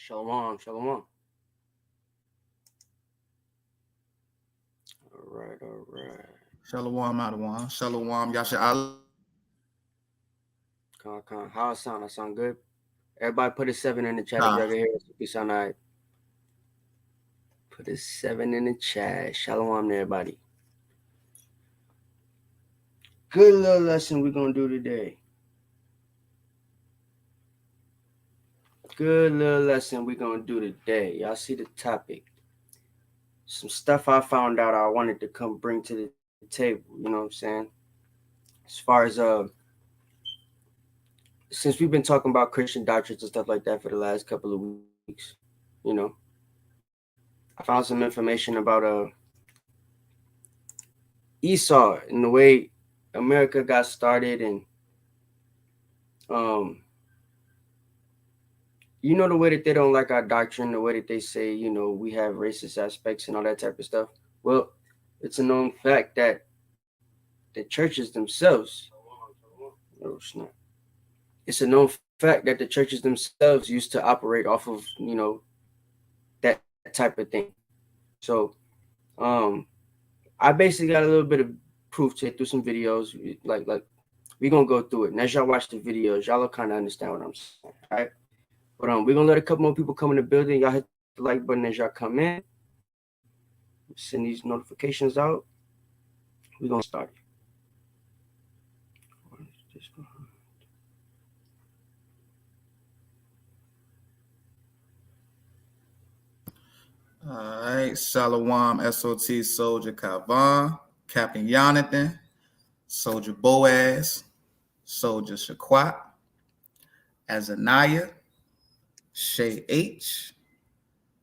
Shalom, shalom. All right. Shalom, Adawan. Shalom, Yasha. How it sound? I sound good? Everybody put a 7 in the chat if y'all can hear us. If you sound all right. Put a 7 in the chat. Shalom to everybody. Good little lesson we're going to do today. Y'all see the topic. Some stuff I found out I wanted to come bring to the table. You know what I'm saying? As far as since we've been talking about Christian doctrines and stuff like that for the last couple of weeks, you know, I found some information about Esau and the way America got started, and you know, the way that they don't like our doctrine, the way that they say, you know, we have racist aspects and all that type of stuff. Well, it's a known fact that the churches themselves, it's a known fact that the churches themselves used to operate off of, you know, that type of thing. So, I basically got a little bit of proof to it through some videos. Like we're gonna go through it. And as y'all watch the videos, y'all will kind of understand what I'm saying. All right. But we're gonna let a couple more people come in the building. Y'all hit the like button as y'all come in. Send these notifications out. We're gonna start. All right, Shalom, SOT Soldier Kavan, Captain Jonathan, Soldier Boaz, Soldier Shaquat, Azaniah, Shay H,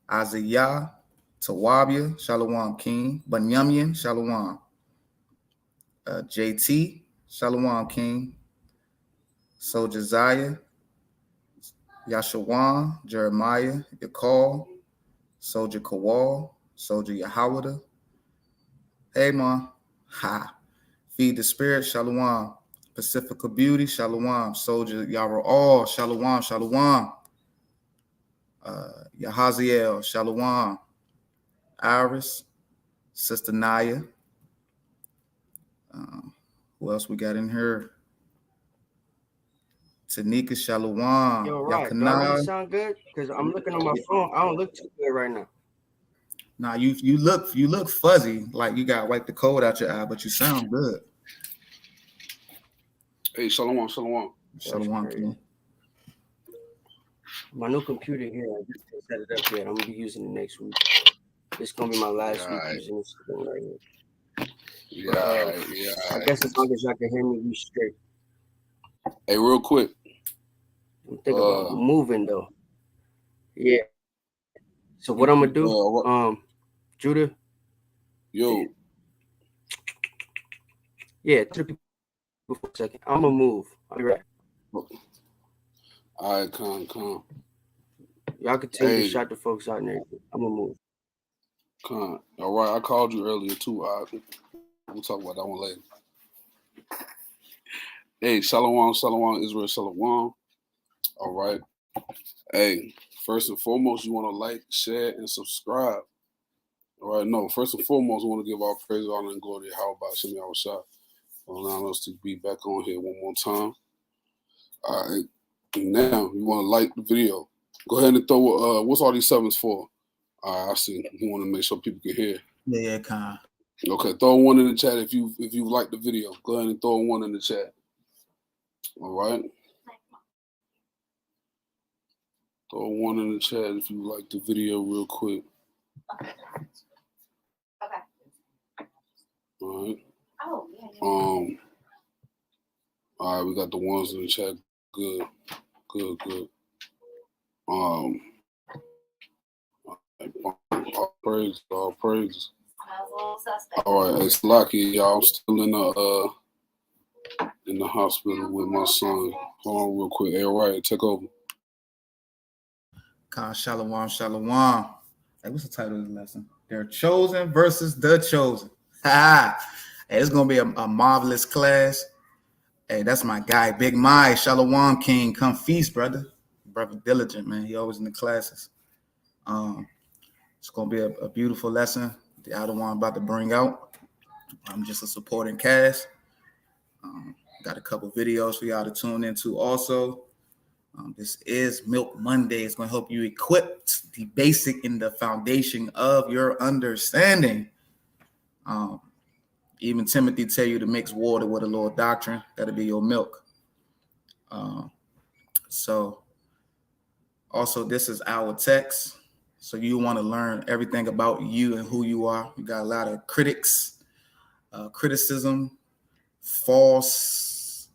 Azayah, Tawabia, Shalom King, Banyamian, Shalom, JT, Shalom King, Soldier Zaya, Yashawan, Jeremiah, Yakal, Soldier Kawal, Soldier Yahawada. Hey, Ma. Ha. Feed the Spirit, Shalom. Pacifica Beauty, Shalom. Soldier Yara All, Shalom, Shalom. Yahaziel, Shalom. Iris, Sister Naya. Who else we got in here? Tanika, Shalom. Yo, right. Do I really sound good? Because I'm looking on my phone. I don't look too good right now. Nah, you look fuzzy, like you got wiped the cold out your eye, but you sound good. Hey, shalom. Shalom, King. My new computer here, I just set it up yet. I'm gonna be using it next week. It's gonna be my last week using this thing right here. Yeah. I guess as long as y'all can hear me, we straight. Hey, real quick. I'm thinking about moving though. Yeah. So what I'm gonna do, Judah. Yo. Yeah, to the people for a second. I'm gonna move. I'll be right. All right, come. Y'all continue to shout the folks out there. I'm gonna move. All right, I called you earlier too. We'll talk about that one later. Hey, shalom, Israel, shalom. All right. Hey, first and foremost, you want to like, share, and subscribe. All right. No, first and foremost, we want to give our praise, honor, and glory to how about Shemi Awashah, allowing us to be back on here one more time. All right. Now, you want to like the video. Go ahead and throw, what's all these sevens for? I see. You want to make sure people can hear. Yeah, Con. Okay, throw one in the chat if you like the video. Go ahead and throw one in the chat. All right. Throw one in the chat if you like the video real quick. Okay. All right. Oh, yeah. All right, we got the ones in the chat. Good. All praises. All right, it's lucky, y'all. I'm still in the hospital with my son. Hold on real quick. Hey, all right, take over. Con, shalom. Hey, what's the title of the lesson? They're chosen versus the chosen. Hey, it's gonna be a marvelous class. Hey, that's my guy, Big Mai, Shalom King. Come feast, brother brother diligent, man. He always in the classes. It's gonna be a beautiful lesson. The other one I'm about to bring out. I'm just a supporting cast. Got a couple videos for y'all to tune into also. This is Milk Monday. It's going to help you equip the basic and the foundation of your understanding. Even Timothy tell you to mix water with a little doctrine. That'll be your milk. So also, this is our text. So you want to learn everything about you and who you are. You got a lot of critics, criticism, false,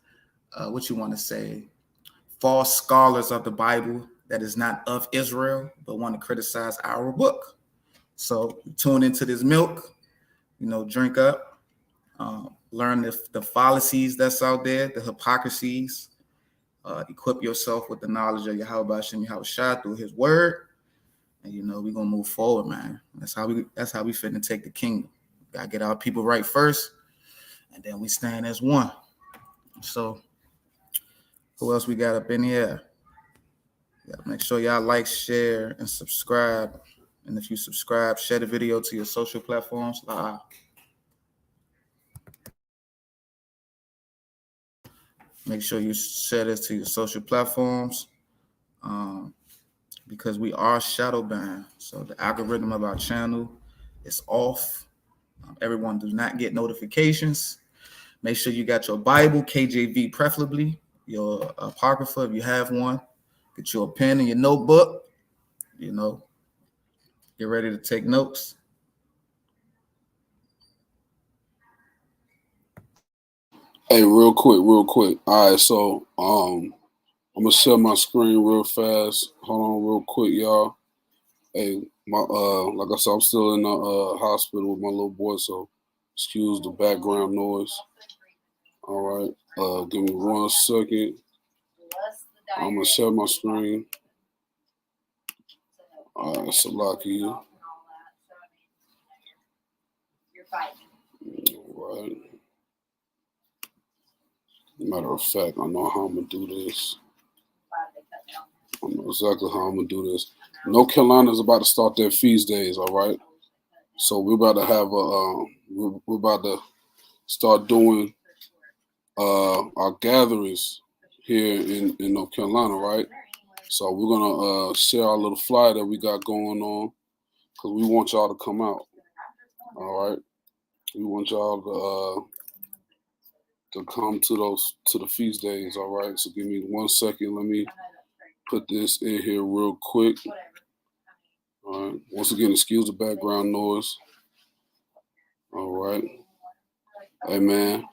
false scholars of the Bible that is not of Israel, but want to criticize our book. So tune into this milk, drink up, learn the fallacies that's out there, the hypocrisies, equip yourself with the knowledge of Yahweh Hashem Yahushua through his word. And, we're going to move forward, man. That's how we finna take the kingdom. We got to get our people right first, and then we stand as one. So who else we got up in here? Make sure y'all like, share, and subscribe. And if you subscribe, share the video to your social platforms. Make sure you share this to your social platforms because we are shadow banned. So the algorithm of our channel is off. Everyone does not get notifications. Make sure you got your Bible, KJV preferably, your Apocrypha if you have one. Get your pen and your notebook, get ready to take notes. Hey, real quick. All right, so I'm gonna share my screen real fast. Hold on real quick, y'all. Hey, like I said, I'm still in the hospital with my little boy, so excuse the background noise. All right, give me 1 second. I'm gonna share my screen. All right, Salaki. All right. Matter of fact, I know how I'm gonna do this. I know exactly how I'm gonna do this. North Carolina is about to start their feast days. All right, so we're about to have we're about to start doing our gatherings here in North Carolina, right? So we're gonna share our little flyer that we got going on because we want y'all to come out. All right, we want y'all to come to the feast days. All right, so give me 1 second. Let me put this in here real quick. All right. Once again, excuse the background noise. All right. Hey man,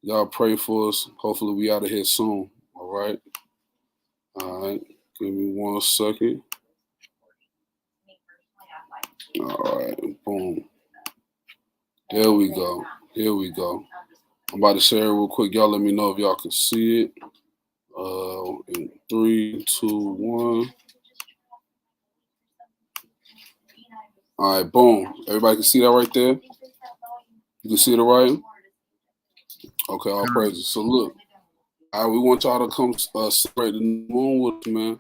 y'all pray for us. Hopefully we out of here soon. All right. All right. Give me 1 second. All right. Boom. There we go. Here we go. I'm about to share it real quick. Y'all let me know if y'all can see it. In 3, 2, 1. All right, boom. Everybody can see that right there? You can see it all right? Okay, all praises. So look, all right, we want y'all to come celebrate the new moon with us, man.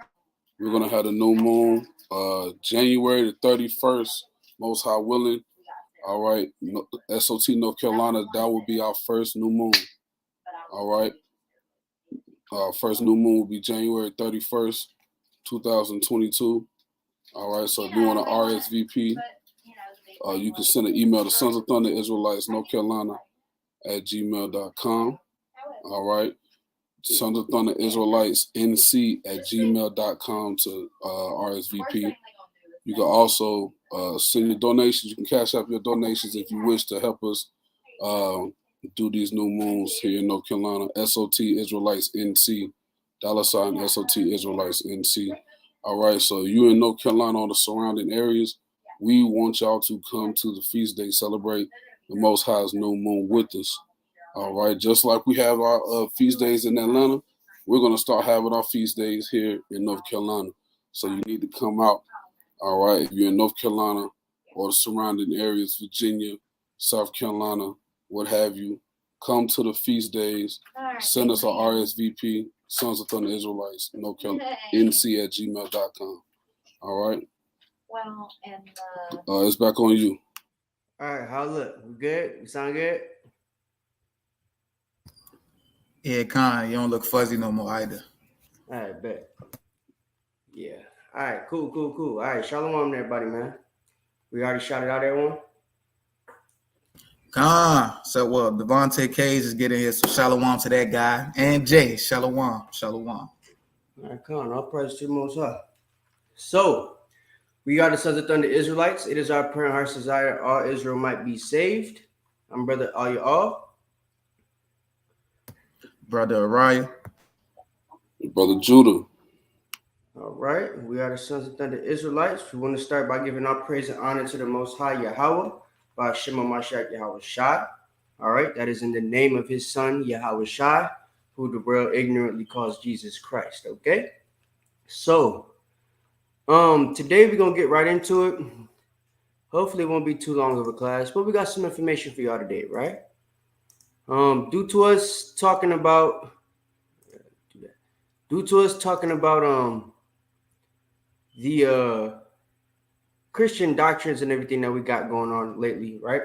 We're going to have the new moon January the 31st, most high willing. All right, SOT North Carolina, that will be our first new moon. All right. First new moon will be January 31st, 2022. All right, so if you want to RSVP, you can send an email to Sons of Thunder Israelites North Carolina @gmail.com. All right, Sons of Thunder Israelites NC @gmail.com to RSVP. You can also send your donations. You can cash out your donations if you wish to help us do these new moons here in North Carolina. SOT Israelites NC, $ SOT Israelites NC. All right, so you in North Carolina or the surrounding areas, we want y'all to come to the feast day, celebrate the Most High's new moon with us. All right, just like we have our feast days in Atlanta, we're going to start having our feast days here in North Carolina. So you need to come out. All right, if you're in North Carolina or the surrounding areas, Virginia, South Carolina, what have you, come to the feast days, send us an RSVP, Sons of Thunder Israelites, NC@gmail.com. All right. Well, and it's back on you. All right, how look? We good? We sound good? Yeah, Con, you don't look fuzzy no more either. All right, bet. Yeah. All right, cool. All right, shalom to everybody, man. We already shouted out everyone. Con, so well, Devontae Cage is getting here, so shalom to that guy. And Jay, shalom. All right, come on, all praise to the Most High. So, we are the Sons of Thunder Israelites. It is our prayer and heart's desire all Israel might be saved. I'm Brother All. Brother Araya. Brother Judah. All right, we are the Sons of Thunder Israelites. We want to start by giving our praise and honor to the Most High Yahweh, by Shema Mashiach Yahweh Shai. All right, that is in the name of his son, Yahweh Shai, who the world ignorantly calls Jesus Christ. Okay, so today we're gonna get right into it. Hopefully it won't be too long of a class, but we got some information for y'all today, right? Due to us talking about the Christian doctrines and everything that we got going on lately, right?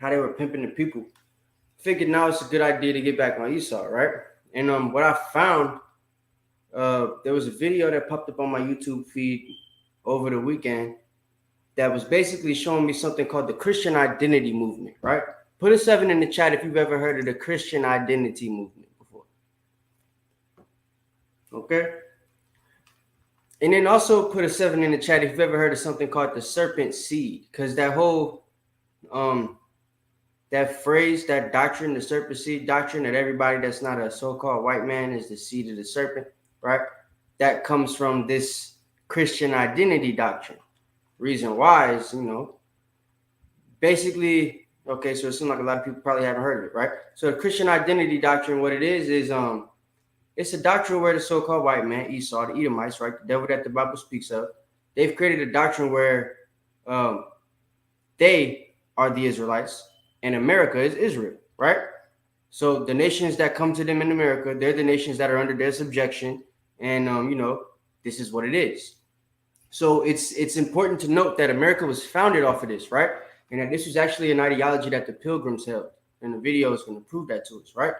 How they were pimping the people. Figured now it's a good idea to get back on Esau, right? And what I found, there was a video that popped up on my YouTube feed over the weekend that was basically showing me something called the Christian identity movement, right? Put a 7 in the chat if you've ever heard of the Christian identity movement before. Okay? And then also put a 7 in the chat if you've ever heard of something called the serpent seed, because that whole that phrase, that doctrine, the serpent seed doctrine, that everybody that's not a so-called white man is the seed of the serpent, right? That comes from this Christian identity doctrine. Reason why is, basically, okay, so it seems like a lot of people probably haven't heard of it, right? So the Christian identity doctrine, what it is it's a doctrine where the so-called white man, Esau, the Edomites, right, the devil that the Bible speaks of, they've created a doctrine where they are the Israelites and America is Israel, right? So the nations that come to them in America, they're the nations that are under their subjection, and this is what it is. So it's important to note that America was founded off of this, right? And that this was actually an ideology that the Pilgrims held, and the video is going to prove that to us, right?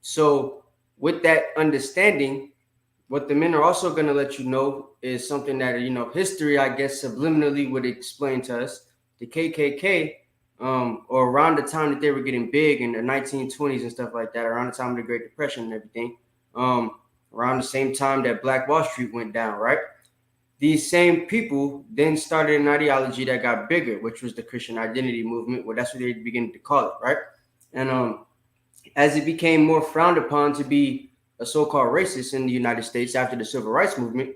So with that understanding, what the men are also going to let you know is something that, history, I guess, subliminally would explain to us. The KKK, or around the time that they were getting big in the 1920s and stuff like that, around the time of the Great Depression and everything, around the same time that Black Wall Street went down, right? These same people then started an ideology that got bigger, which was the Christian identity movement. Well, that's what they began to call it, right? And as it became more frowned upon to be a so-called racist in the United States after the Civil Rights Movement,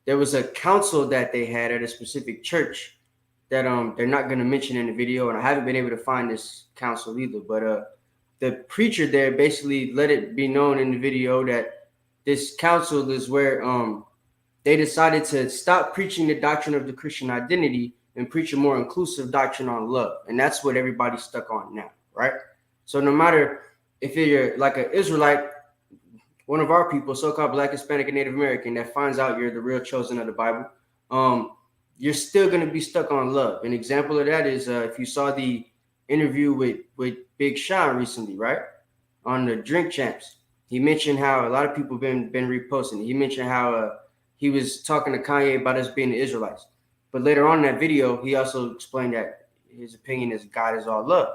there was a council that they had at a specific church that they're not going to mention in the video, and I haven't been able to find this council either. But the preacher there basically let it be known in the video that this council is where they decided to stop preaching the doctrine of the Christian identity and preach a more inclusive doctrine on love. And that's what everybody's stuck on now, right? So no matter if you're like an Israelite, one of our people, so-called Black, Hispanic, and Native American, that finds out you're the real chosen of the Bible, you're still going to be stuck on love. An example of that is if you saw the interview with Big Sean recently, right, on the Drink Champs, he mentioned how a lot of people been reposting it. He mentioned how he was talking to Kanye about us being the Israelites. But later on in that video, he also explained that his opinion is God is all love,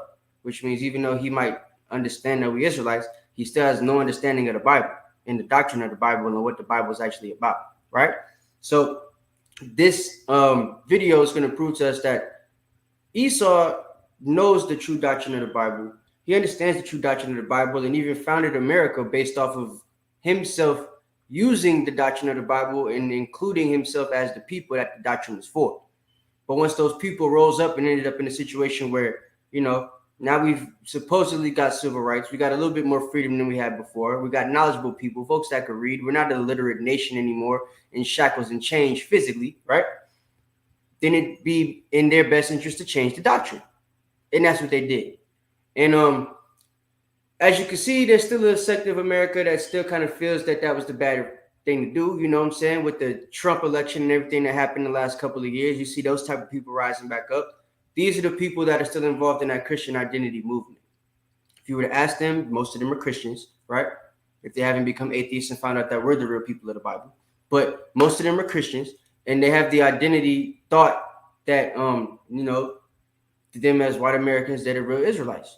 which means even though he might understand that we Israelites, he still has no understanding of the Bible and the doctrine of the Bible and what the Bible is actually about, right? So this video is going to prove to us that Esau knows the true doctrine of the Bible. He understands the true doctrine of the Bible and even founded America based off of himself using the doctrine of the Bible and including himself as the people that the doctrine is for. But once those people rose up and ended up in a situation where, now we've supposedly got civil rights, we got a little bit more freedom than we had before. We got knowledgeable people, folks that could read. We're not an illiterate nation anymore in shackles and chains physically, right? Then it'd be in their best interest to change the doctrine. And that's what they did. And as you can see, there's still a sect of America that still kind of feels that that was the bad thing to do. You know what I'm saying? With the Trump election and everything that happened in the last couple of years, you see those type of people rising back up. These are the people that are still involved in that Christian identity movement. If you were to ask them, most of them are Christians, right? If they haven't become atheists and found out that we're the real people of the Bible. But most of them are Christians, and they have the identity thought that, to them as white Americans, they're the real Israelites.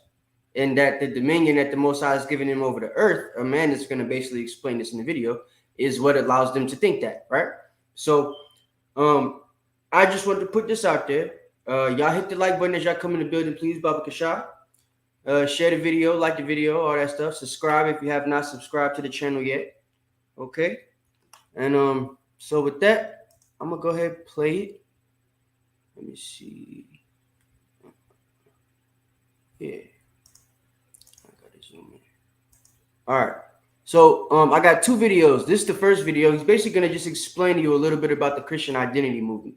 And that the dominion that the Most High is giving them over the earth, a man is going to basically explain this in the video, is what allows them to think that, right? So I just wanted to put this out there. Y'all hit the like button as y'all come in the building, please, Baba Kasha. Share the video, like the video, all that stuff. Subscribe if you have not subscribed to the channel yet. Okay. And so with that, I'm gonna go ahead and play it. Let me see. Yeah. I gotta zoom in. All right. So I got two videos. This is the first video. He's basically gonna just explain to you a little bit about the Christian identity movement.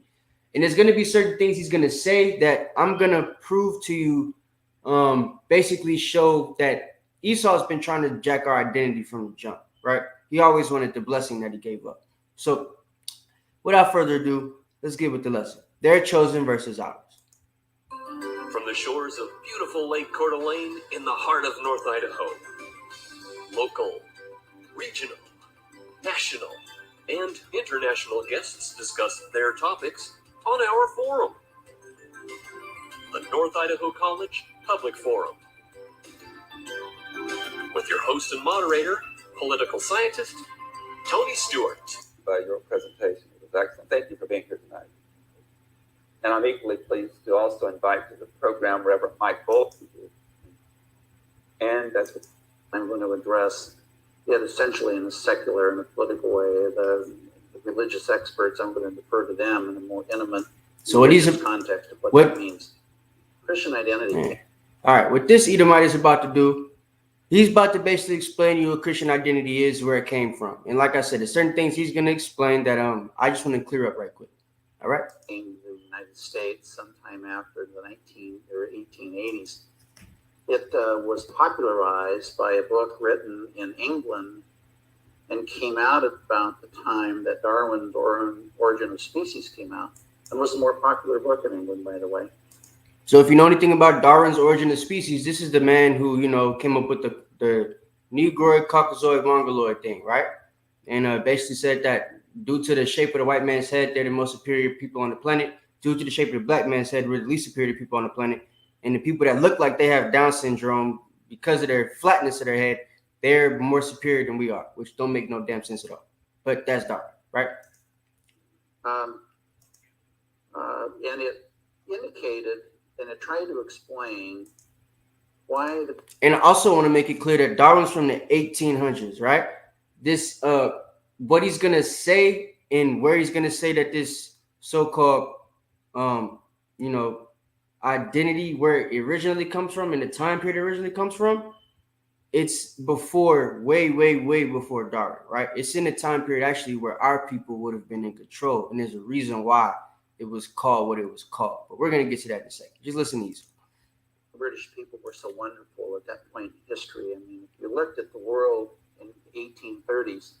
And there's gonna be certain things he's gonna say that I'm gonna prove to you, basically show that Esau's been trying to jack our identity from the jump, right? He always wanted the blessing that he gave up. So without further ado, let's get with the lesson. Their chosen versus ours. From the shores of beautiful Lake Coeur d'Alene in the heart of North Idaho, local, regional, national, and international guests discuss their topics on our forum, the North Idaho College Public Forum, with your host and moderator, political scientist, Tony Stewart. By your presentation. It was excellent. Thank you for being here tonight. And I'm equally pleased to also invite to the program Reverend Mike Bolton. And that's what I'm going to address, yet essentially in a secular and a political way. The religious experts, I'm going to defer to them in a more intimate context of what that means. Christian identity. Yeah. All right, what this Edomite is about to do, he's about to basically explain to you what Christian identity is, where it came from. And like I said, there's certain things he's going to explain that I just want to clear up right quick. All right? In the United States, sometime after the 1880s, it was popularized by a book written in England and came out at about the time that Darwin's Origin of Species came out, and was the more popular book in England, by the way. So if you know anything about Darwin's Origin of Species, this is the man who, came up with the Negroid, Caucasoid, Mongoloid thing, right? And basically said that due to the shape of the white man's head, they're the most superior people on the planet. Due to the shape of the black man's head, we're the least superior people on the planet. And the people that look like they have Down syndrome, because of their flatness of their head, they're more superior than we are, which don't make no damn sense at all. But that's Darwin, right? And it indicated, and it tried to explain why the... And I also want to make it clear that Darwin's from the 1800s, right? This, what he's going to say and where he's going to say that this so-called, identity, where it originally comes from and the time period it originally comes from, it's before, way, way, way before Darwin, right? It's in a time period actually where our people would have been in control. And there's a reason why it was called what it was called. But we're going to get to that in a second. Just listen to these. The British people were so wonderful at that point in history. I mean, if you looked at the world in the 1830s,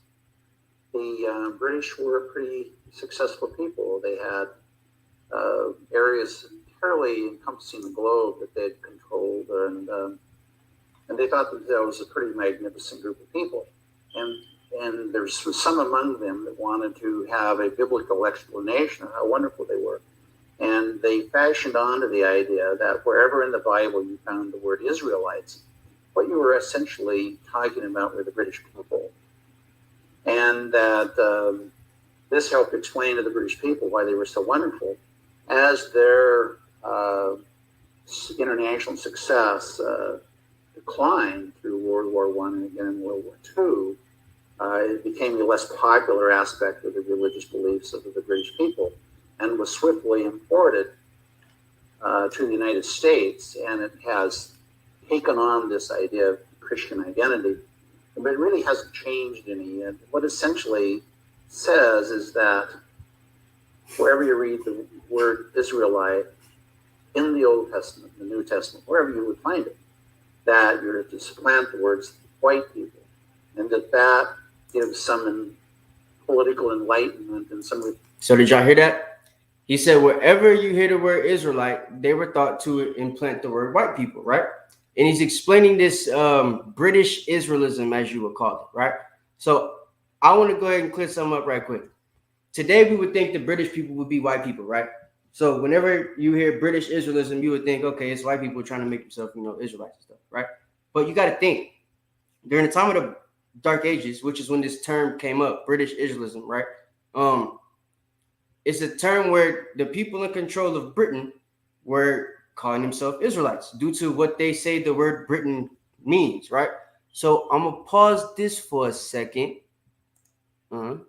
the British were pretty successful people. They had areas entirely encompassing the globe that they had controlled, and they thought that was a pretty magnificent group of people. And there's some among them that wanted to have a biblical explanation of how wonderful they were. And they fashioned onto the idea that wherever in the Bible you found the word Israelites, what you were essentially talking about were the British people. And that this helped explain to the British people why they were so wonderful. As their international success declined through World War I and again in World War II, it became a less popular aspect of the religious beliefs of the British people and was swiftly imported to the United States. And it has taken on this idea of Christian identity, but it really hasn't changed any. And what essentially says is that wherever you read the word Israelite in the Old Testament, the New Testament, wherever you would find it, that you're to supplant the words white people, and that gives some political enlightenment and some. So did y'all hear that? He said wherever you hear the word Israelite, they were thought to implant the word white people, right? And he's explaining this British Israelism, as you would call it, right? So I want to go ahead and clear something up right quick. Today, we would think the British people would be white people, right? So whenever you hear British Israelism, you would think, okay, it's white people trying to make themselves, Israelites and stuff, right? But you got to think, during the time of the Dark Ages, which is when this term came up, British Israelism, right? It's a term where the people in control of Britain were calling themselves Israelites due to what they say the word Britain means, right? So I'm gonna pause this for a second. We're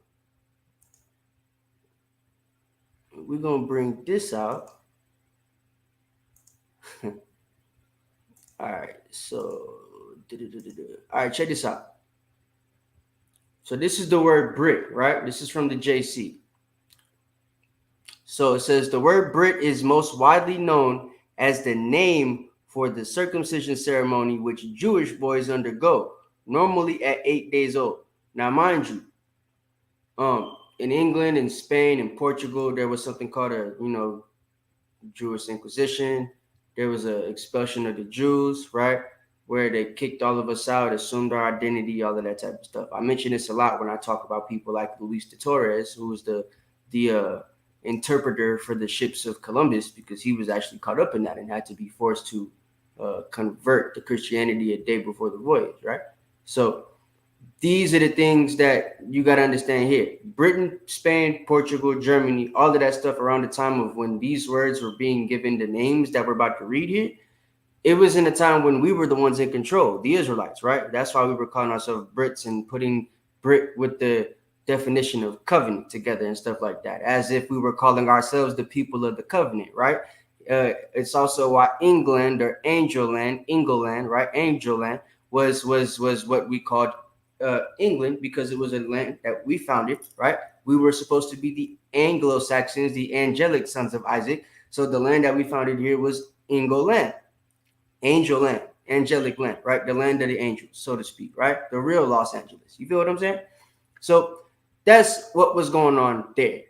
gonna bring this out. All right, so all right, check this out. So this is the word Brit, right? This is from the JC. So it says the word Brit is most widely known as the name for the circumcision ceremony which Jewish boys undergo, normally at 8 days old. Now, mind you, in England, in Spain, in Portugal, there was something called a, Jewish Inquisition. There was an expulsion of the Jews, right? Where they kicked all of us out, assumed our identity, all of that type of stuff. I mention this a lot when I talk about people like Luis de Torres, who was the interpreter for the ships of Columbus, because he was actually caught up in that and had to be forced to convert to Christianity a day before the voyage, right? So these are the things that you got to understand here. Britain, Spain, Portugal, Germany, all of that stuff around the time of when these words were being given the names that we're about to read here, it was in a time when we were the ones in control, the Israelites, right? That's why we were calling ourselves Brits and putting Brit with the definition of covenant together and stuff like that, as if we were calling ourselves the people of the covenant, right? It's also why England or Angelland, right? Angelland was what we called England, because it was a land that we founded, right? We were supposed to be the Anglo-Saxons, the angelic sons of Isaac. So the land that we founded here was England, angel land, angelic land, right? The land of the angels, so to speak, right? The real Los Angeles. You feel what I'm saying? So that's what was going on there.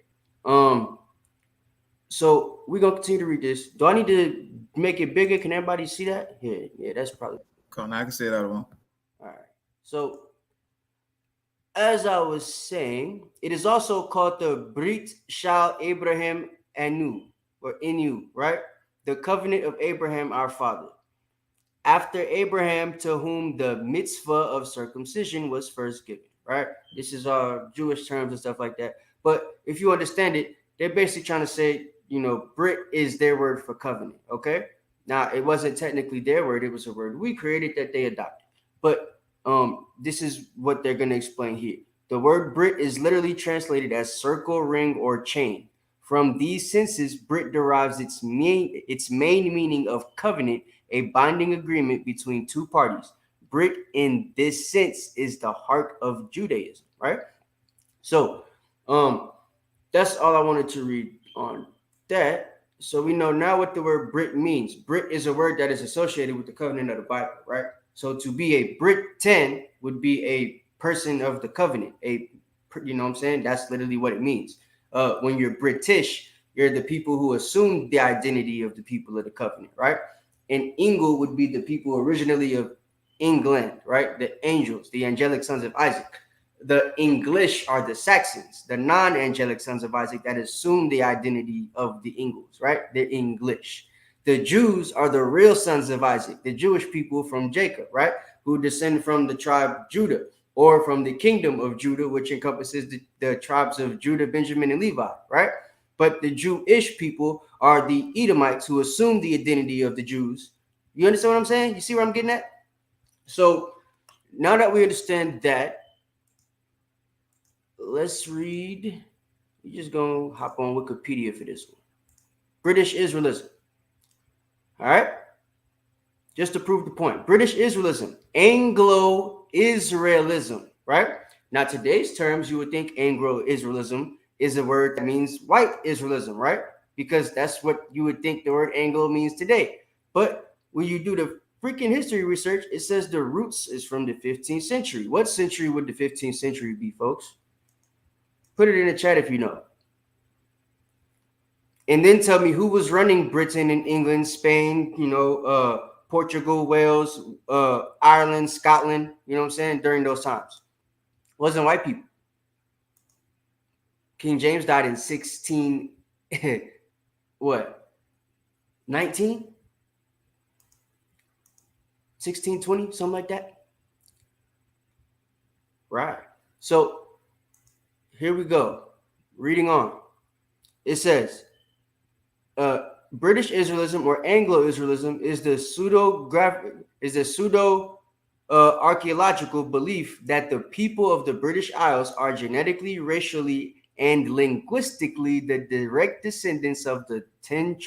So we're gonna continue to read this. Do I need to make it bigger? Can everybody see that? Yeah, that's probably. Come on, I can see that one. All right. So as I was saying, it is also called the Brit Shal Abraham Anu, or Inu, right? The covenant of Abraham, our father. After Abraham, to whom the mitzvah of circumcision was first given, right? This is Jewish terms and stuff like that. But if you understand it, they're basically trying to say, Brit is their word for covenant, okay? Now, it wasn't technically their word. It was a word we created that they adopted. But this is what they're going to explain here. The word Brit is literally translated as circle, ring, or chain. From these senses, Brit derives its main meaning of covenant, a binding agreement between two parties. Brit, in this sense, is the heart of Judaism, right? So, that's all I wanted to read on that. So we know now what the word Brit means. Brit is a word that is associated with the covenant of the Bible, right? So to be a Brit 10 would be a person of the covenant. You know what I'm saying? That's literally what it means. When you're British, you're the people who assume the identity of the people of the covenant, right? And Ingle would be the people originally of England, right? The angels, the angelic sons of Isaac. The English are the Saxons, the non-angelic sons of Isaac that assume the identity of the Ingles, right? They're English. The Jews are the real sons of Isaac, the Jewish people from Jacob, right? Who descend from the tribe Judah, or from the kingdom of Judah, which encompasses the tribes of Judah, Benjamin, and Levi, right? But the Jewish people are the Edomites who assume the identity of the Jews. You understand what I'm saying? You see where I'm getting at? So now that we understand that, let's read. We're just going to hop on Wikipedia for this one. British Israelism. All right? Just to prove the point. British Israelism. Anglo-Israelism, right? Now, today's terms, you would think Anglo-Israelism is a word that means white Israelism, right? Because that's what you would think the word Anglo means today. But when you do the freaking history research, it says the roots is from the 15th century. What century would the 15th century be, folks? Put it in the chat if you know. And then tell me who was running Britain and England, Spain, Portugal, Wales, Ireland, Scotland, you know what I'm saying, during those times. It wasn't white people. King James died in 16, what, 19? 1620, something like that. Right. So here we go. Reading on. It says, British Israelism or Anglo-Israelism is the pseudo archaeological belief that the people of the British Isles are genetically, racially, and linguistically the direct descendants of the 10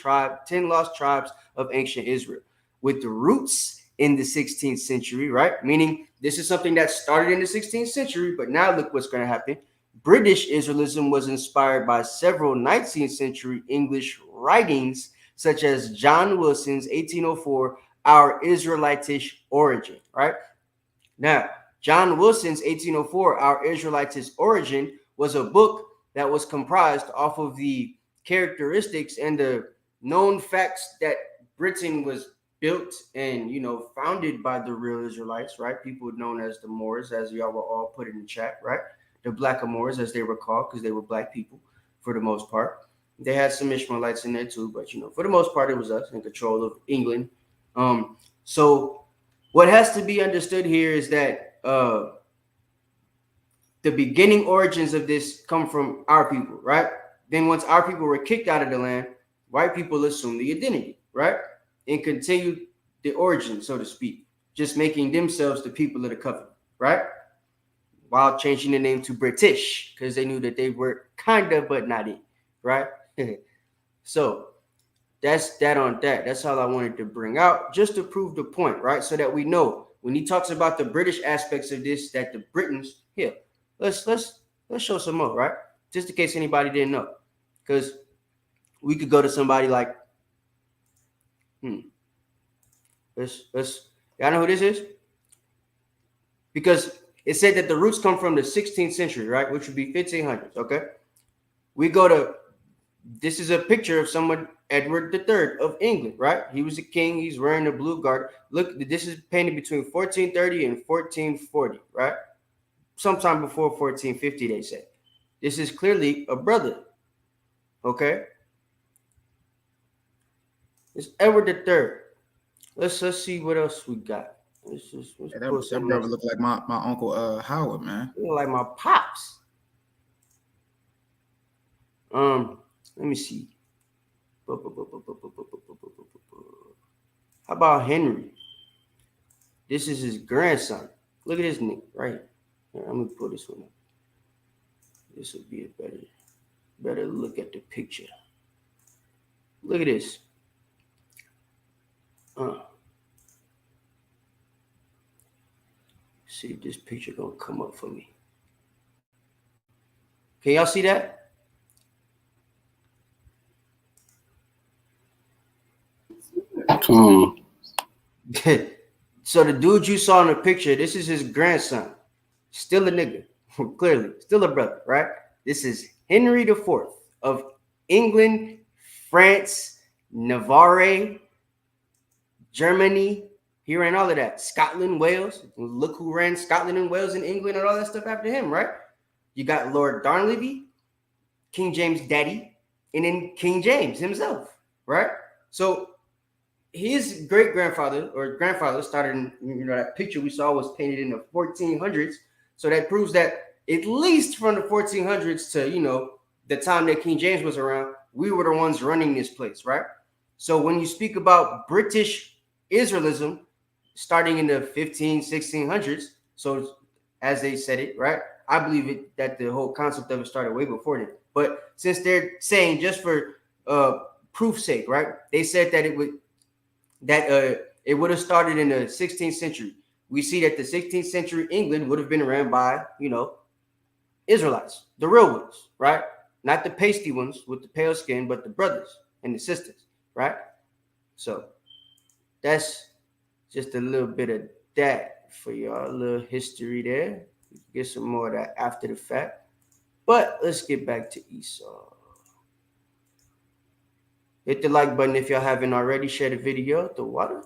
lost tribes of ancient Israel, with the roots in the 16th century, right? Meaning this is something that started in the 16th century, but now look what's going to happen. British Israelism was inspired by several 19th century English writings, such as John Wilson's 1804, Our Israelitish Origin, right? Now, John Wilson's 1804, Our Israelitish Origin was a book that was comprised off of the characteristics and the known facts that Britain was built and, founded by the real Israelites, right? People known as the Moors, as y'all will all put in the chat, right? The Black Moors, as they were called, because they were black people for the most part. They had some Ishmaelites in there too, but, for the most part, it was us in control of England. So what has to be understood here is that the beginning origins of this come from our people, right? Then once our people were kicked out of the land, white people assumed the identity, right? And continued the origin, so to speak, just making themselves the people of the covenant, right? While changing the name to British, because they knew that they were kind of, but not in, right? So that's that on that. That's all I wanted to bring out, just to prove the point, right? So that we know when he talks about the British aspects of this, that the Britons here. Let's show some more, right? Just in case anybody didn't know, because we could go to somebody like, let's y'all know who this is? Because it said that the roots come from the 16th century, right? Which would be 1500s. Okay, we go to. This is a picture of someone, Edward III of England, right? He was a king. He's wearing a blue garter. Look, this is painted between 1430 and 1440, right? Sometime before 1450, they say. This is clearly a brother. Okay, it's Edward III. Let's see what else we got. Let's that brother look like my uncle Howard, man. Look like my pops. Let me see. How about Henry? This is his grandson. Look at this nigga right here. I'm gonna pull this one up. This will be a better look at the picture. Look at this. See if this picture gonna come up for me. Can y'all see that? So the dude you saw in the picture, this is his grandson. Still a nigga, clearly. Still a brother, right? This is Henry IV of England, France, Navarre, Germany. He ran all of that. Scotland, Wales. Look who ran Scotland and Wales and England and all that stuff after him, right? You got Lord Darnley, King James' daddy, and then King James himself, right? So his great-grandfather or grandfather started in, that picture we saw was painted in the 1400s. So that proves that at least from the 1400s to, the time that King James was around, we were the ones running this place, right? So when you speak about British Israelism starting in the 1600s, so as they said it, right? I believe that the whole concept of it started way before then. But since they're saying just for proof's sake, right? They said that it would have started in the 16th century. We see that the 16th century England would have been ran by, Israelites, the real ones, right? Not the pasty ones with the pale skin, but the brothers and the sisters, right? So that's Just a little bit of that for y'all, a little history there. We can get some more of that after the fact. But let's get back to Esau. Hit the like button if y'all haven't already. Share the video. The water.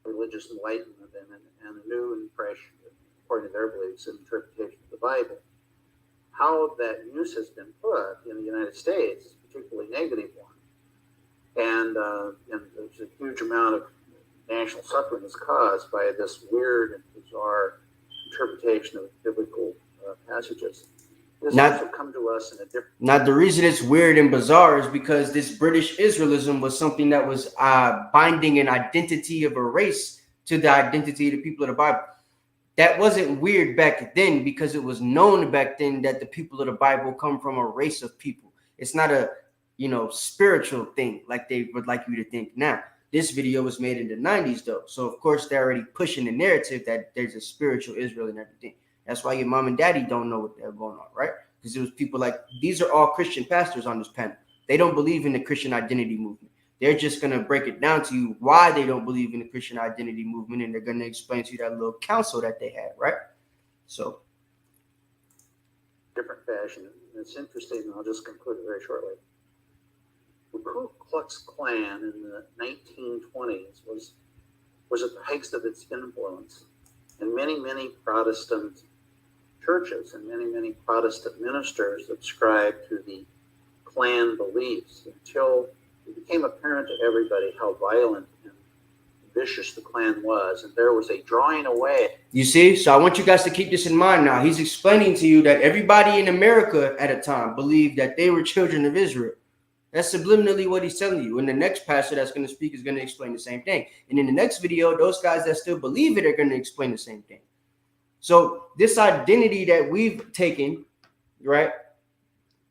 Religious enlightenment and a new and fresh, according to their beliefs, interpretation of the Bible. How that use has been put in the United States is a particularly negative one. And there's a huge amount of national suffering is caused by this weird and bizarre interpretation of biblical passages. This also come to us in a different. Now, the reason it's weird and bizarre is because this British Israelism was something that was binding an identity of a race to the identity of the people of the Bible. That wasn't weird back then because it was known back then that the people of the Bible come from a race of people. It's not a, spiritual thing like they would like you to think now. This video was made in the 90s, though. So, of course, they're already pushing the narrative that there's a spiritual Israel and everything. That's why your mom and daddy don't know what they're going on, right? Because it was people like, these are all Christian pastors on this panel. They don't believe in the Christian identity movement. They're just going to break it down to you why they don't believe in the Christian identity movement, and they're going to explain to you that little council that they had, right? So. Different fashion. It's interesting, and I'll just conclude it very shortly. The Ku Klux Klan in the 1920s was at the height of its influence. And many Protestant churches and many Protestant ministers subscribed to the Klan beliefs until it became apparent to everybody how violent and vicious the Klan was. And there was a drawing away. You see? So I want you guys to keep this in mind now. He's explaining to you that everybody in America at a time believed that they were children of Israel. That's subliminally what he's telling you. And the next pastor that's going to speak is going to explain the same thing. And in the next video, those guys that still believe it are going to explain the same thing. So this identity that we've taken, right,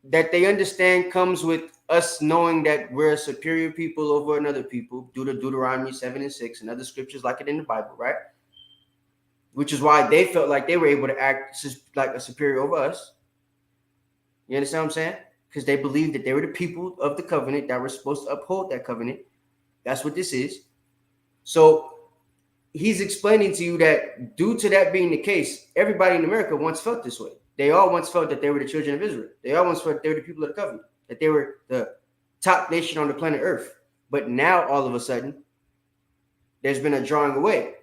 that they understand comes with us knowing that we're a superior people over another people due to Deuteronomy 7 and 6 and other scriptures like it in the Bible, right? Which is why they felt like they were able to act like a superior over us. You understand what I'm saying? Because they believed that they were the people of the covenant that were supposed to uphold that covenant. That's what this is. So he's explaining to you that due to that being the case, everybody in America once felt this way. They all once felt that they were the children of Israel. They all once felt that they were the people of the covenant, that they were the top nation on the planet Earth. But now, all of a sudden, there's been a drawing away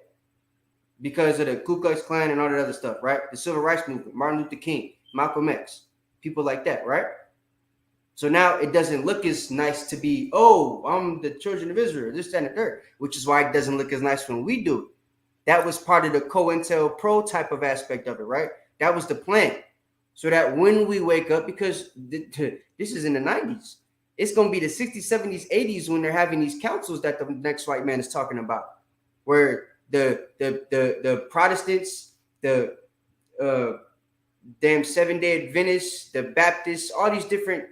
because of the Ku Klux Klan and all that other stuff, right? The Civil Rights Movement, Martin Luther King, Malcolm X, people like that, right? So now it doesn't look as nice to be, oh, I'm the children of Israel, this, that, and the third, which is why it doesn't look as nice when we do it. That was part of the COINTELPRO type of aspect of it, right? That was the plan. So that when we wake up, because this is in the 90s, it's going to be the 60s, 70s, 80s when they're having these councils that the next white man is talking about, where the Protestants, the damn Seventh-day Adventists, the Baptists, all these different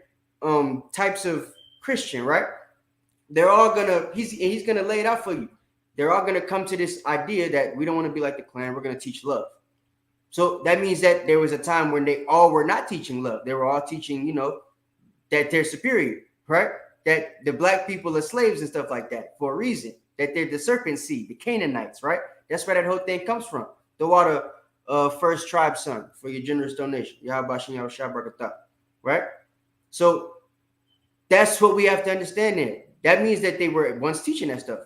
types of Christian, right? They're all gonna, he's gonna lay it out for you. They're all gonna come to this idea that we don't want to be like the Klan. We're gonna teach love. So that means that there was a time when they all were not teaching love. They were all teaching, that they're superior, right? That the black people are slaves and stuff like that for a reason. That they're the serpent seed, the Canaanites, right? That's where that whole thing comes from. The water first tribe son for your generous donation. Right? So that's what we have to understand there. That means that they were once teaching that stuff.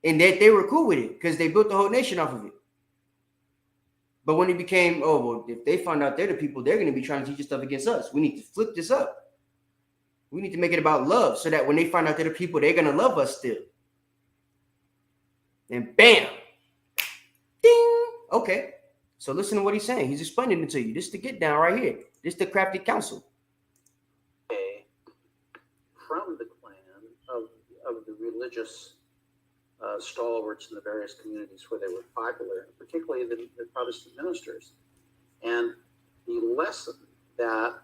And that they were cool with it because they built the whole nation off of it. But when it became, if they find out they're the people, they're going to be trying to teach stuff against us. We need to flip this up. We need to make it about love so that when they find out they're the people, they're going to love us still. And bam. Ding. Okay. So listen to what he's saying. He's explaining it to you. This is the get down right here. This is the Crafty Council. From the Klan of the religious stalwarts in the various communities where they were popular, particularly the Protestant ministers. And the lesson that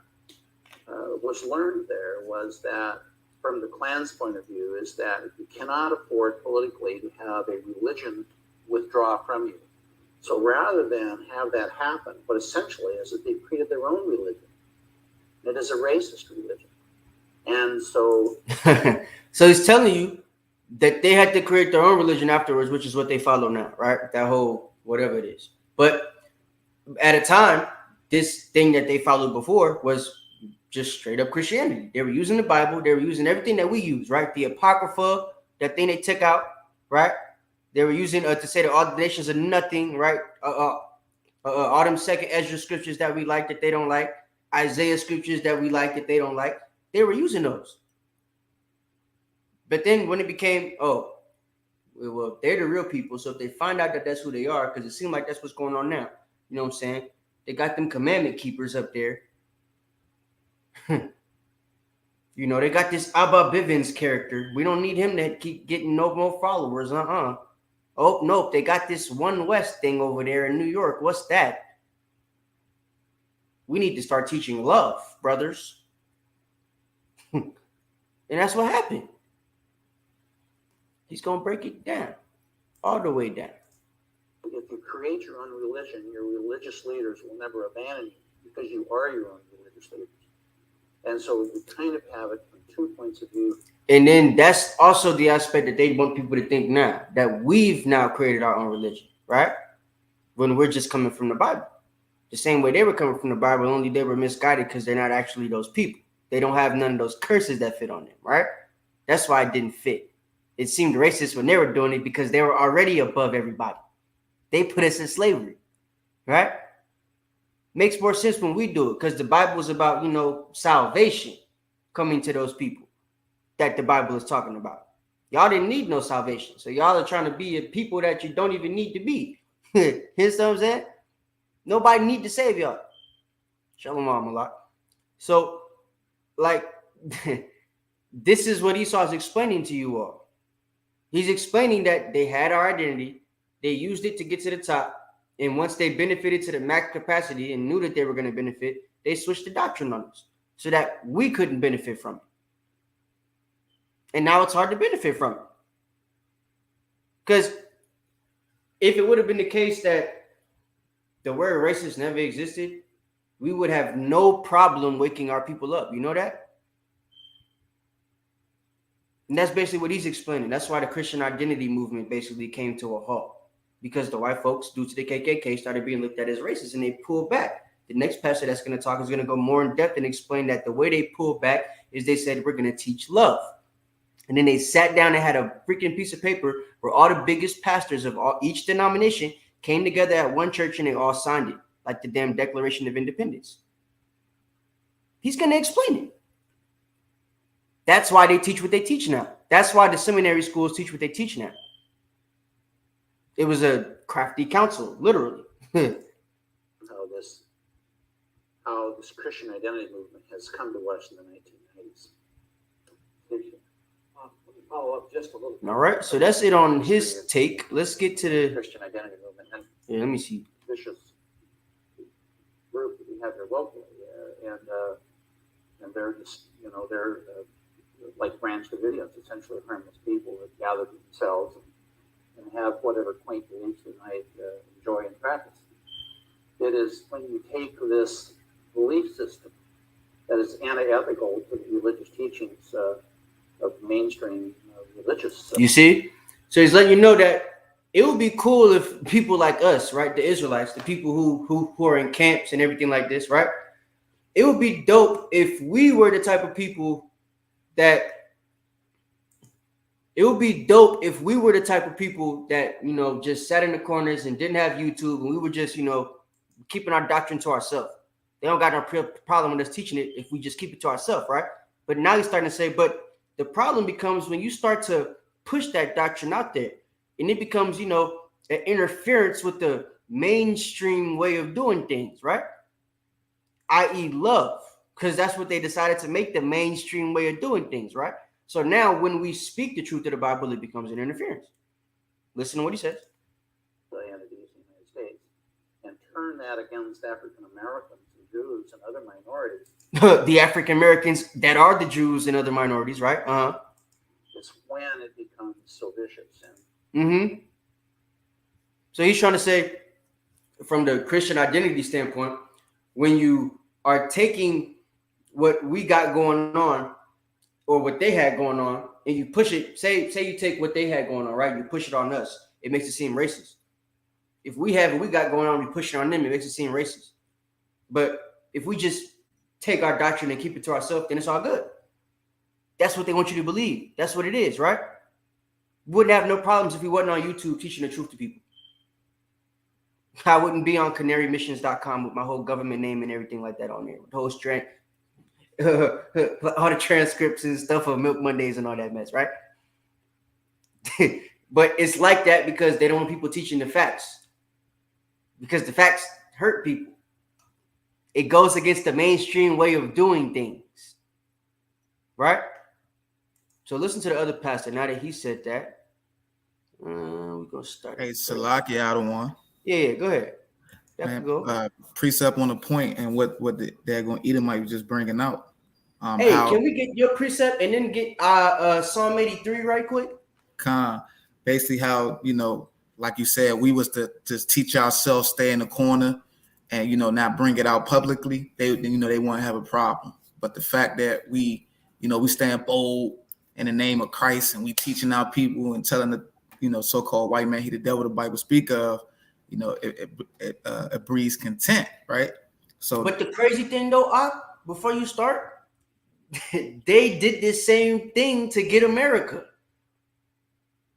was learned there was that, from the Klan's point of view, is that you cannot afford politically to have a religion withdraw from you. So rather than have that happen, what essentially is that they've created their own religion. It is a racist religion. And so so he's telling you that they had to create their own religion afterwards, which is what they follow now, right? That whole whatever it is. But at a time, this thing that they followed before was just straight up Christianity. They were using the Bible. They were using everything that we use, right? The Apocrypha, that thing they took out, right? They were using to say that all the nations are nothing, right? All them second Ezra scriptures that we like that they don't like, Isaiah scriptures that we like that they don't like. They were using those. But then when it became, oh, well, they're the real people. So if they find out that that's who they are, because it seems like that's what's going on now. You know what I'm saying? They got them commandment keepers up there. You know, they got this Abba Bivens character. We don't need him to keep getting no more followers. Oh, nope. They got this One West thing over there in New York. What's that? We need to start teaching love, brothers. And that's what happened. He's going to break it down, all the way down. If you create your own religion, your religious leaders will never abandon you because you are your own religious leaders. And so we kind of have it from 2 points of view. And then that's also the aspect that they want people to think now, that we've now created our own religion, right? When we're just coming from the Bible. The same way they were coming from the Bible, only they were misguided because they're not actually those people. They don't have none of those curses that fit on them, right? That's why it didn't fit. It seemed racist when they were doing it because they were already above everybody. They put us in slavery, right? Makes more sense when we do it because the Bible is about, salvation coming to those people that the Bible is talking about. Y'all didn't need no salvation. So y'all are trying to be a people that you don't even need to be. You know what I'm saying? Nobody need to save y'all. Shalom a lot. So, this is what Esau's explaining to you all. He's explaining that they had our identity. They used it to get to the top. And once they benefited to the max capacity and knew that they were going to benefit, they switched the doctrine on us so that we couldn't benefit from it. And now it's hard to benefit from it. Because if it would have been the case that the word racist never existed, we would have no problem waking our people up. You know that? And that's basically what he's explaining. That's why the Christian identity movement basically came to a halt. Because the white folks, due to the KKK, started being looked at as racist and they pulled back. The next pastor that's going to talk is going to go more in depth and explain that the way they pulled back is they said, we're going to teach love. And then they sat down and had a freaking piece of paper where all the biggest pastors of each denomination came together at one church and they all signed it, like the damn Declaration of Independence. He's going to explain it. That's why they teach what they teach now. That's why the seminary schools teach what they teach now. It was a crafty council, literally. How this Christian identity movement has come to us in the 1990s. Let me follow up just a little bit. All right, so that's it on his take. Let's get to the Christian identity movement. And let me see. vicious group that we have here locally, and they're just, they're like Branch Davidians, essentially harmless people that gather themselves and have whatever quaint beliefs they might enjoy and practice. It is when you take this belief system that is antithetical to the religious teachings of mainstream religious. You see? So he's letting you know that it would be cool if people like us, right, the Israelites, the people who are in camps and everything like this, right? It would be dope if we were the type of people that just sat in the corners and didn't have YouTube and we were just, keeping our doctrine to ourselves. They don't got no problem with us teaching it if we just keep it to ourselves, right? But now he's starting to say, but the problem becomes when you start to push that doctrine out there and it becomes, an interference with the mainstream way of doing things, right? i.e. love, because that's what they decided to make the mainstream way of doing things, right? So now when we speak the truth of the Bible, it becomes an interference. Listen to what he says. The entities in the United States and turn that against African Americans and Jews and other minorities. The African Americans that are the Jews and other minorities, right? It's when it becomes so vicious. So he's trying to say, from the Christian identity standpoint, when you are taking what we got going on or what they had going on and you push it, say you take what they had going on, right? You push it on us, it makes it seem racist. If we have what we got going on, we push it on them, it makes it seem racist. But if we just take our doctrine and keep it to ourselves, then it's all good. That's what they want you to believe. That's what it is, right? We wouldn't have no problems if we wasn't on YouTube teaching the truth to people. I wouldn't be on canarymissions.com with my whole government name and everything like that on there. With the whole strength, all the transcripts and stuff of Milk Mondays and all that mess, right? But it's like that because they don't want people teaching the facts. Because the facts hurt people. It goes against the mainstream way of doing things. Right? So listen to the other pastor. Now that he said that, we're going to start. Hey, Salaki, out of one. Yeah, go ahead. Man, Go. Precept on the point and what they're going to Edomite was just bringing out. Hey, can we get your precept and then get Psalm 83 right quick? Basically how, like you said, we was to just teach ourselves, stay in the corner and, not bring it out publicly. They won't have a problem. But the fact that we stand bold in the name of Christ and we teaching our people and telling the, so-called white man, he the devil the Bible speak of, it breeds content, right? So, but the crazy thing though, before you start, they did this same thing to get America.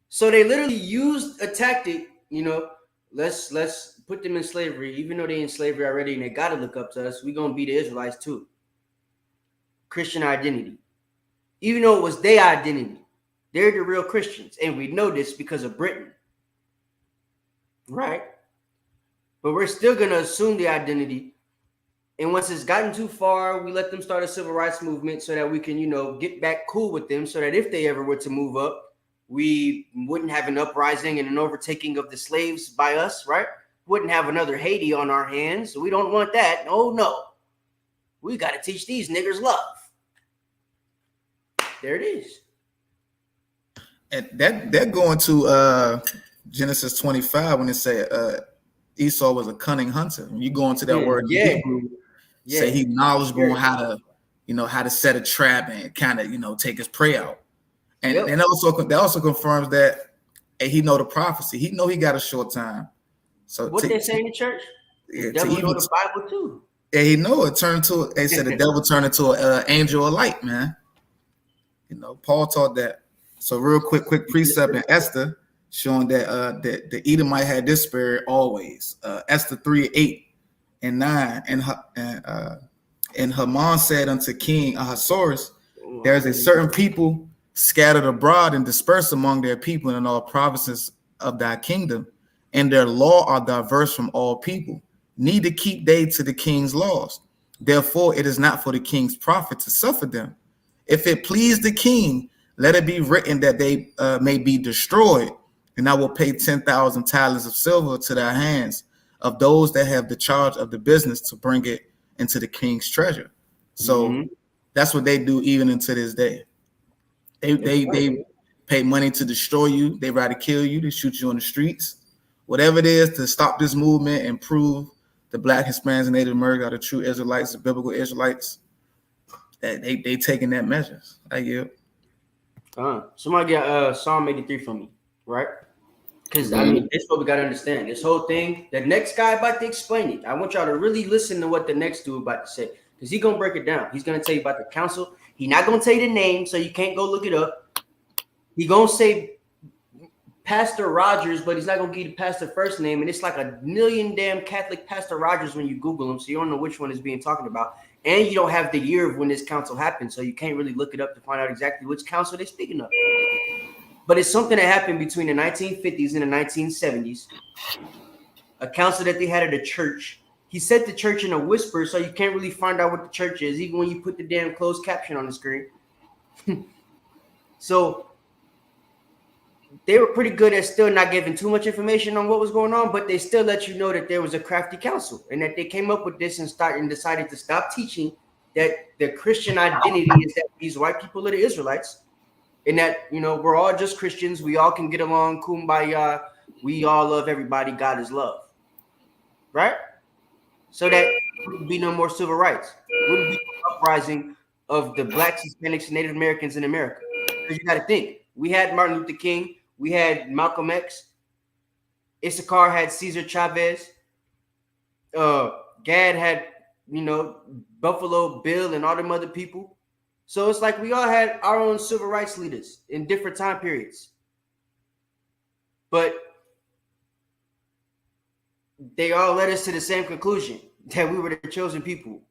So they literally used a tactic, let's put them in slavery, even though they're in slavery already and they got to look up to us. We're going to be the Israelites too. Christian identity. Even though it was their identity, they're the real Christians. And we know this because of Britain. Right? But we're still going to assume the identity. And once it's gotten too far, we let them start a civil rights movement so that we can, get back cool with them so that if they ever were to move up, we wouldn't have an uprising and an overtaking of the slaves by us, right? Wouldn't have another Haiti on our hands. We don't want that. Oh, no. We got to teach these niggers love. There it is. And they're going to Genesis 25 when it say Esau was a cunning hunter. When you go into that word in Hebrew, say he knowledgeable on how to set a trap and kind of take his prey out. And that also confirms that he know the prophecy. He know he got a short time. So what they say in the church? The devil know the Bible too. Yeah, he know it turned to. They said the devil turned into an angel of light, man. Paul taught that. So real quick precept in Esther showing that the Edomite had this spirit always. Esther 3:8 and 9, and Haman said unto King Ahasuerus, there is a certain people scattered abroad and dispersed among their people in all provinces of thy kingdom, and their law are diverse from all people. Neither keep they to the king's laws. Therefore, it is not for the king's profit to suffer them. If it please the king, let it be written that they may be destroyed, and I will pay 10,000 talents of silver to their hands of those that have the charge of the business to bring it into the king's treasure. So that's what they do even unto this day. They pay money to destroy you. They rather kill you, they shoot you on the streets. Whatever it is to stop this movement and prove the Black, Hispanics, and Native Americans are the true Israelites, the biblical Israelites. They taking that measures. I get. Somebody get Psalm 83 from me, right? Because this is what we gotta understand. This whole thing, the next guy about to explain it. I want y'all to really listen to what the next dude about to say, because he's gonna break it down. He's gonna tell you about the council. He's not gonna tell you the name, so you can't go look it up. He gonna say Pastor Rogers, but he's not gonna give the pastor first name, and it's like a million damn Catholic Pastor Rogers when you Google him, so you don't know which one is being talked about, and you don't have the year of when this council happened, so you can't really look it up to find out exactly which council they're speaking of. But it's something that happened between the 1950s and the 1970s. A council that they had at a church. He said the church in a whisper, so you can't really find out what the church is, even when you put the damn closed caption on the screen. So they were pretty good at still not giving too much information on what was going on, but they still let you know that there was a crafty council and that they came up with this and decided to stop teaching that the Christian identity is that these white people are the Israelites, and that, we're all just Christians. We all can get along, kumbaya. We all love everybody. God is love, right? So that wouldn't be no more civil rights. Wouldn't be no uprising of the Blacks, Hispanics, and Native Americans in America. Because you got to think, we had Martin Luther King, we had Malcolm X, Issachar had Cesar Chavez, Gad had, Buffalo Bill and all them other people. So it's like we all had our own civil rights leaders in different time periods. But they all led us to the same conclusion, that we were the chosen people,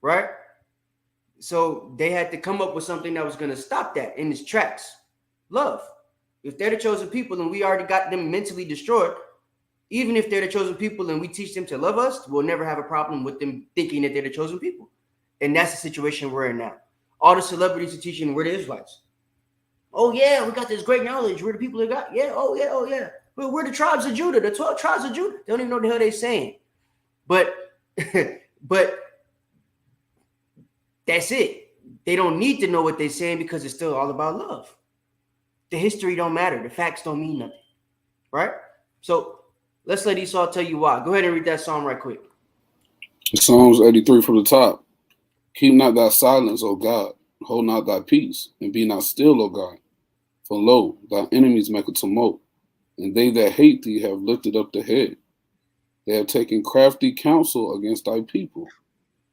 right? So they had to come up with something that was going to stop that in its tracks. Love. If they're the chosen people and we already got them mentally destroyed, even if they're the chosen people and we teach them to love us, we'll never have a problem with them thinking that they're the chosen people. And that's the situation we're in now. All the celebrities are teaching we're the Israelites. Oh, yeah, we got this great knowledge. We're the people that got, oh, yeah. We're the tribes of Judah, the 12 tribes of Judah. They don't even know what the hell they're saying. But that's it. They don't need to know what they're saying because it's still all about love. The history don't matter. The facts don't mean nothing, right? So let's let Esau tell you why. Go ahead and read that psalm right quick. Psalms 83 from the top. Keep not thy silence, O God. Hold not thy peace, and be not still, O God. For lo, thy enemies make a tumult, and they that hate thee have lifted up the head. They have taken crafty counsel against thy people,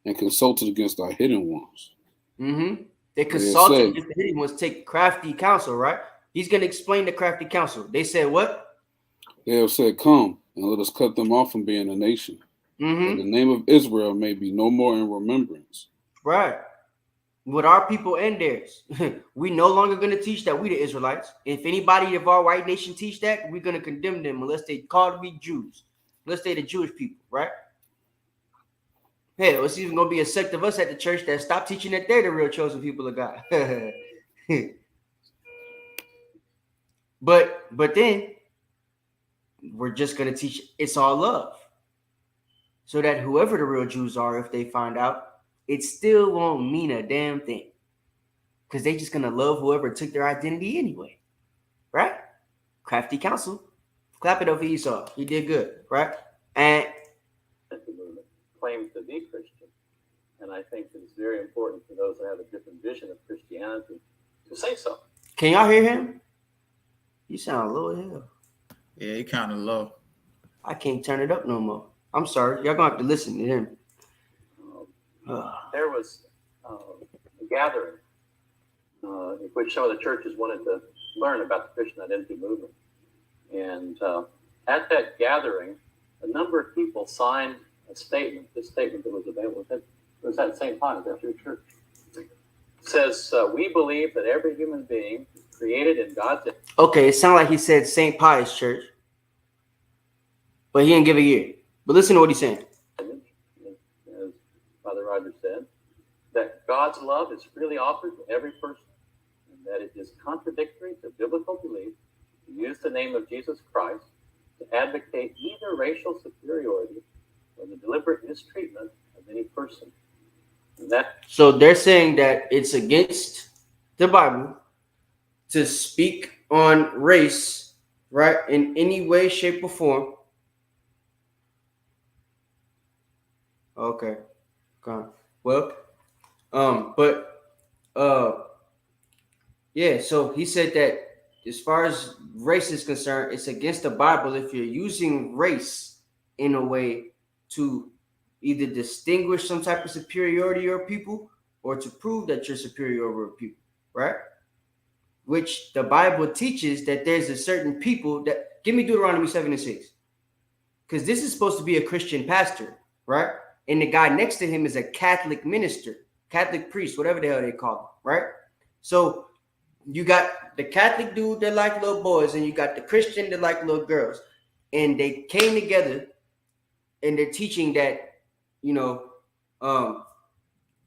and consulted against thy hidden ones. Mm-hmm. They consulted against the hidden ones, take crafty counsel, right? He's going to explain the crafty counsel. They said what? They have said, come, and let us cut them off from being a nation. Mm-hmm. That the name of Israel may be no more in remembrance. Right. With our people and theirs. We no longer going to teach that we the Israelites. If anybody of our white nation teach that, we're going to condemn them unless they call to be Jews. Unless they the Jewish people, right? Hell, it's even going to be a sect of us at the church that stop teaching that they're the real chosen people of God. But then we're just going to teach it's all love. So that whoever the real Jews are, if they find out, it still won't mean a damn thing. Because they just going to love whoever took their identity anyway. Right? Crafty counsel. Clap it up for Esau. He did good. Right? And claims to be Christian. And I think that it's very important for those that have a different vision of Christianity to say so. Can y'all hear him? You sound low as hell. Yeah, he kind of low. I can't turn it up no more. I'm sorry. Y'all going to have to listen to him. There was a gathering in which some of the churches wanted to learn about the Christian identity movement. And at that gathering, a number of people signed a statement. This statement that was available, it was at St. Pius after church. It says, we believe that every human being is created in God's image. Okay, it sounded like he said St. Pius Church. But he didn't give a year. But listen to what he's saying. As Father Roger said, that God's love is freely offered to every person, and that it is contradictory to biblical belief to use the name of Jesus Christ to advocate either racial superiority or the deliberate mistreatment of any person. And so they're saying that it's against the Bible to speak on race, right, in any way, shape, or form. Okay. Well, yeah, so he said that as far as race is concerned, it's against the Bible if you're using race in a way to either distinguish some type of superiority over people or to prove that you're superior over people, right? Which the Bible teaches that there's a certain people that, give me Deuteronomy 7:6. Because this is supposed to be a Christian pastor, right? And the guy next to him is a Catholic minister, Catholic priest, whatever the hell they call him, right? So you got the Catholic dude that like little boys, and you got the Christian that like little girls. And they came together and they're teaching that,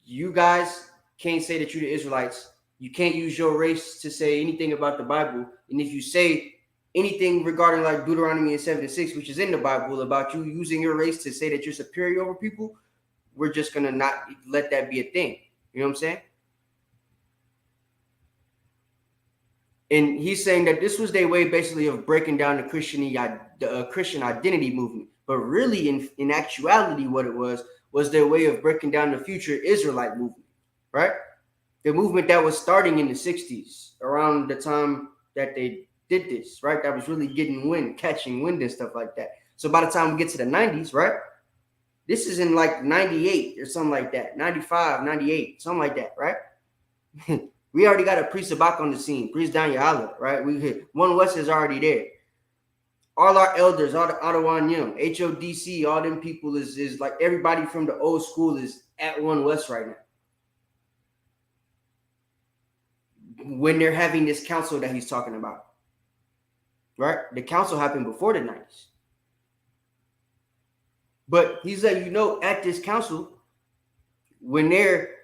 you guys can't say that you're the Israelites. You can't use your race to say anything about the Bible. And if you say anything regarding like Deuteronomy 7:6, which is in the Bible, about you using your race to say that you're superior over people, we're just going to not let that be a thing. You know what I'm saying? And he's saying that this was their way basically of breaking down the Christian identity movement. But really, in actuality, what it was their way of breaking down the future Israelite movement, right? the movement that was starting in the 60s, around the time that they did this, right? That was really getting wind, catching wind and stuff like that. So by the time we get to the 90s, right? This is in like 98 or something like that, 95, 98, something like that, right? We already got a priest Sabak on the scene, priest Daniel Allah, right? One West is already there. All our elders, all the Ottawa-Young, HODC, all them people is like everybody from the old school is at One West right now. When they're having this council that he's talking about, right? The council happened before the 90s. But he's letting you know at this council, when they're,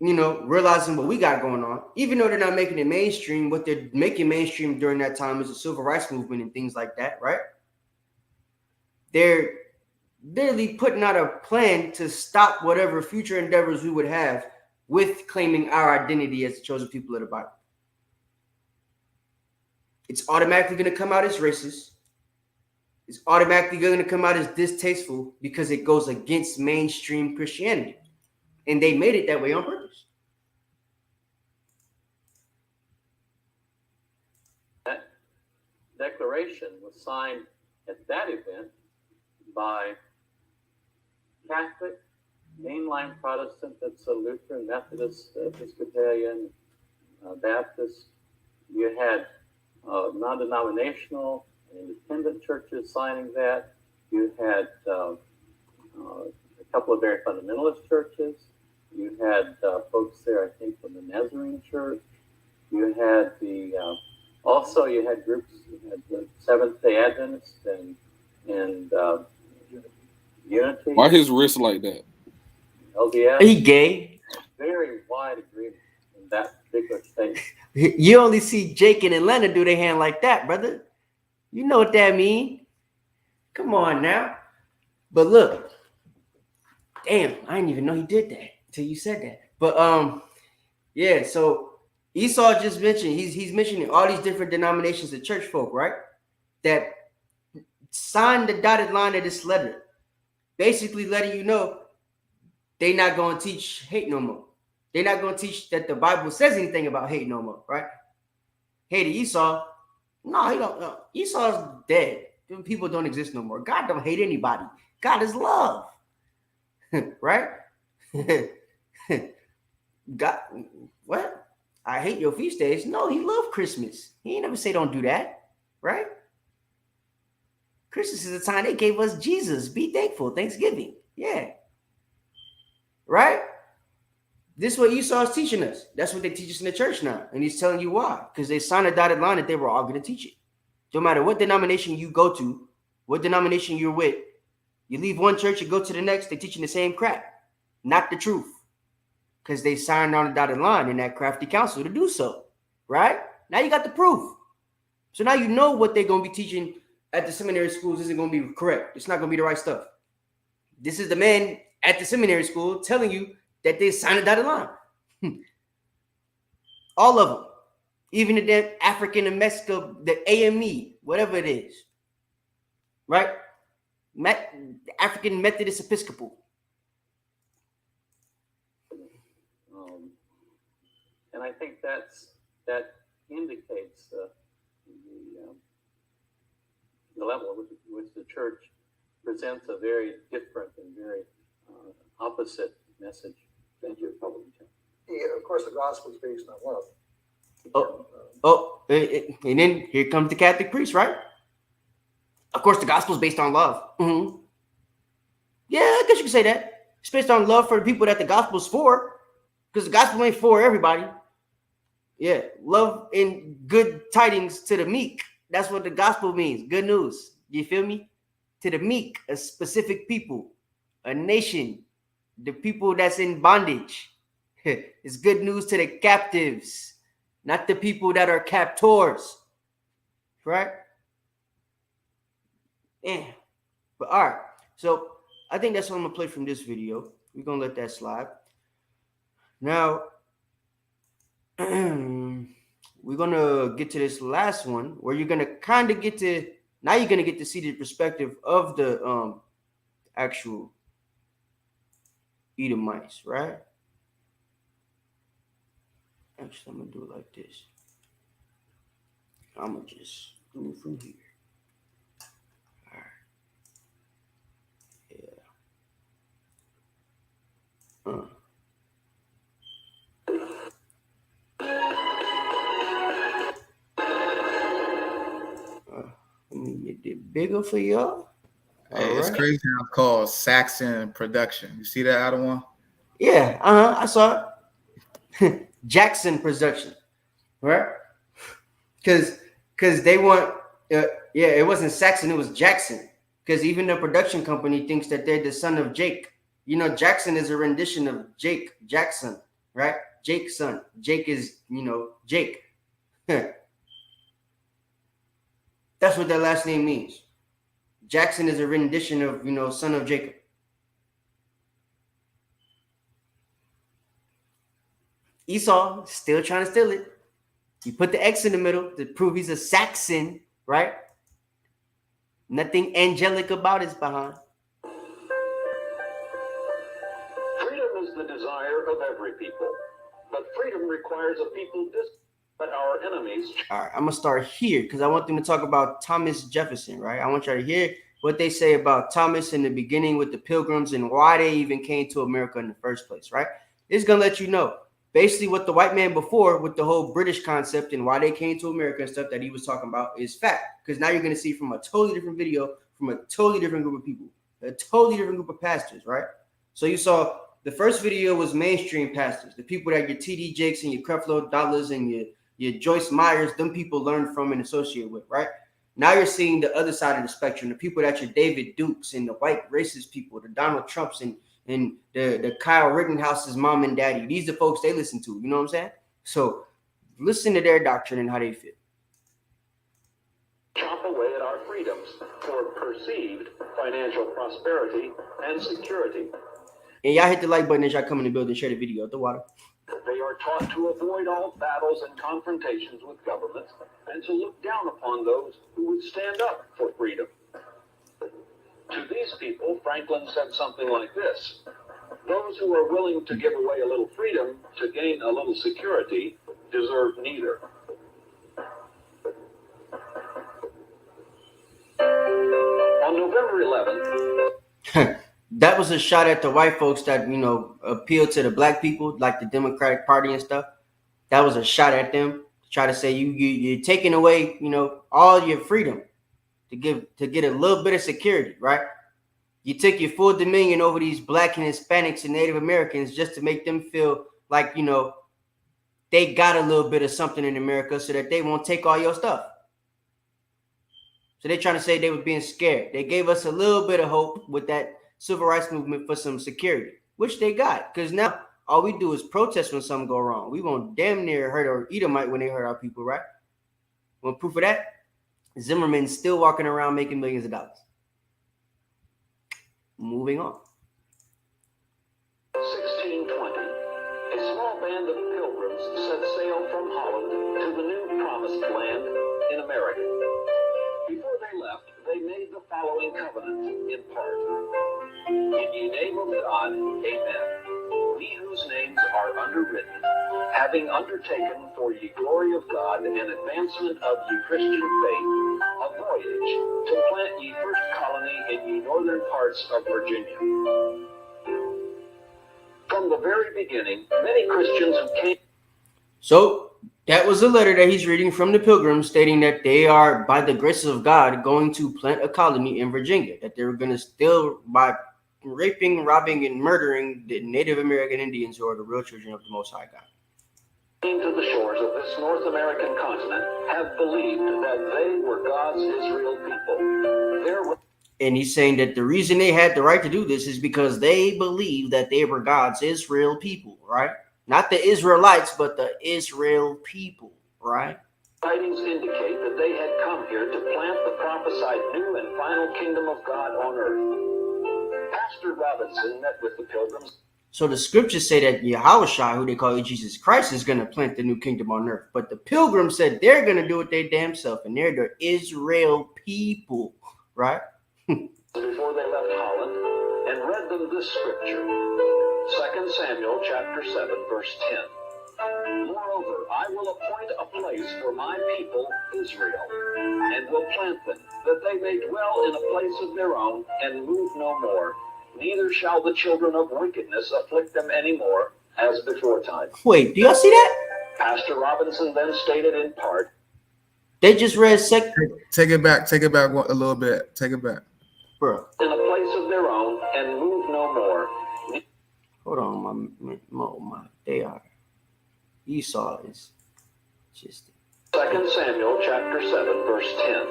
realizing what we got going on, even though they're not making it mainstream, what they're making mainstream during that time is the civil rights movement and things like that, right? They're literally putting out a plan to stop whatever future endeavors we would have with claiming our identity as the chosen people of the Bible. It's automatically going to come out as racist. It's automatically going to come out as distasteful because it goes against mainstream Christianity. And they made it that way on purpose. That declaration was signed at that event by Catholic, mainline Protestant, that's a Lutheran, Methodist, Episcopalian, Baptist. You had non-denominational, independent churches signing that. You had a couple of very fundamentalist churches. You had folks there, I think, from the Nazarene Church. You had also you had groups. You had the Seventh-day Adventists and Unity. Why his wrist like that? LDS. He gay. Very wide agreement in that particular state. You only see Jake and Atlanta do their hand like that, brother. You know what that mean? Come on now. But look, damn, I didn't even know he did that until you said that. But yeah. So Esau just mentioned he's mentioning all these different denominations of church folk, right? That signed the dotted line of this letter, basically letting you know they're not going to teach hate no more. They're not going to teach that the Bible says anything about hate no more, right? Hey, to Esau, no, he don't. No. Esau's dead. Them people don't exist no more. God don't hate anybody. God is love, right? God, what? I hate your feast days. No, he loved Christmas. He ain't never say don't do that, right? Christmas is the time they gave us Jesus. Be thankful. Thanksgiving. Yeah. Right? This is what Esau is teaching us. That's what they teach us in the church now. And he's telling you why. Because they signed a dotted line that they were all going to teach it. No matter what denomination you go to, what denomination you're with, you leave one church, you go to the next, they're teaching the same crap. Not the truth. Because they signed on a dotted line in that crafty council to do so. Right? Now you got the proof. So now you know what they're going to be teaching at the seminary schools isn't going to be correct. It's not going to be the right stuff. This is the man at the seminary school telling you that they signed a dotted line. All of them. Even the damn African and Mexico, the AME, whatever it is. Right? African Methodist Episcopal. And I think that indicates the level at which the church presents a very different and very opposite message. Thank you, Yeah, of course, the gospel is based on love. And then here comes the Catholic priest, right? Of course, the gospel is based on love. Mm-hmm. Yeah, I guess you could say that. It's based on love for the people that the gospel is for, because the gospel ain't for everybody. Yeah, love and good tidings to the meek. That's what the gospel means. Good news. You feel me? To the meek, a specific people, a nation, the people that's in bondage. It's good news to the captives, not the people that are captors. Right? Yeah. But all right. So I think that's what I'm going to play from this video. We're going to let that slide. Now, we're going to get to this last one where you're going to kind of get to, now you're going to get to see the perspective of the actual Edomites, right? Actually, I'm gonna do it like this. I'm gonna just do it from here. All right. Let me get it bigger for y'all. Hey, it's crazy how it's called Saxon Production. You see that other one? Yeah, I saw it. Jackson Production, right? Because they want, it wasn't Saxon, it was Jackson. Because even the production company thinks that they're the son of Jake. You know, Jackson is a rendition of Jake Jackson, right? Jake's son. Jake is, Jake. That's what that last name means. Jackson is a rendition of, son of Jacob. Esau still trying to steal it. You put the X in the middle to prove he's a Saxon, right? Nothing angelic about his behind. Freedom is the desire of every people, but freedom requires a people but our enemies. All right, I'm gonna start here because I want them to talk about Thomas Jefferson, right? I want y'all to hear what they say about Thomas in the beginning with the Pilgrims and why they even came to America in the first place, right? It's gonna let you know basically what the white man before with the whole British concept and why they came to America and stuff that he was talking about is fact. Because now you're gonna see from a totally different video from a totally different group of people, a totally different group of pastors, right? So you saw the first video was mainstream pastors, the people that your TD Jakes and your Creflo Dollars and your Joyce Myers, them people learn from and associate with, right? Now you're seeing the other side of the spectrum, the people that your David Dukes and the white racist people, the Donald Trumps and the Kyle Rittenhouse's mom and daddy. These are the folks they listen to, you know what I'm saying? So listen to their doctrine and how they feel. Chop away at our freedoms for perceived financial prosperity and security. And y'all hit the like button as y'all come in the building, share the video at the water. They are taught to avoid all battles and confrontations with governments and to look down upon those who would stand up for freedom. To these people, Franklin said something like this: those who are willing to give away a little freedom to gain a little security deserve neither. On November 11th, that was a shot at the white folks that, appeal to the black people, like the Democratic Party and stuff. That was a shot at them to try to say you're taking away, all your freedom to get a little bit of security, right? You took your full dominion over these black and Hispanics and Native Americans just to make them feel like, they got a little bit of something in America so that they won't take all your stuff. So they're trying to say they were being scared. They gave us a little bit of hope with that civil rights movement for some security, which they got. Because now all we do is protest when something go wrong. We won't damn near hurt or Edomite when they hurt our people, right? Want proof of that? Zimmerman's still walking around making millions of dollars. Moving on. 1620, a small band of pilgrims set sail from Holland to the new promised land in America. Before they left, they made the following covenant in part. In ye name of God, amen. We whose names are underwritten, having undertaken for ye glory of God and advancement of ye Christian faith, a voyage to plant ye first colony in ye northern parts of Virginia. From the very beginning, many Christians who came. So that was a letter that he's reading from the Pilgrims stating that they are, by the grace of God, going to plant a colony in Virginia, that they were going to still, by raping, robbing, and murdering the Native American Indians who are the real children of the Most High God. Came to the shores of this North American continent have believed that they were God's Israel people. And he's saying that the reason they had the right to do this is because they believed that they were God's Israel people, right? Not the Israelites, but the Israel people, right? Writings indicate that they had come here to plant the prophesied new and final kingdom of God on earth. Pastor Robinson met with the Pilgrims. So the scriptures say that Yahushua, who they call Jesus Christ, is going to plant the new kingdom on earth. But the Pilgrims said they're going to do it their damn self, and they're the Israel people, right? Before they left Holland, and read them this scripture, 2 Samuel chapter 7, verse 10. Moreover, I will appoint a place for my people Israel, and will plant them, that they may dwell in a place of their own, and move no more. Neither shall the children of wickedness afflict them any more, as before time. Wait, do y'all see that? Pastor Robinson then stated in part, They just read Take it back a little bit. Take it back. bro. in a place of their own, and move no more. Hold on, my they are. Esau is just 2 Samuel chapter 7, verse 10.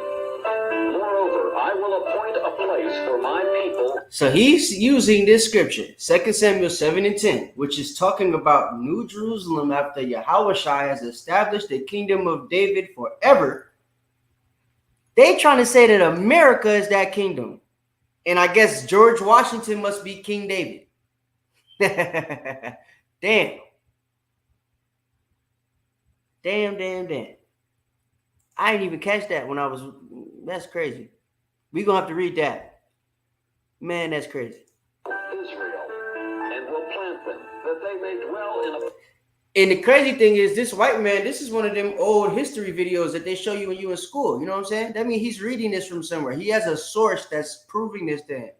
Moreover, I will appoint a place for my people. so he's using this scripture, 2 Samuel 7 and 10, which is talking about New Jerusalem after Yahushua has established the kingdom of David forever. They trying to say that America is that kingdom. And I guess George Washington must be King David. Damn. I didn't even catch that when I was. That's crazy. We're going to have to read that. Man, that's crazy. Israel, and will plant them, that they may dwell in a. And the crazy thing is, this white man, this is one of them old history videos that they show you when you're in school. You know what I'm saying? That means he's reading this from somewhere. He has a source that's proving this to him.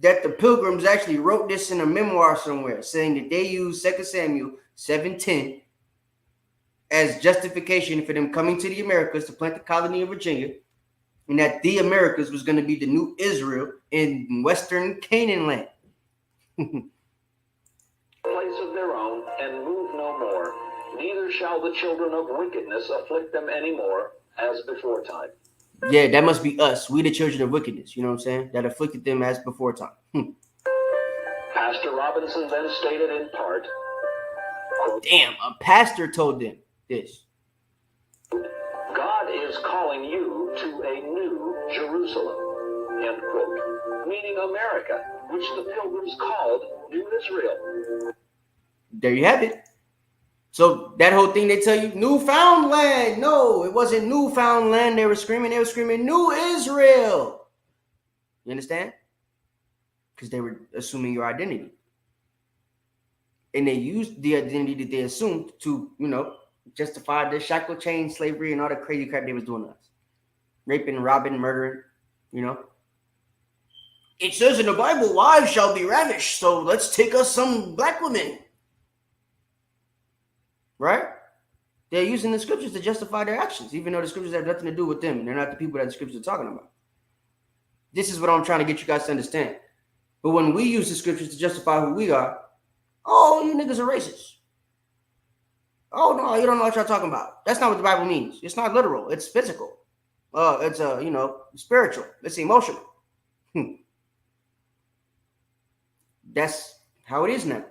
That the Pilgrims actually wrote this in a memoir somewhere, saying that they used 2 Samuel 7:10 as justification for them coming to the Americas to plant the colony of Virginia, and that the Americas was going to be the new Israel in Western Canaan land. Place of their own, and move no more. Neither shall the children of wickedness afflict them any more, as before time. Yeah, that must be us. We the children of wickedness, you know what I'm saying? That afflicted them as before time. Pastor Robinson then stated in part, quote, Damn, a pastor told them this. God is calling you to a new Jerusalem, end quote, meaning America, which the Pilgrims called New Israel. There you have it. So that whole thing they tell you, Newfoundland. No, it wasn't Newfoundland. They were screaming New Israel. You understand? Because they were assuming your identity. And they used the identity that they assumed to, justify the shackle chain slavery and all the crazy crap they was doing to us. Raping, robbing, murdering, It says in the Bible, wives shall be ravished. So let's take us some black women. Right? They're using the scriptures to justify their actions, even though the scriptures have nothing to do with them. They're not the people that the scriptures are talking about. This is what I'm trying to get you guys to understand. But when we use the scriptures to justify who we are, oh, you niggas are racist. Oh, no, you don't know what y'all talking about. That's not what the Bible means. It's not literal. It's physical. It's, spiritual. It's emotional. That's how it is now.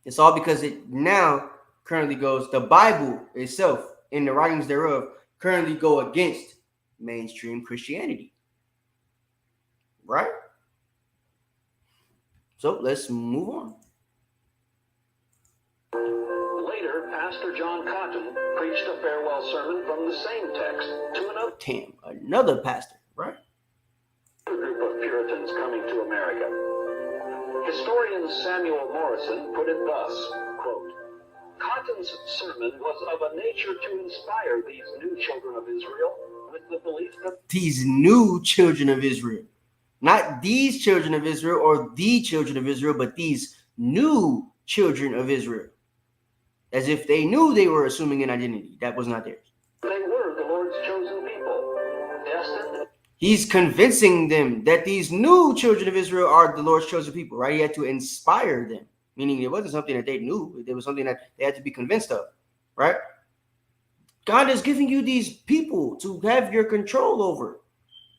It's all because it now currently goes, the Bible itself and the writings thereof currently go against mainstream Christianity. Right? So let's move on. Later, Pastor John Cotton preached a farewell sermon from the same text to another pastor, right? Group of Puritans coming to America. Historian Samuel Morrison put it thus, quote, Cotton's sermon was of a nature to inspire these new children of Israel with the belief that these new children of Israel, not these children of Israel or the children of Israel, but these new children of Israel, as if they knew they were assuming an identity that was not theirs. They were the Lord's chosen people, destined. He's convincing them that these new children of Israel are the Lord's chosen people, right? He had to inspire them, meaning it wasn't something that they knew. It was something that they had to be convinced of, right? God is giving you these people to have your control over.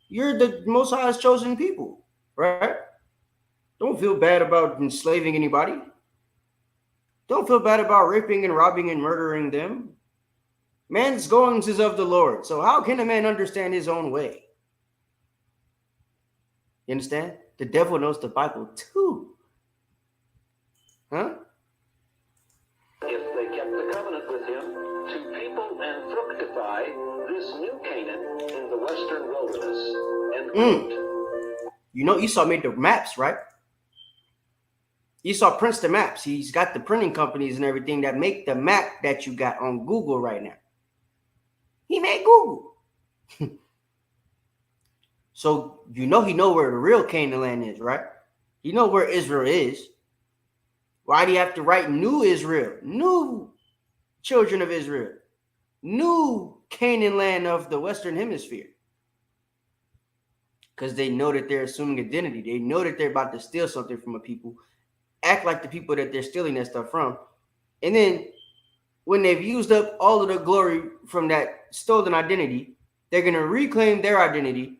You're the Most High's chosen people, right? Don't feel bad about enslaving anybody. Don't feel bad about raping and robbing and murdering them. Man's goings is of the Lord. So how can a man understand his own way? You understand? The devil knows the Bible too. Huh? If they kept the covenant with him, to people and fructify this new Canaan in the western wilderness. And Esau made the maps, right? You saw Prince the Maps. He's got the printing companies and everything that make the map that you got on Google right now. He made Google. So he know where the real Canaan land is, right? You know where Israel is. Why do you have to write new Israel, new children of Israel, new Canaan land of the Western Hemisphere? Because they know that they're assuming identity. They know that they're about to steal something from a people, act like the people that they're stealing that stuff from. And then when they've used up all of the glory from that stolen identity, they're going to reclaim their identity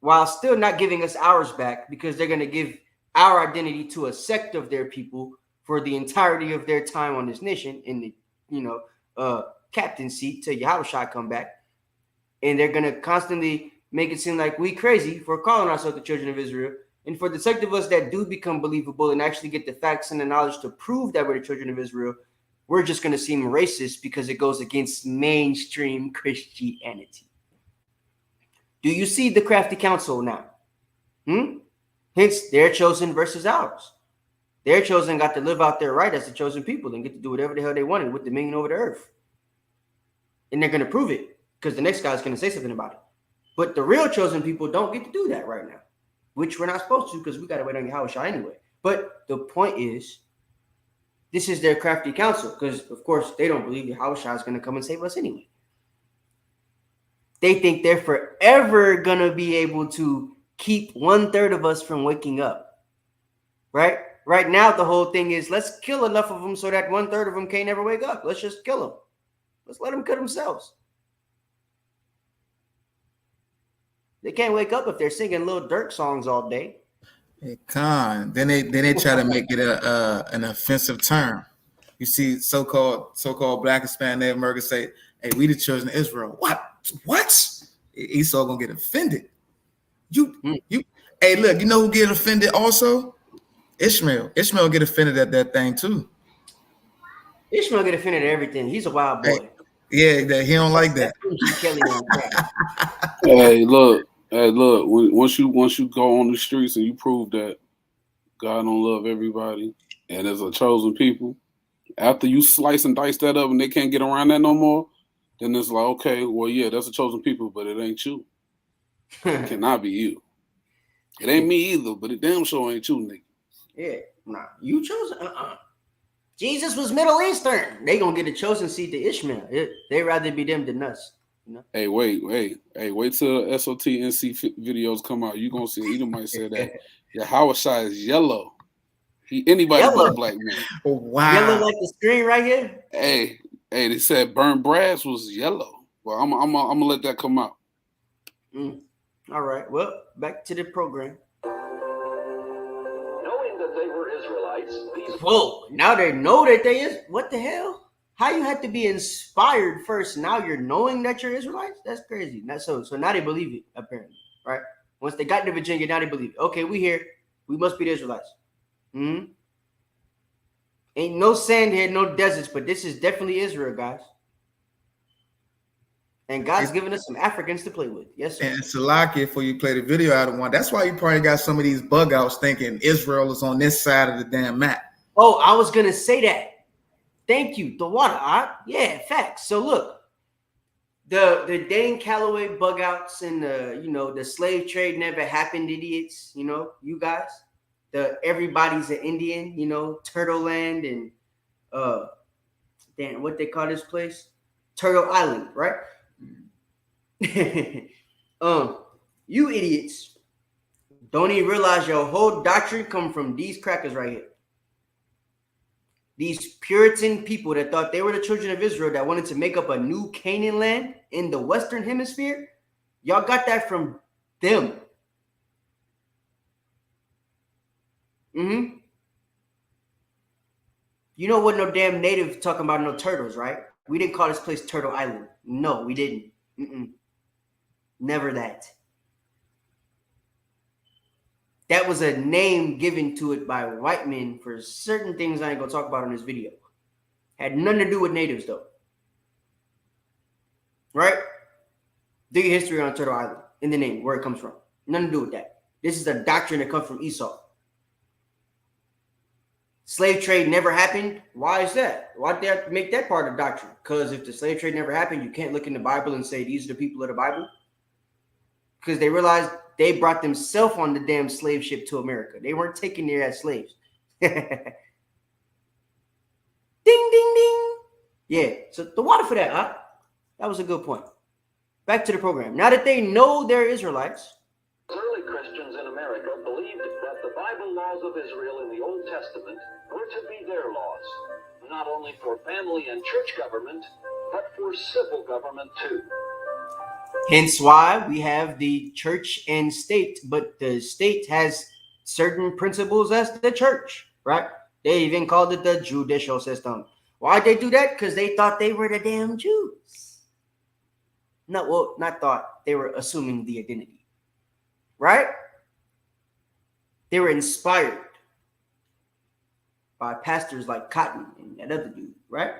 while still not giving us ours back, because they're going to give our identity to a sect of their people for the entirety of their time on this nation in the captain seat till Yahushua come back. And they're going to constantly make it seem like we crazy for calling ourselves the children of Israel. And for the sect of us that do become believable and actually get the facts and the knowledge to prove that we're the children of Israel, we're just going to seem racist because it goes against mainstream Christianity. Do you see the crafty council now? Hence, their chosen versus ours. Their chosen got to live out their right as the chosen people and get to do whatever the hell they wanted with dominion over the earth. And they're going to prove it because the next guy's going to say something about it. But the real chosen people don't get to do that right now, which we're not supposed to because we got to wait on Yahushua anyway. But the point is, this is their crafty counsel because, of course, they don't believe Yahushua is going to come and save us anyway. They think they're forever going to be able to keep 1/3 of us from waking up, right? Right now, the whole thing is let's kill enough of them so that 1/3 of them can't ever wake up. Let's just kill them. Let's let them kill themselves. They can't wake up if they're singing Lil Durk songs all day. Hey, Con. Then they try to make it an offensive term. You see, so-called Black Hispanic Native Americans say, "Hey, we the children of Israel." What? Esau gonna get offended. You. Hey, look, you know who get offended also? Ishmael. Ishmael get offended at that thing too. Ishmael get offended at everything. He's a wild boy. Hey, yeah, he don't like that. Hey, look. Once you go on the streets and you prove that God don't love everybody and there's a chosen people, after you slice and dice that up and they can't get around that no more, then it's like, okay, well, yeah, that's a chosen people, but it ain't you. It cannot be you. It ain't me either, but it damn sure ain't you, nigga. Yeah, nah, you chosen. Jesus was Middle Eastern. They gonna get a chosen seed to Ishmael. They rather be them than us. You know? Hey, wait till SOTNC videos come out. You gonna see Edom might say that Yahushua is yellow. Anybody yellow. but a black man. Oh, wow. Yellow like the screen right here. Hey, they said burnt brass was yellow. Well, I'm gonna let that come out. All right. Well, back to the program. Knowing that they were Israelites, Whoa! Now they know that they is. What the hell? How you had to be inspired first? Now you're knowing that you're Israelites. That's crazy. So now they believe it apparently, right? Once they got to Virginia, now they believe it. Okay, we here. We must be the Israelites. Ain't no sand here, no deserts, but this is definitely Israel, guys. And God's giving us some Africans to play with. Yes, sir. And Salakia, before you play the video out of one, that's why you probably got some of these bug outs thinking Israel is on this side of the damn map. Oh, I was gonna say that. Thank you. The water. Yeah, facts. So look, the Dane Calloway bug outs and the slave trade never happened, idiots. You guys. Everybody's an Indian, Turtle Land and what they call this place? Turtle Island, right? You idiots don't even realize your whole doctrine come from these crackers right here. These Puritan people that thought they were the children of Israel that wanted to make up a new Canaan land in the Western Hemisphere. Y'all got that from them. You know what no damn native talking about no turtles, right? We didn't call this place Turtle Island. No, we didn't. Never that. That was a name given to it by white men for certain things I ain't gonna talk about in this video. Had nothing to do with natives though. Right? Do your history on Turtle Island in the name, where it comes from. Nothing to do with that. This is a doctrine that comes from Esau. slave trade never happened. Why is that? Why did they have to make that part of doctrine? Because if the slave trade never happened, you can't look in the Bible and say these are the people of the Bible. Because they realized they brought themselves on the damn slave ship to America. They weren't taken there as slaves. Ding, ding, ding. Yeah, so the water for that, huh? That was a good point. Back to the program. Now that they know they're Israelites. Early Christians in America believed that the Bible laws of Israel in the Old Testament were to be their laws, not only for family and church government, but for civil government too. Hence why we have the church and state, but the state has certain principles as the church, right? They even called it the judicial system. Why'd they do that? Because they thought they were the damn Jews. No, well, not thought. They were assuming the identity, right? They were inspired by pastors like Cotton and that other dude, right?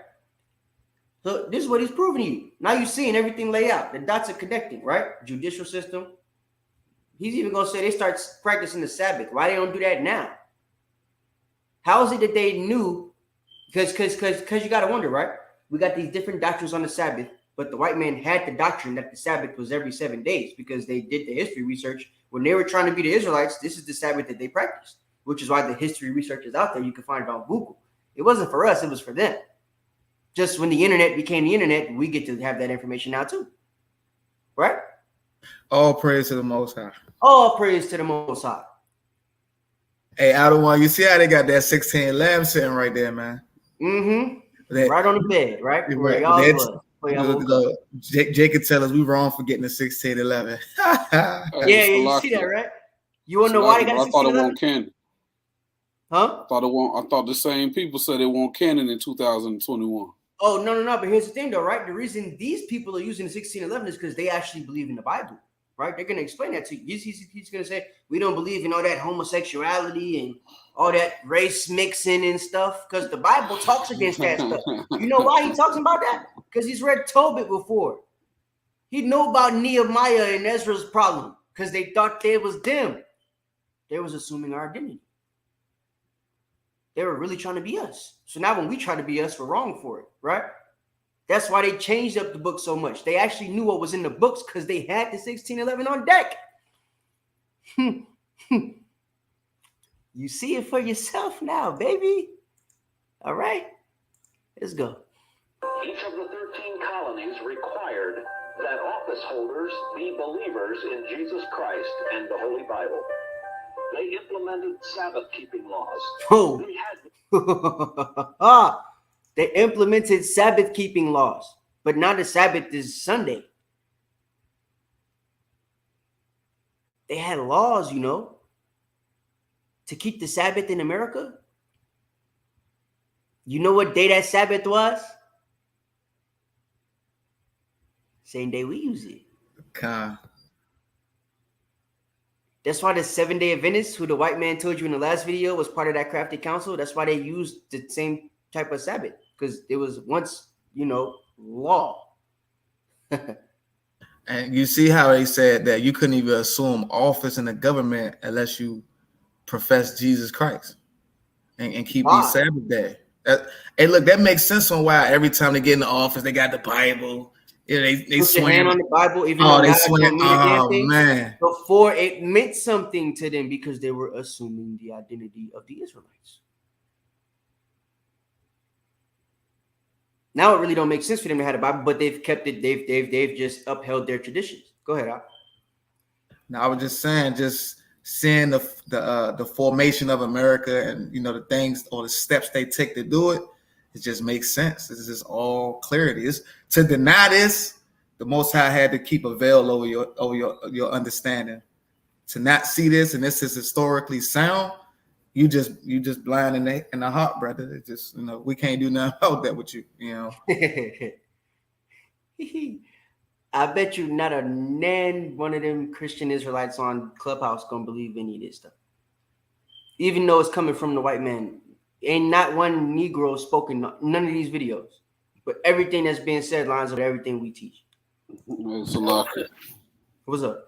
So this is what he's proving to you. Now you're seeing everything lay out. The dots are connecting, right? Judicial system. He's even going to say they start practicing the Sabbath. Why they don't do that now? How is it that they knew? Because you got to wonder, right? We got these different doctrines on the Sabbath, but the white man had the doctrine that the Sabbath was every 7 days because they did the history research. When they were trying to be the Israelites, this is the Sabbath that they practiced, which is why the history research is out there. You can find it on Google. It wasn't for us. It was for them. Just when the internet became the internet, we get to have that information now too. Right? All praise to the Most High. All praise to the Most High. Hey, I don't want you see how they got that 16 lamb sitting right there, man. Mm-hmm. Right on the bed, right? Where y'all was. Jake could tell us we wrong for getting the 1611. Yeah, you see that, right? You want to know why they got 1611? I thought it won't canon. Huh? I thought the same people said it won't canon in 2021. Oh, no. But here's the thing, though, right? The reason these people are using the 1611 is because they actually believe in the Bible, right? They're going to explain that to you. He's going to say, we don't believe in all that homosexuality and all that race mixing and stuff because the Bible talks against that stuff. You know why he talks about that? Because he's read Tobit before. He know about Nehemiah and Ezra's problem because they thought they was them. They was assuming our identity. They were really trying to be us. So now when we try to be us, we're wrong for it, right? That's why they changed up the book so much. They actually knew what was in the books because they had the 1611 on deck. You see it for yourself now, baby. All right, let's go. Each of the 13 colonies required that office holders be believers in Jesus Christ and the Holy Bible. They implemented Sabbath-keeping laws. Oh. They implemented Sabbath-keeping laws, but now the Sabbath is Sunday. They had laws, to keep the Sabbath in America. You know what day that Sabbath was? Same day we use it. Okay. That's why the 7-day Adventists, who the white man told you in the last video was part of that Crafty council, that's why they used the same type of Sabbath, because it was once, law. And you see how they said that you couldn't even assume office in the government unless you profess Jesus Christ and keep these Sabbath day. Hey, look, that makes sense on why every time they get in the office, they got the Bible. Yeah, they put your hand on the Bible, even though they swing. Man, before it meant something to them because they were assuming the identity of the Israelites. Now it really don't make sense for them to have a Bible, but they've kept it. They've just upheld their traditions. Go ahead, Al. Now I was just saying, just seeing the formation of America and the things or the steps they take to do it. It just makes sense. This is just all clarity. To deny this, the Most High had to keep a veil over your understanding. To not see this, and this is historically sound, you just blind in the heart, brother. It just we can't do nothing about that with you. I bet you not one of them Christian Israelites on Clubhouse gonna believe any of this stuff, even though it's coming from the white man. Ain't not one Negro spoken none of these videos, but everything that's being said lines up with everything we teach. It's a lot. What's up?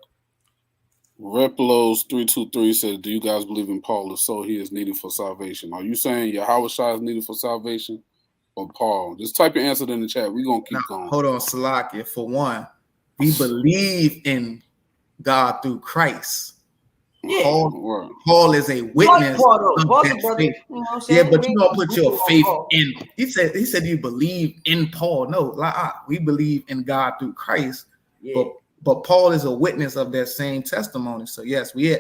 Replos 323 says, "Do you guys believe in Paul? If so, he is needed for salvation." Are you saying Yahweh Shai is needed for salvation, or Paul? Just type your answer in the chat. We're gonna keep going. Hold on, Salakia. For one, we believe in God through Christ. Yeah. Paul is a witness Paul, though. of Paul's that a brother, faith. you know what I'm Yeah, saying? but you don't put your faith Paul. in. He said you believe in Paul. No, we believe in God through Christ. Yeah. But Paul is a witness of that same testimony. So yes, we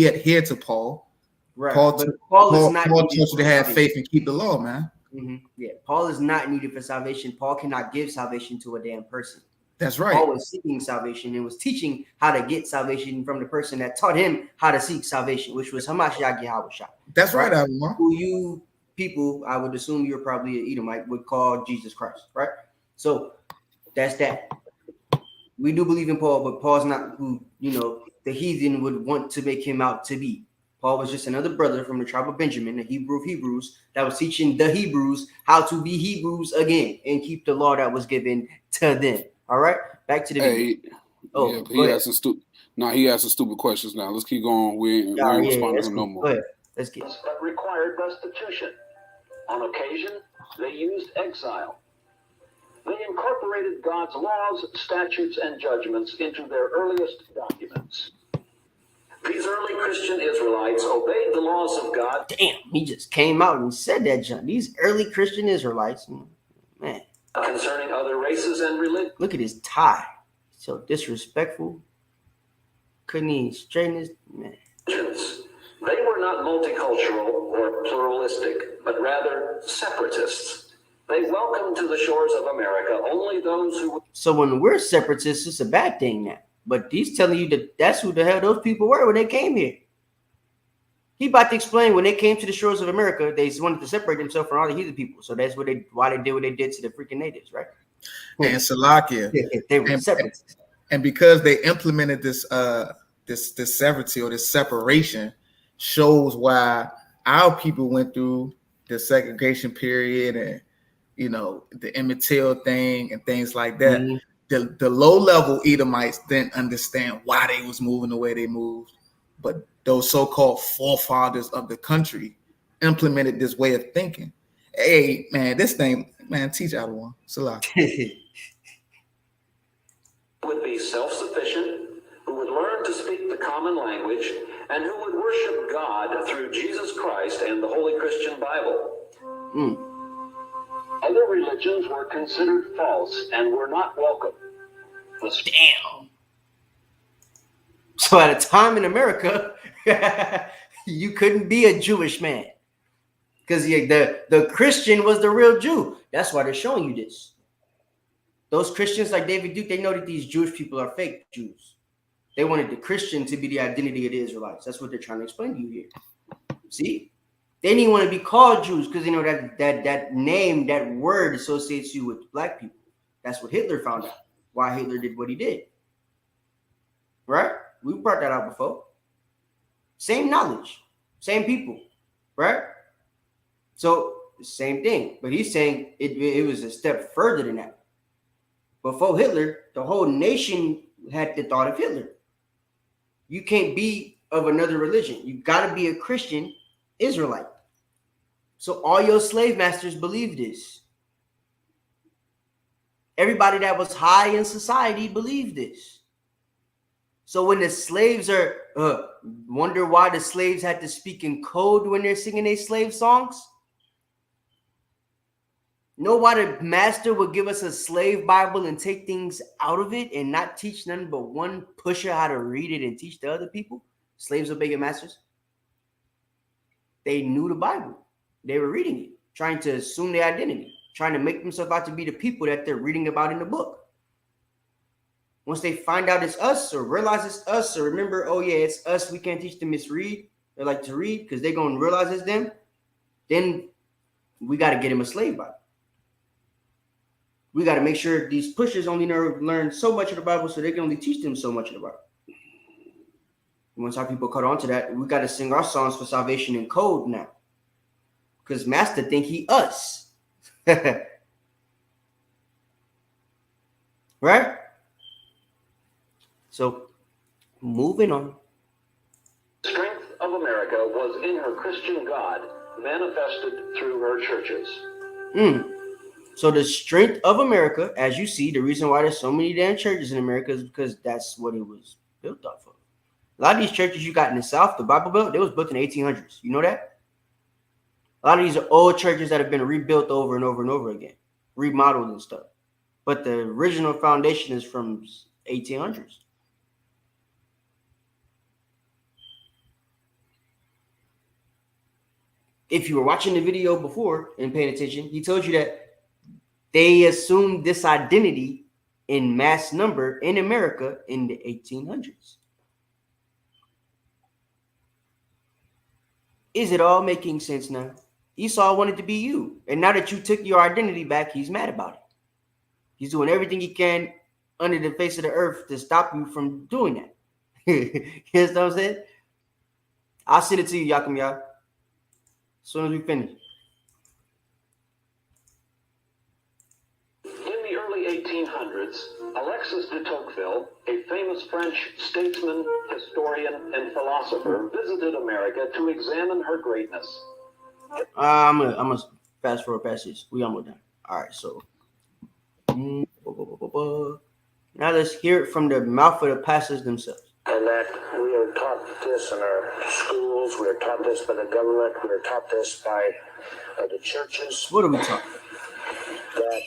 adhere to Paul. Right. Paul is not taught needed you to have faith and keep the law, man. Mm-hmm. Yeah, Paul is not needed for salvation. Paul cannot give salvation to a damn person. That's right. Paul was seeking salvation and was teaching how to get salvation from the person that taught him how to seek salvation, which was Hamashiach Yahweh Shai. That's right, everyone. Who you people, I would assume you're probably an Edomite, would call Jesus Christ, right? So that's that. We do believe in Paul, but Paul's not who, the heathen would want to make him out to be. Paul was just another brother from the tribe of Benjamin, the Hebrew of Hebrews, that was teaching the Hebrews how to be Hebrews again and keep the law that was given to them. All right, back to the video. He asked some stupid questions now. Let's keep going. We ain't responding to him no more. Go ahead. Let's get it. But required restitution. On occasion, they used exile. They incorporated God's laws, statutes, and judgments into their earliest documents. These early Christian Israelites obeyed the laws of God. Damn, he just came out and said that, John. These early Christian Israelites, man. Concerning other races and religions. Look at his tie. So disrespectful. Couldn't even straighten his, man. They were not multicultural or pluralistic, but rather separatists. They welcomed to the shores of America only those who... So when we're separatists, it's a bad thing now. But he's telling you that that's who the hell those people were when they came here. He about to explain when they came to the shores of America, they wanted to separate themselves from all the heathen people. So that's why they did what they did to the freaking natives, right? And Salakia. They were separatists. And because they implemented this severity or this separation, shows why our people went through the segregation period and the Emmett thing and things like that. Mm-hmm. The low-level Edomites didn't understand why they was moving the way they moved, but those so-called forefathers of the country implemented this way of thinking. Hey, man, this thing, man, teach out of one. Salah. Would be self-sufficient, who would learn to speak the common language, and who would worship God through Jesus Christ and the Holy Christian Bible. Other religions were considered false and were not welcome. Damn. So at a time in America, you couldn't be a Jewish man because the Christian was the real Jew. That's why they're showing you this. Those Christians like David Duke, they know that these Jewish people are fake Jews. They wanted the Christian to be the identity of the Israelites. That's what they're trying to explain to you here. See? They didn't want to be called Jews because that name, that word associates you with black people. That's what Hitler found out. Why Hitler did what he did. Right? We brought that out before. Same knowledge, same people, right? So same thing. But he's saying it was a step further than that. Before Hitler, the whole nation had the thought of Hitler. You can't be of another religion. You got to be a Christian Israelite. So all your slave masters believed this. Everybody that was high in society believed this. So when the slaves are wonder why the slaves had to speak in code when they're singing their slave songs. Know why the master would give us a slave Bible and take things out of it and not teach none but one pusher how to read it and teach the other people? Slaves obey your masters. They knew the Bible. They were reading it, trying to assume their identity, trying to make themselves out to be the people that they're reading about in the book. Once they find out it's us or realize it's us or remember, oh yeah, it's us, we can't teach them misread. They like to read because they're going to realize it's them. Then we got to get them a slave Bible. We got to make sure these pushers only learn so much of the Bible so they can only teach them so much of the Bible. Once our people caught on to that, we got to sing our songs for salvation in code now. Because master think he us. Right? So moving on. America was in her Christian God, manifested through her churches. So the strength of America, as you see, the reason why there's so many damn churches in America is because that's what it was built off of. A lot of these churches you got in the South, the Bible Belt, they was built in the 1800s. You know that? A lot of these are old churches that have been rebuilt over and over and over again, remodeled and stuff. But the original foundation is from 1800s. If you were watching the video before and paying attention, he told you that they assumed this identity in mass number in America in the 1800s. Is it all making sense now? Esau wanted to be you. And now that you took your identity back, he's mad about it. He's doing everything he can under the face of the earth to stop you from doing that. You understand what I'm saying? I'll send it to you, Yakum Yah, as soon as we finish. In the early 1800s, Alexis de Tocqueville, a famous French statesman, historian, and philosopher, visited America to examine her greatness. I'm gonna fast forward past this. We almost done. All right, so now let's hear it from the mouth of the pastors themselves. And that we are taught this in our schools, we are taught this by the government, we are taught this by the churches. What are we talking? That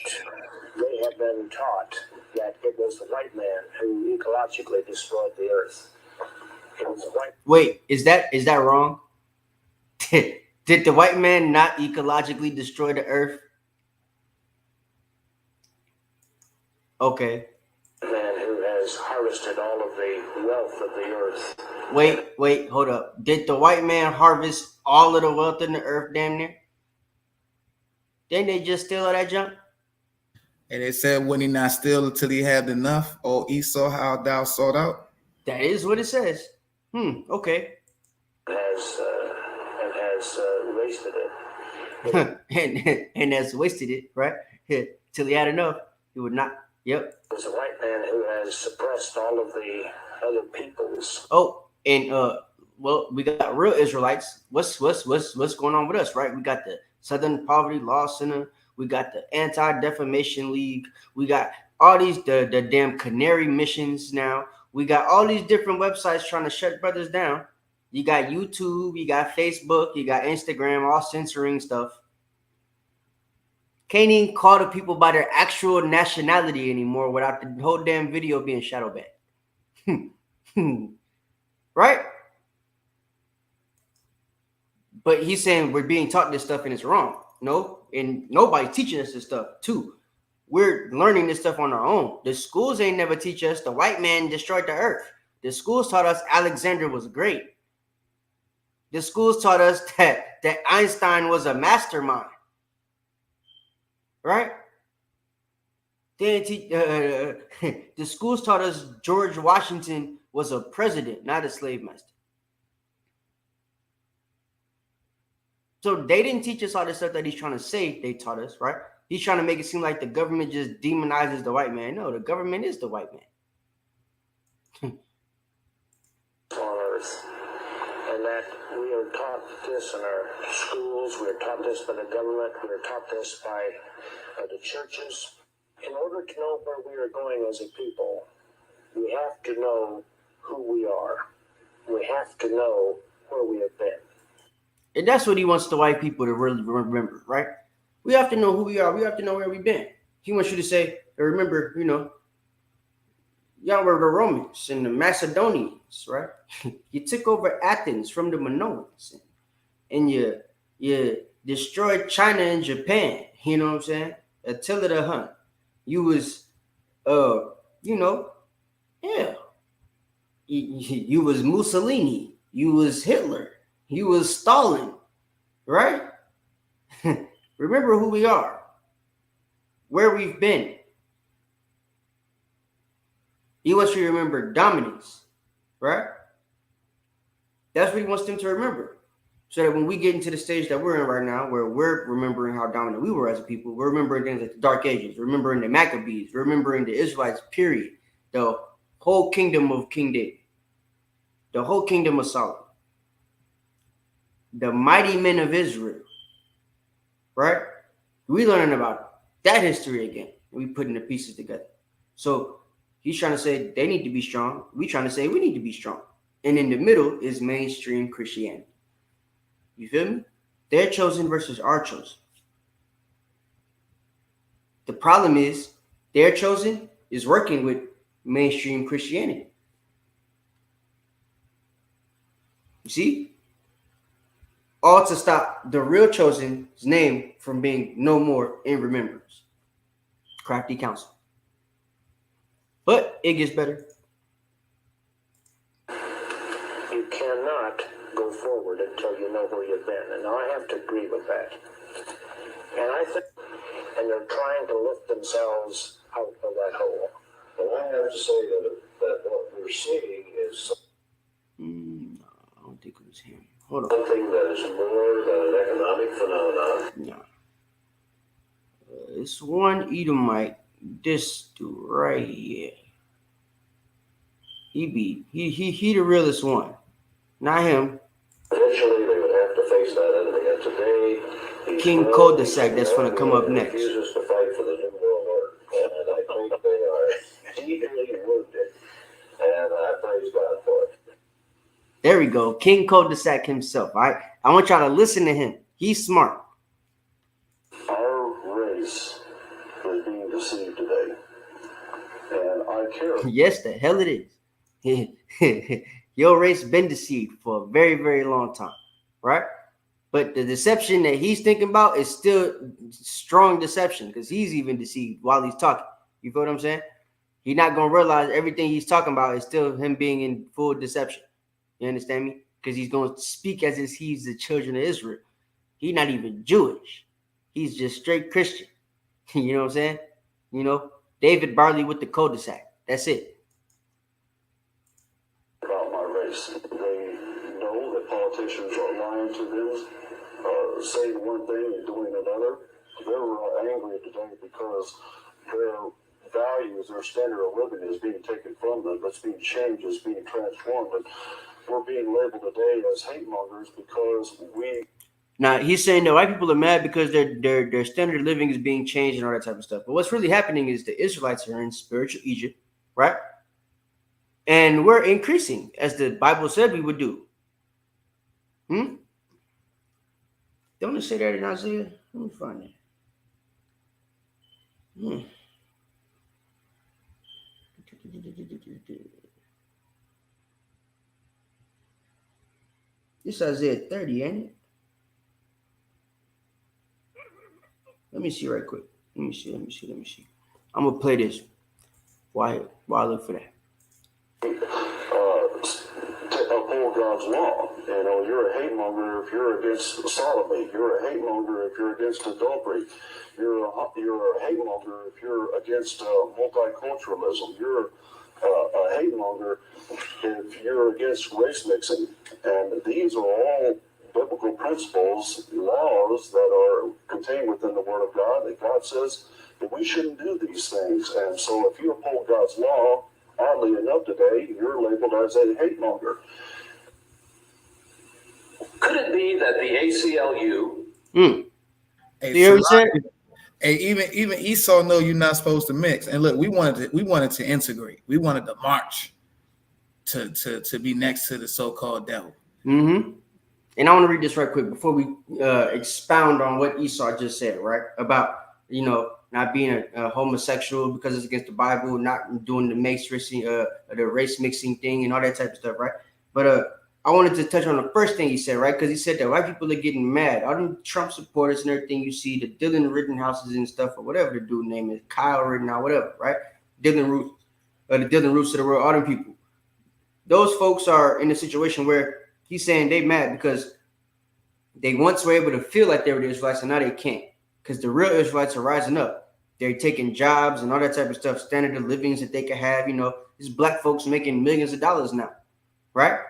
they have been taught that it was the white man who ecologically destroyed the earth. It was the white. Wait, is that wrong? Did the white man not ecologically destroy the earth? Okay. Man who has harvested all of the wealth of the earth. Wait, hold up. Did the white man harvest all of the wealth in the earth damn near? Didn't they just steal all that junk? And it said, when he not still until he had enough, O Esau, how thou sought out. That is what it says. Okay. Has wasted it. and has wasted it, right? Till he had enough. He would not. Yep. It was a white man who has suppressed all of the other peoples. Oh, and well, we got real Israelites. What's going on with us, right? We got the Southern Poverty Law Center. We got the Anti-Defamation League. We got all these the damn Canary missions now. We got all these different websites trying to shut brothers down. You got YouTube, you got Facebook, you got Instagram, all censoring stuff. Can't even call the people by their actual nationality anymore without the whole damn video being shadow banned. Right? But he's saying we're being taught this stuff and it's wrong. No, and nobody's teaching us this stuff too. We're learning this stuff on our own. The schools ain't never teach us the white man destroyed the earth. The schools taught us Alexander was great. The schools taught us that Einstein was a mastermind. Right? The schools taught us George Washington was a president, not a slave master. So they didn't teach us all the stuff that he's trying to say they taught us, right? He's trying to make it seem like the government just demonizes the white man. No, the government is the white man. On earth. And that we are taught this in our schools, we are taught this by the government, we are taught this by the churches. In order to know where we are going as a people, we have to know who we are. We have to know where we have been. And that's what he wants the white people to really remember, right? We have to know who we are. We have to know where we've been. He wants you to say, remember, y'all were the Romans and the Macedonians, right? You took over Athens from the Minoans, and you destroyed China and Japan. You know what I'm saying? Attila the Hun. You was, you was Mussolini. You was Hitler. You was Stalin, right? Remember who we are, where we've been. He wants you to remember dominance, right? That's what he wants them to remember. So that when we get into the stage that we're in right now, where we're remembering how dominant we were as a people, we're remembering things like the Dark Ages, remembering the Maccabees, remembering the Israelites, period. The whole kingdom of King David, the whole kingdom of Solomon. the mighty men of Israel, right? We learning about that history again. We putting the pieces together. So he's trying to say they need to be strong. We trying to say we need to be strong. And in the middle is mainstream Christianity. You feel me? They're chosen versus our chosen. The problem is their chosen is working with mainstream Christianity. You see? All to stop the real chosen's name from being no more in remembrance. Crafty counsel. But it gets better. You cannot go forward until you know where you've been. And I have to agree with that. And I think, and they're trying to lift themselves out of that hole. And I have to say that what we're seeing is No, I don't think it was him. Hold on. something that is more than an economic phenomenon. No. It's one Edomite. This dude right here. He the realest one. Not him. Eventually, they would have to face that enemy. And today, King Cul-de-sac that's going to come up next. Refuses to fight for the New World Order. And I think they are deeply wounded. And I praise God for it. There we go. King Cul-de-sac himself. All right. I want y'all to listen to him. He's smart. Our race is being deceived today. And I care. Yes, the hell it is. Your race been deceived for a very, very long time. Right? But the deception that he's thinking about is still strong deception because he's even deceived while he's talking. You feel what I'm saying? He's not going to realize everything he's talking about is still him being in full deception. You understand me? Because he's going to speak as if he's the children of Israel. He's not even Jewish. He's just straight Christian. You know what I'm saying? You know, David Barley with the cul-de-sac. That's it. About my race. They know that politicians are lying to them, saying one thing and doing another. They're angry today because their values, their standard of living is being taken from them. That's being changed, is being transformed. And we're being labeled today as hate mongers because we. Now he's saying that white people are mad because their standard of living is being changed and all that type of stuff. But what's really happening is the Israelites are in spiritual Egypt, right? And we're increasing as the Bible said we would do. Don't it say that in Isaiah? Let me find it. This Isaiah 30, ain't it? Let me see right quick. Let me see. I'm gonna play this while I look for that. Uphold God's law. You know, you're a hate monger if you're against sodomy. You're a hate monger if you're against adultery. You're a hate monger if you're against multiculturalism. You're a hate monger if you're against race mixing. And these are all biblical principles, laws that are contained within the Word of God, that God says that we shouldn't do these things. And so if you uphold God's law, oddly enough today, you're labeled as a hate monger. Could it be that the ACLU? Hey, even Esau know you're not supposed to mix. And look, we wanted to integrate. We wanted to march to be next to the so-called devil. And I want to read this right quick before we expound on what Esau just said, right? About, you know, not being a homosexual because it's against the Bible, not doing the race mixing thing and all that type of stuff, right? But I wanted to touch on the first thing he said, right? Because he said that white people are getting mad. All them Trump supporters and everything you see, the Dylan Rittenhouses and stuff, or whatever the dude name is, Kyle Rittenhouse, whatever, right? The Dylan Roots of the world, all them people. Those folks are in a situation where he's saying they mad because they once were able to feel like they were the Israelites and now they can't. Because the real Israelites are rising up. They're taking jobs and all that type of stuff, standard of livings that they can have. You know, these black folks making millions of dollars now, right?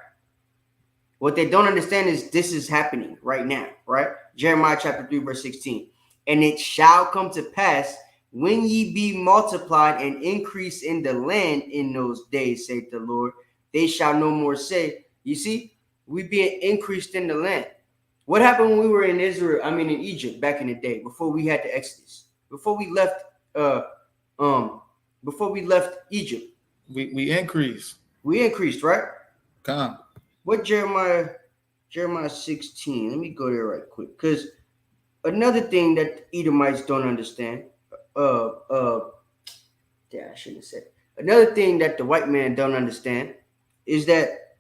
What they don't understand is this is happening right now, right? Jeremiah chapter 3, verse 16. And it shall come to pass when ye be multiplied and increase in the land in those days, saith the Lord, they shall no more say, you see, we being increased in the land. What happened when we were in Israel? I mean, in Egypt back in the day, before we had the Exodus, before we left Egypt, we increased. we increased, right? Come. What Jeremiah 16? Let me go there right quick, because another thing that Edomites don't understand, I shouldn't have said. Another thing that the white man don't understand is that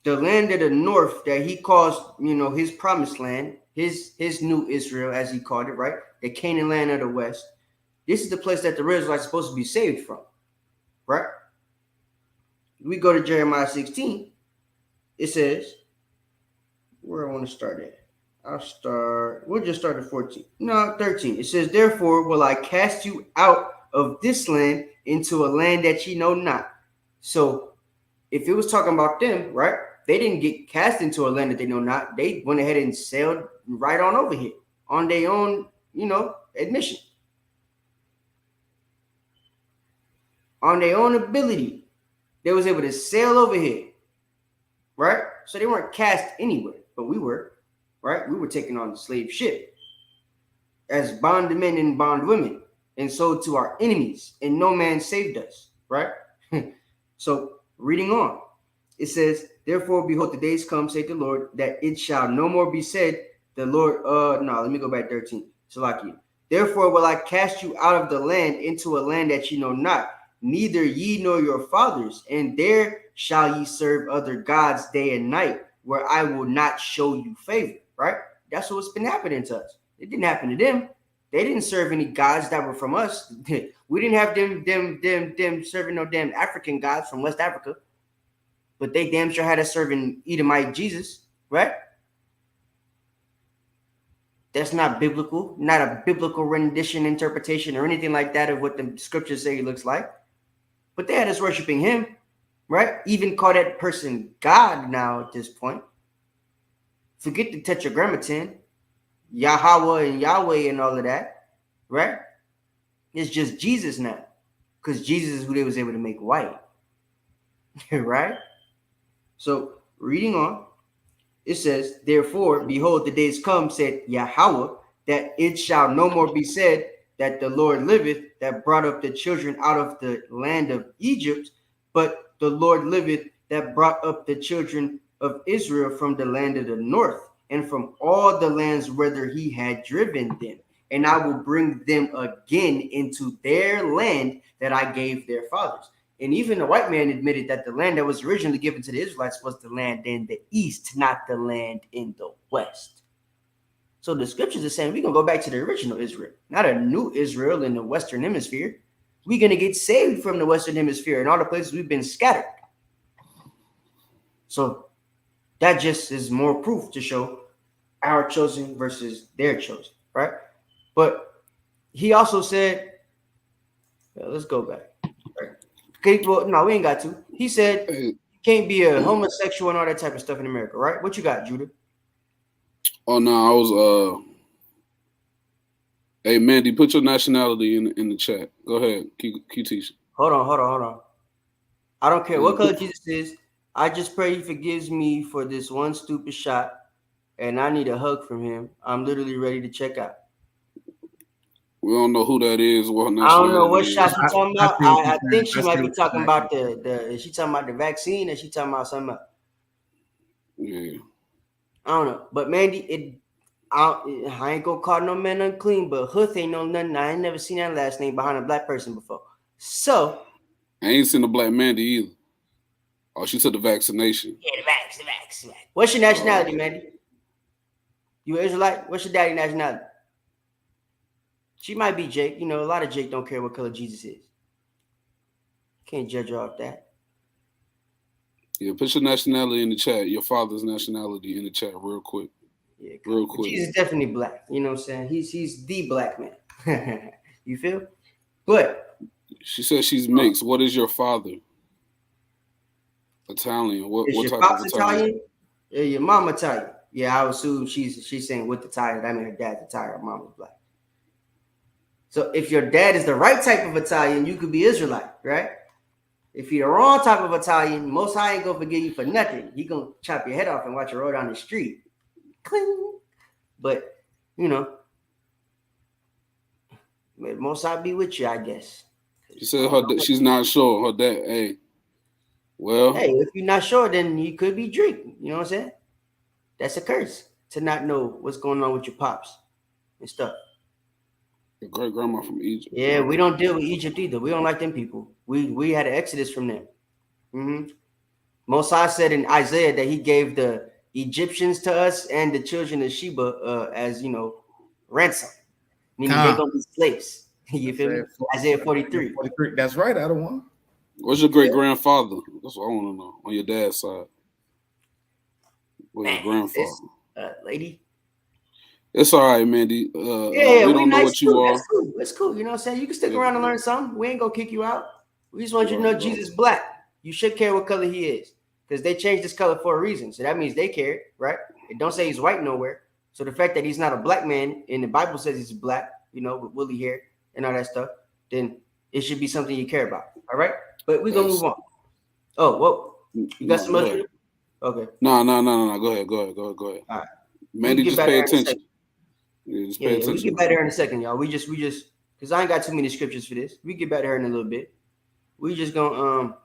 the land of the north that he calls, his promised land, his new Israel, as he called it, right? The Canaan land of the west. This is the place that the Israelites are supposed to be saved from, right? We go to Jeremiah 16. It says, where I want to start at. We'll just start at 14. No, 13. It says, therefore will I cast you out of this land into a land that ye know not. So if it was talking about them, right? They didn't get cast into a land that they know not. They went ahead and sailed right on over here on their own, admission. On their own ability. They was able to sail over here, right? So they weren't cast anywhere, but we were, right? We were taking on the slave ship as bondmen and bondwomen and sold to our enemies, and no man saved us, right? So reading on, it says, therefore, behold, the days come, saith the Lord, that it shall no more be said, the Lord, let me go back 13. Salaki. Therefore will I cast you out of the land into a land that ye know not, neither ye nor your fathers, and there shall ye serve other gods day and night, where I will not show you favor, right? That's what's been happening to us. It didn't happen to them. They didn't serve any gods that were from us. We didn't have them serving no damn African gods from West Africa. But they damn sure had us serving Edomite Jesus, right? That's not biblical, not a biblical rendition, interpretation, or anything like that of what the scriptures say he looks like. But they had us worshiping him, right? Even call that person God now at this point. Forget the Tetragrammaton, Yahweh and Yahweh and all of that, right? It's just Jesus now, because Jesus is who they was able to make white, right? So reading on, it says, therefore, behold, the days come, said Yahweh, that it shall no more be said that the Lord liveth, that brought up the children out of the land of Egypt, but the Lord liveth, that brought up the children of Israel from the land of the north, and from all the lands whither he had driven them. And I will bring them again into their land that I gave their fathers. And even the white man admitted that the land that was originally given to the Israelites was the land in the east, not the land in the west. So the scriptures are saying we're going to go back to the original Israel, not a new Israel in the Western Hemisphere. We're going to get saved from the Western Hemisphere and all the places we've been scattered. So that just is more proof to show our chosen versus their chosen, right? But he also said, let's go back. Okay, well, no, we ain't got to. He said you can't be a homosexual and all that type of stuff in America, right? What you got, Judah? Oh no, I was Hey Mandy, put your nationality in the chat. Go ahead, keep teaching. Hold on. I don't care what color Jesus is. I just pray he forgives me for this one stupid shot, and I need a hug from him. I'm literally ready to check out. We don't know who that is. What I don't know what shot she's talking about. I think she might be talking about is she talking about the vaccine or she talking about something else? Yeah. I don't know. But Mandy, I ain't gonna call no man unclean, but Huth ain't no nothing. I ain't never seen that last name behind a black person before. So I ain't seen a black Mandy either. Oh, she took the vaccination. Yeah, the vax. What's your nationality, Mandy? You an Israelite? What's your daddy nationality? She might be Jake. A lot of Jake don't care what color Jesus is. Can't judge her off that. Yeah, put your nationality in the chat. Your father's nationality in the chat real quick. Yeah, real quick. Jesus is definitely black. You know what I'm saying? He's the black man. You feel? But she says she's mixed. What is your father? Italian. What type of Italian? Yeah, your mom Italian. Yeah, I would assume she's saying with Italian. I mean, her dad's Italian. Her mom is black. So if your dad is the right type of Italian, you could be Israelite, right? If you're the wrong type of Italian, Most High ain't gonna forgive you for nothing. He gonna chop your head off and watch you roll down the street. Cling. But you know, Most High be with you, I guess. She said she's not sure. Her dad, hey, well, hey, if you're not sure, then you could be Drake. You know what I'm saying? That's a curse to not know what's going on with your pops and stuff. your great grandma from Egypt. Yeah, we don't deal with Egypt either. We don't like them people. We had an exodus from them. Mm-hmm. Most High said in Isaiah that he gave the Egyptians to us and the children of Sheba as ransom, meaning they're gonna be slaves. You feel me? Isaiah 43. 43. That's right, I don't want. What's your great grandfather? That's what I want to know. On your dad's side, what's your grandfather? Lady. It's all right, Mandy. We don't know what you are. That's cool. That's cool. You know what I'm saying? You can stick around and learn something. We ain't gonna kick you out. We just want you to know Jesus black. You should care what color he is, because they changed this color for a reason. So that means they care, right? It don't say he's white nowhere. So the fact that he's not a black man and the Bible says he's black, with woolly hair and all that stuff, then it should be something you care about. All right? But we're gonna move on. Oh, well, you got some other? Okay. No. Go ahead. All right. Mandy, just pay attention. Yeah, just pay attention. We get back to her in a second, y'all. We just because I ain't got too many scriptures for this. We get back to her in a little bit. We just gonna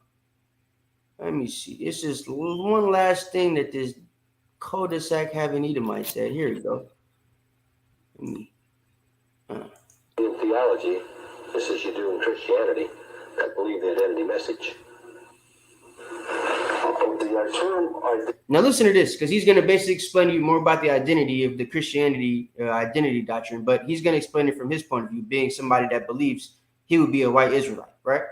let me see. It's just one last thing that this cul-de-sac having Edomite said. Here we go. In theology, just as you do in Christianity, I believe the identity message. Now listen to this, because he's going to basically explain to you more about the identity of the Christianity identity doctrine, but he's going to explain it from his point of view, being somebody that believes he would be a white Israelite, right?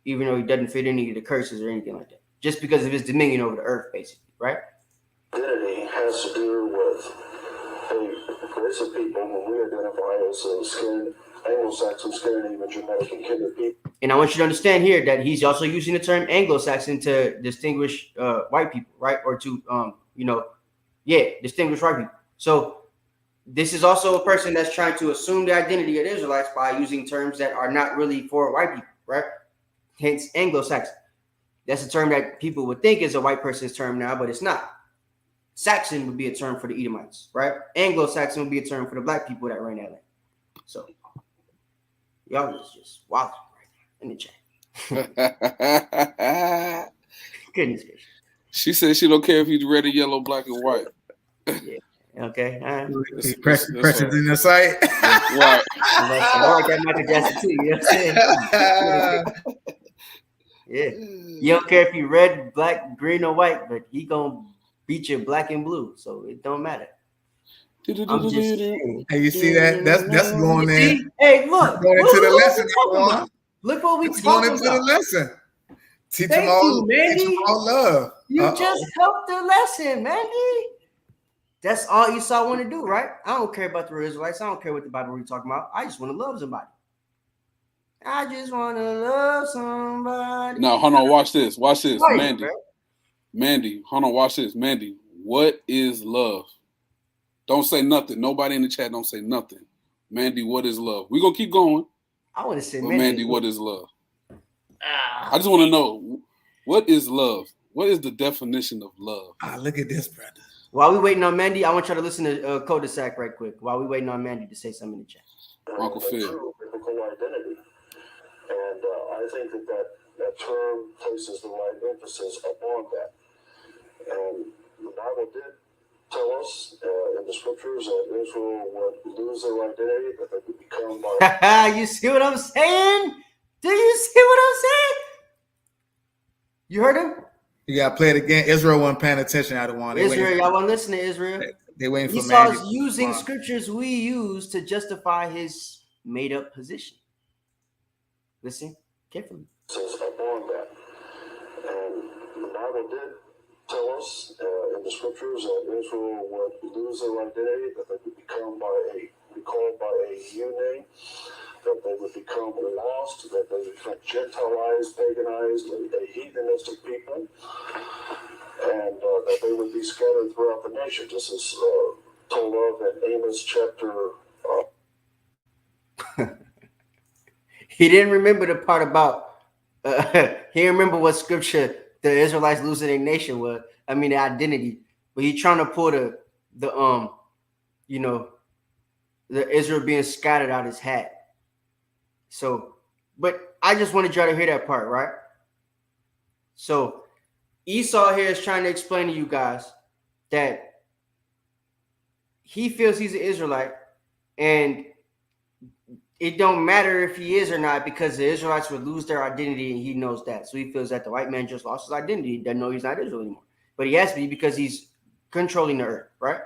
Even though he doesn't fit any of the curses or anything like that, just because of his dominion over the earth, basically, right? Identity has to do with a race of people when we identify as Anglo-Saxon, Scandinavian, Germanic, and kindred people. And I want you to understand here that he's also using the term Anglo-Saxon to distinguish white people, right? Or to, distinguish white people. So this is also a person that's trying to assume the identity of the Israelites by using terms that are not really for white people, right? Hence Anglo-Saxon. That's a term that people would think is a white person's term now, but it's not. Saxon would be a term for the Edomites, right? Anglo-Saxon would be a term for the black people that ran that land. So y'all is just wild right now in the chat. Goodness gracious. She said she don't care if he's red or yellow, black and white. Yeah. Okay. Pressures in the sight. Right. I like that Michael Jackson too. You know what I'm saying? Yeah. You don't care if he red, black, green, or white, but he gonna beat you black and blue, so it don't matter. I'm just saying. Hey, you see that? That's going in. Hey, look. Going into the lesson. Look what we talking talking about. Going into the lesson. Teach Thank them all, you, Mandy. teach them all love. You just helped the lesson, Mandy. That's all Esau want to do, right? I don't care about the Israelites. I don't care what the Bible really talking about. I just want to love somebody. I just want to love somebody. Now, hold on. Watch this. Right, Mandy. bro. Mandy, hold on. Watch this. Mandy, what is love? Don't say nothing. Nobody in the chat don't say nothing. Mandy, what is love? We're going to keep going. I want to say, Mandy, what is love? I just want to know, what is love? What is the definition of love? Look at this, brother. While we waiting on Mandy, I want y'all to listen to Cul-de-sac right quick. While we waiting on Mandy to say something in the chat. Uncle Phil. Biblical identity. And I think that term places the right emphasis upon that. And the Bible did tell us in the scriptures that Israel would lose their identity, that they would become by... You see what I'm saying? Do you see what I'm saying? You heard him? You got to play it again. Israel wasn't paying attention. I don't want Israel, y'all want to listen to Israel? They waiting for Esau's using scriptures we use to justify his made-up position. Listen carefully. Says upon that. And the Bible did tell us in the scriptures that Israel would lose their identity, that they would be called by a new name, that they would become lost, that they would become Gentilized, paganized, a heathenistic people, and that they would be scattered throughout the nation, just as told of in Amos chapter. He didn't remember the part about he remember what scripture the Israelites losing their nation was. I mean, the identity. But he trying to pull the you know, the Israel being scattered out his hat. So, but I just wanted y'all to hear that part, right? So Esau here is trying to explain to you guys that he feels he's an Israelite, and it don't matter if he is or not, because the Israelites would lose their identity, and he knows that. So he feels that the white man just lost his identity. He doesn't know he's not Israel anymore. But he has to be, because he's controlling the earth, right?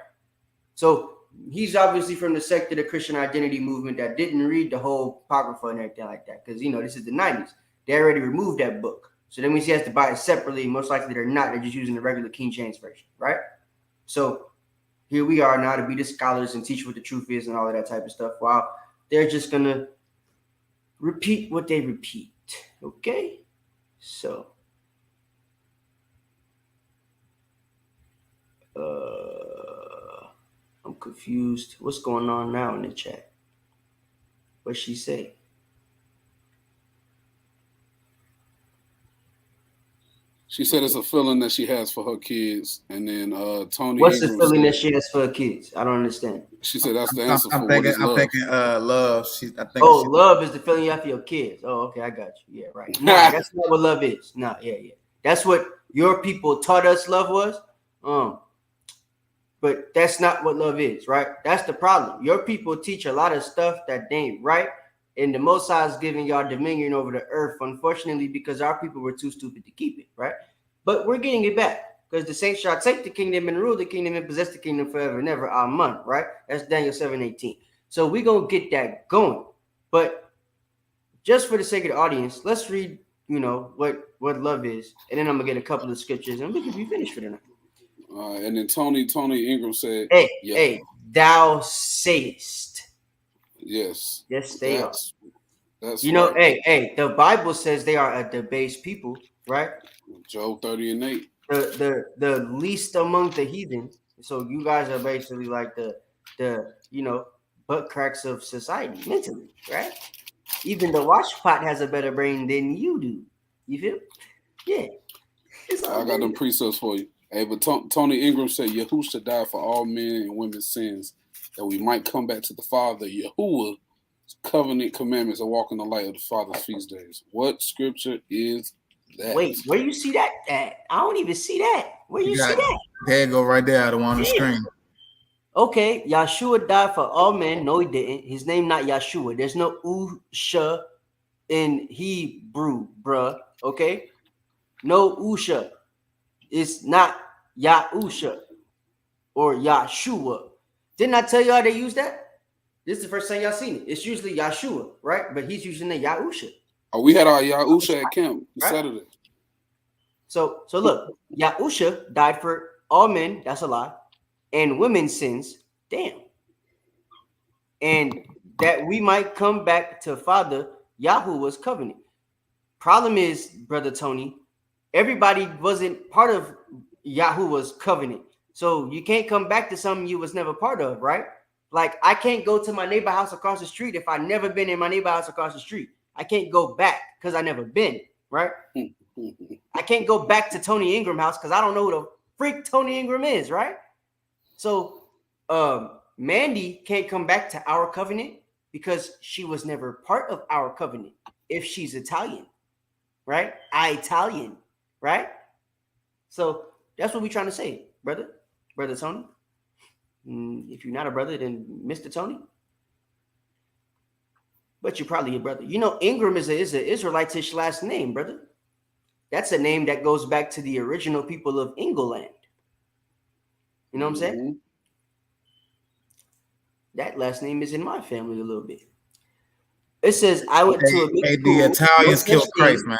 So he's obviously from the sect of the Christian identity movement that didn't read the whole Apocrypha and everything like that, because, you know, this is the 90s. They already removed that book. So that means he has to buy it separately. Most likely they're not. They're just using the regular King James version, right? So here we are now to be the scholars and teach what the truth is and all of that type of stuff, while they're just going to repeat what they repeat, okay? So, I'm confused. What's going on now in the chat? What'd she say? She said it's a feeling that she has for her kids, and then Tony. What's Ingram the feeling said, that she has for her kids? I don't understand. She said that's the answer I'm for thinking, what is love. I'm thinking love. Love is the feeling you have for your kids. Oh, okay, I got you. Yeah, right. Nah, that's not what love is. Nah, yeah. That's what your people taught us love was. But that's not what love is, right? That's the problem. Your people teach a lot of stuff that ain't right, and the Most High is giving y'all dominion over the earth, unfortunately, because our people were too stupid to keep it, right? But we're getting it back, because the saints shall take the kingdom and rule the kingdom and possess the kingdom forever and ever. Amen, right? That's Daniel 7:18. So we're going to get that going. But just for the sake of the audience, let's read, you know, what love is, and then I'm going to get a couple of scriptures, and we can be finished for tonight. And then Tony Ingram said, Hey, thou sayest. Yes. Yes, they are. That's you know, right. hey, the Bible says they are a debased people, right? Job 30:8. The least among the heathen. So you guys are basically like the you know, butt cracks of society mentally, right? Even the washpot has a better brain than you do. You feel? Yeah. I got them precepts for you. Hey, but Tony Ingram said, Yahushua died for all men and women's sins, that we might come back to the Father, Yahuwah's covenant commandments, and walk in the light of the Father's feast days. What scripture is that? Wait, where you see that at? I don't even see that. Where you see that? There you go, right there, the one on the screen. Okay, Yahshua died for all men. No, he didn't. His name not Yahshua. There's no Usha in Hebrew, bruh. Okay? No Usha. It's not Yahusha or Yahshua. Didn't I tell you how they use that? This is the first time y'all seen it. It's usually Yahshua, right? But he's using the Yahusha. Oh, we had our Yahusha at camp right? Saturday. So look, Yahusha died for all men. That's a lie. And women's sins. Damn. And that we might come back to Father Yahuwah's covenant. Problem is, Brother Tony, everybody wasn't part of Yahuwah's covenant. So you can't come back to something you was never part of, right? Like I can't go to my neighbor house across the street if I never been in my neighbor house across the street. I can't go back because I never been, right? I can't go back to Tony Ingram house because I don't know who the freak Tony Ingram is, right? So Mandy can't come back to our covenant because she was never part of our covenant if she's Italian, right? Italian, right? So that's what we're trying to say, brother Tony. If you're not a brother, then Mr. Tony. But you're probably a brother. You know, Ingram is an Israelitish last name, brother. That's a name that goes back to the original people of England. You know what I'm saying? That last name is in my family a little bit. It says, I went to a big school. The Italians killed Christ, man.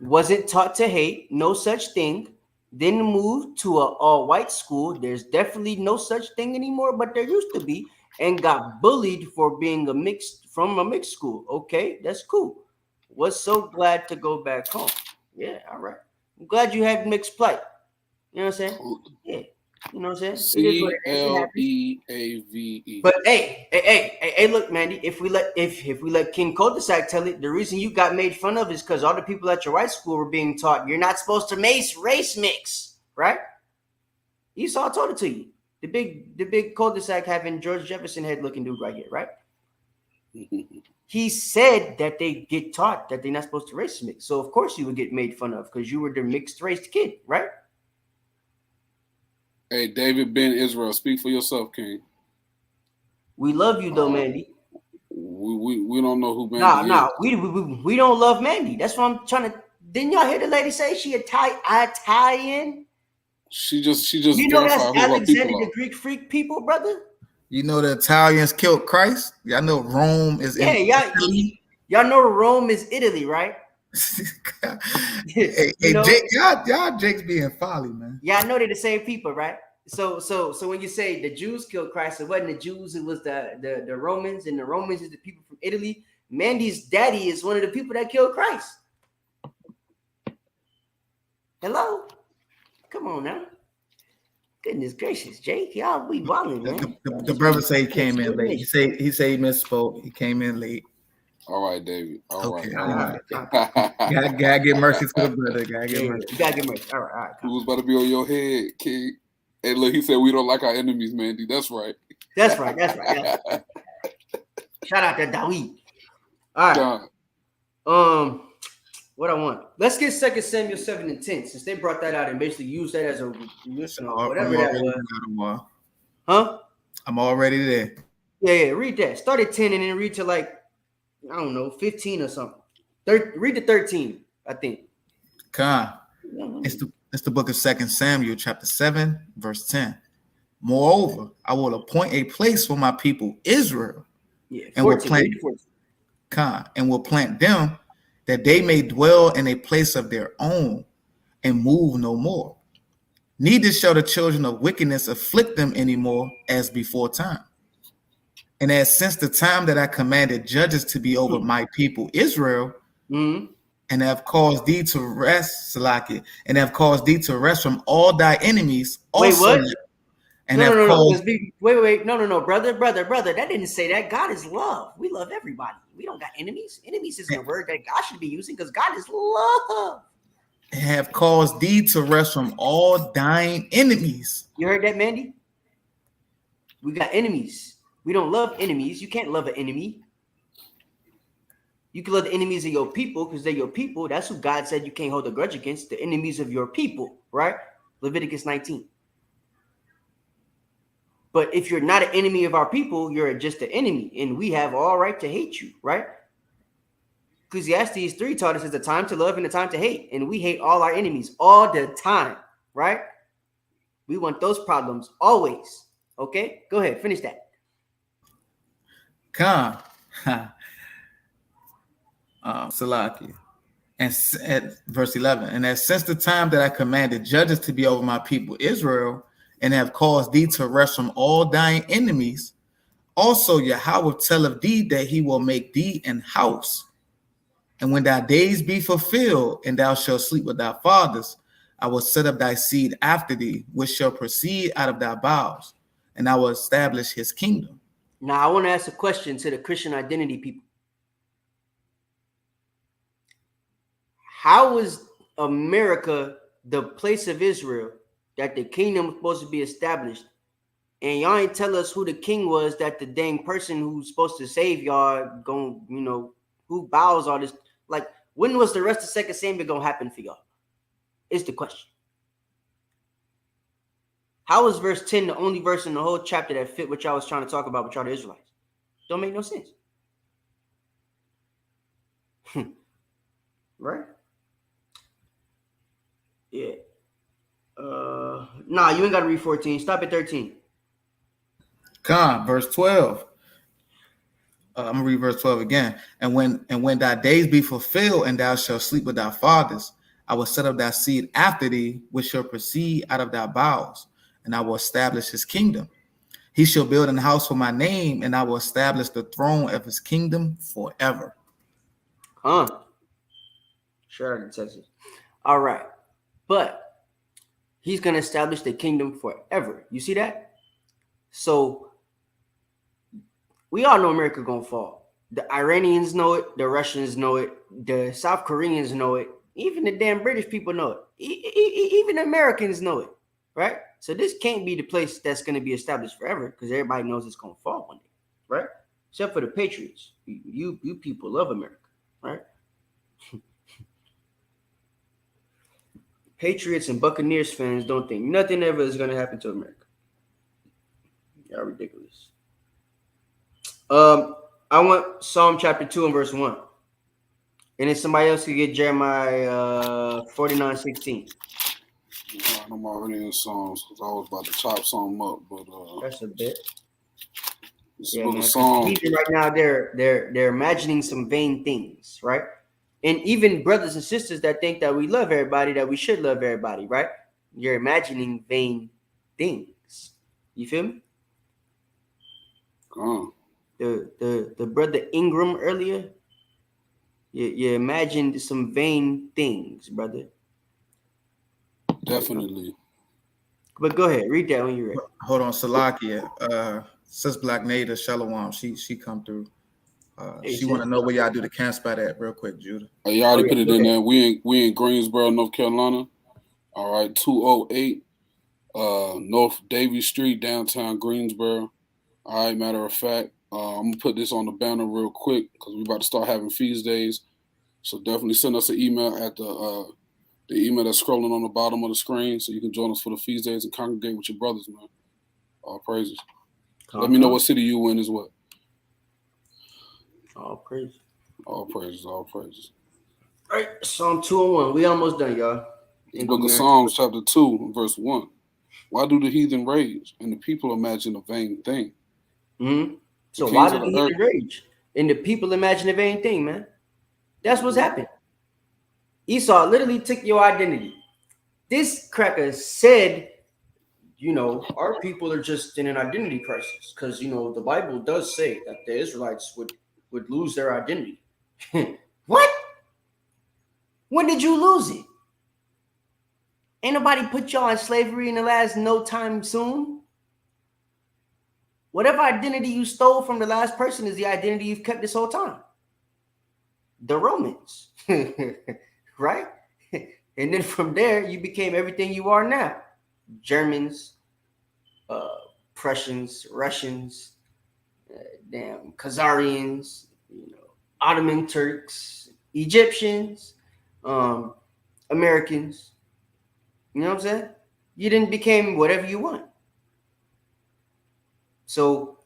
Wasn't taught to hate, no such thing. Then moved to an all-white school. There's definitely no such thing anymore, but there used to be. And got bullied for being from a mixed school. Okay, that's cool. Was so glad to go back home. Yeah, all right. I'm glad you had mixed plight. You know what I'm saying? Yeah. You know what I'm saying? It is what it is. It happens. CLEAVE. But hey, look, Mandy. If we let King Cul-de-sac tell it, the reason you got made fun of is because all the people at your white school were being taught you're not supposed to race mix, right? Esau told it to you. The big cul-de-sac having George Jefferson head looking dude right here, right? He said that they get taught that they're not supposed to race mix. So of course you would get made fun of because you were the mixed race kid, right? Hey, David Ben Israel, speak for yourself, King. We love you though, Mandy. We don't know who Mandy is. We don't love Mandy. That's what I'm trying to. Didn't y'all hear the lady say she Italian? She just You know that's verified who our Alexander people the are. Greek freak people, brother. You know the Italians killed Christ. Y'all know Rome is in Italy. Y'all know Rome is Italy, right? Hey, Jake, y'all Jake's being folly, man. Yeah, I know they're the same people, right? So when you say the Jews killed Christ, it wasn't the Jews, it was the Romans, and the Romans is the people from Italy. Mandy's daddy is one of the people that killed Christ. Hello? Come on now. Goodness gracious, Jake. Y'all be wilding, man. The brother say he came in late. He say he misspoke. He came in late. All right, David. All right. Gotta give mercy to the brother. Mercy. You gotta give mercy. All right. Who's about to be on your head, King? Hey, look, he said we don't like our enemies, Mandy. That's right. That's right. Shout out to Dawid. All right. God. What I want. Let's get 2 Samuel 7 and 10, since they brought that out and basically used that as a whatever that was. Huh? I'm already there. Yeah, read that. Start at 10 and then read to I don't know, 15 or something. Read to 13, I think. It's the book of 2 Samuel, chapter 7, verse 10. Moreover, I will appoint a place for my people Israel, and will plant them, that they may dwell in a place of their own and move no more. Neither shall the children of wickedness afflict them anymore as before time. And as since the time that I commanded judges to be over my people Israel, and have caused thee to rest, Salaki, and have caused thee to rest from all thy enemies. Also, wait, what? And no, wait, no, brother. That didn't say that. God is love. We love everybody. We don't got enemies. Enemies isn't a word that God should be using because God is love. And have caused thee to rest from all thine enemies. You heard that, Mandy? We got enemies. We don't love enemies. You can't love an enemy. You can love the enemies of your people because they're your people. That's who God said you can't hold a grudge against, the enemies of your people, right? Leviticus 19. But if you're not an enemy of our people, you're just an enemy, and we have all right to hate you, right? Ecclesiastes 3 taught us it's a time to love and a time to hate, and we hate all our enemies all the time, right? We want those problems always, okay? Go ahead, finish that. Salaki. And at verse 11, and as since the time that I commanded judges to be over my people Israel, and have caused thee to rest from all thine enemies, also Yahweh telleth thee that he will make thee an house. And when thy days be fulfilled, and thou shalt sleep with thy fathers, I will set up thy seed after thee, which shall proceed out of thy bowels, and I will establish his kingdom. Now, I want to ask a question to the Christian identity people. How was America the place of Israel that the kingdom was supposed to be established, and y'all ain't tell us who the king was that the dang person who's supposed to save y'all who bows all this? Like, when was the rest of 2 Samuel gonna happen for y'all? Is the question. How is verse 10 the only verse in the whole chapter that fit what y'all was trying to talk about with y'all the Israelites? Don't make no sense. Right? Yeah. Nah, you ain't gotta read 14. Stop at 13. Verse 12. I'm gonna read verse 12 again. And when thy days be fulfilled, and thou shalt sleep with thy fathers, I will set up thy seed after thee, which shall proceed out of thy bowels, and I will establish his kingdom. He shall build an house for my name, and I will establish the throne of his kingdom forever. Sure, I can Texas. All right. But He's going to establish the kingdom forever. You see that? So we all know America going to fall. The Iranians know it. The Russians know it. The South Koreans know it. Even the damn British people know it. Even Americans know it, right? So this can't be the place that's going to be established forever because everybody knows it's going to fall one day, right? Except for the patriots. You people love America, right? Patriots and Buccaneers fans don't think nothing ever is going to happen to America. Y'all ridiculous. I want Psalm chapter 2 and verse 1. And then somebody else could get Jeremiah 49:16. I'm already in Psalms because I was about to chop something up, but That's a bit. this Yeah, is man. a song. Right now, they're imagining some vain things, right? And even brothers and sisters that think that we love everybody, that we should love everybody, right? You're imagining vain things. You feel me? The brother Ingram earlier, you imagined some vain things, brother. Definitely. But go ahead, read that when you're ready. Hold on, Salakia. Sis Black Native Shalom. She come through. She want to know where y'all do the camp spot at, real quick, Judah. You already put it in there. We in Greensboro, North Carolina. All right, 208 North Davie Street, downtown Greensboro. All right, matter of fact, I'm gonna put this on the banner real quick because we're about to start having feast days. So definitely send us an email at the email that's scrolling on the bottom of the screen so you can join us for the feast days and congregate with your brothers, man. All praises. Let me know what city you in as well. All praises. All praises. All praises. All right, Psalm 2 and 1. We almost done, y'all. The book of Psalms, chapter 2, verse 1. Why do the heathen rage and the people imagine a vain thing? Mm-hmm. So why do the heathen rage and the people imagine a vain thing, man? That's what's happened. Esau literally took your identity. This cracker said, our people are just in an identity crisis because, the Bible does say that the Israelites would lose their identity. What? When did you lose it? Ain't nobody put y'all in slavery in the last no time soon. Whatever identity you stole from the last person is the identity you've kept this whole time. The Romans, right? And then from there, you became everything you are now. Germans, Prussians, Russians, Khazarians, Ottoman Turks, Egyptians, Americans. You know what I'm saying? You didn't become whatever you want. So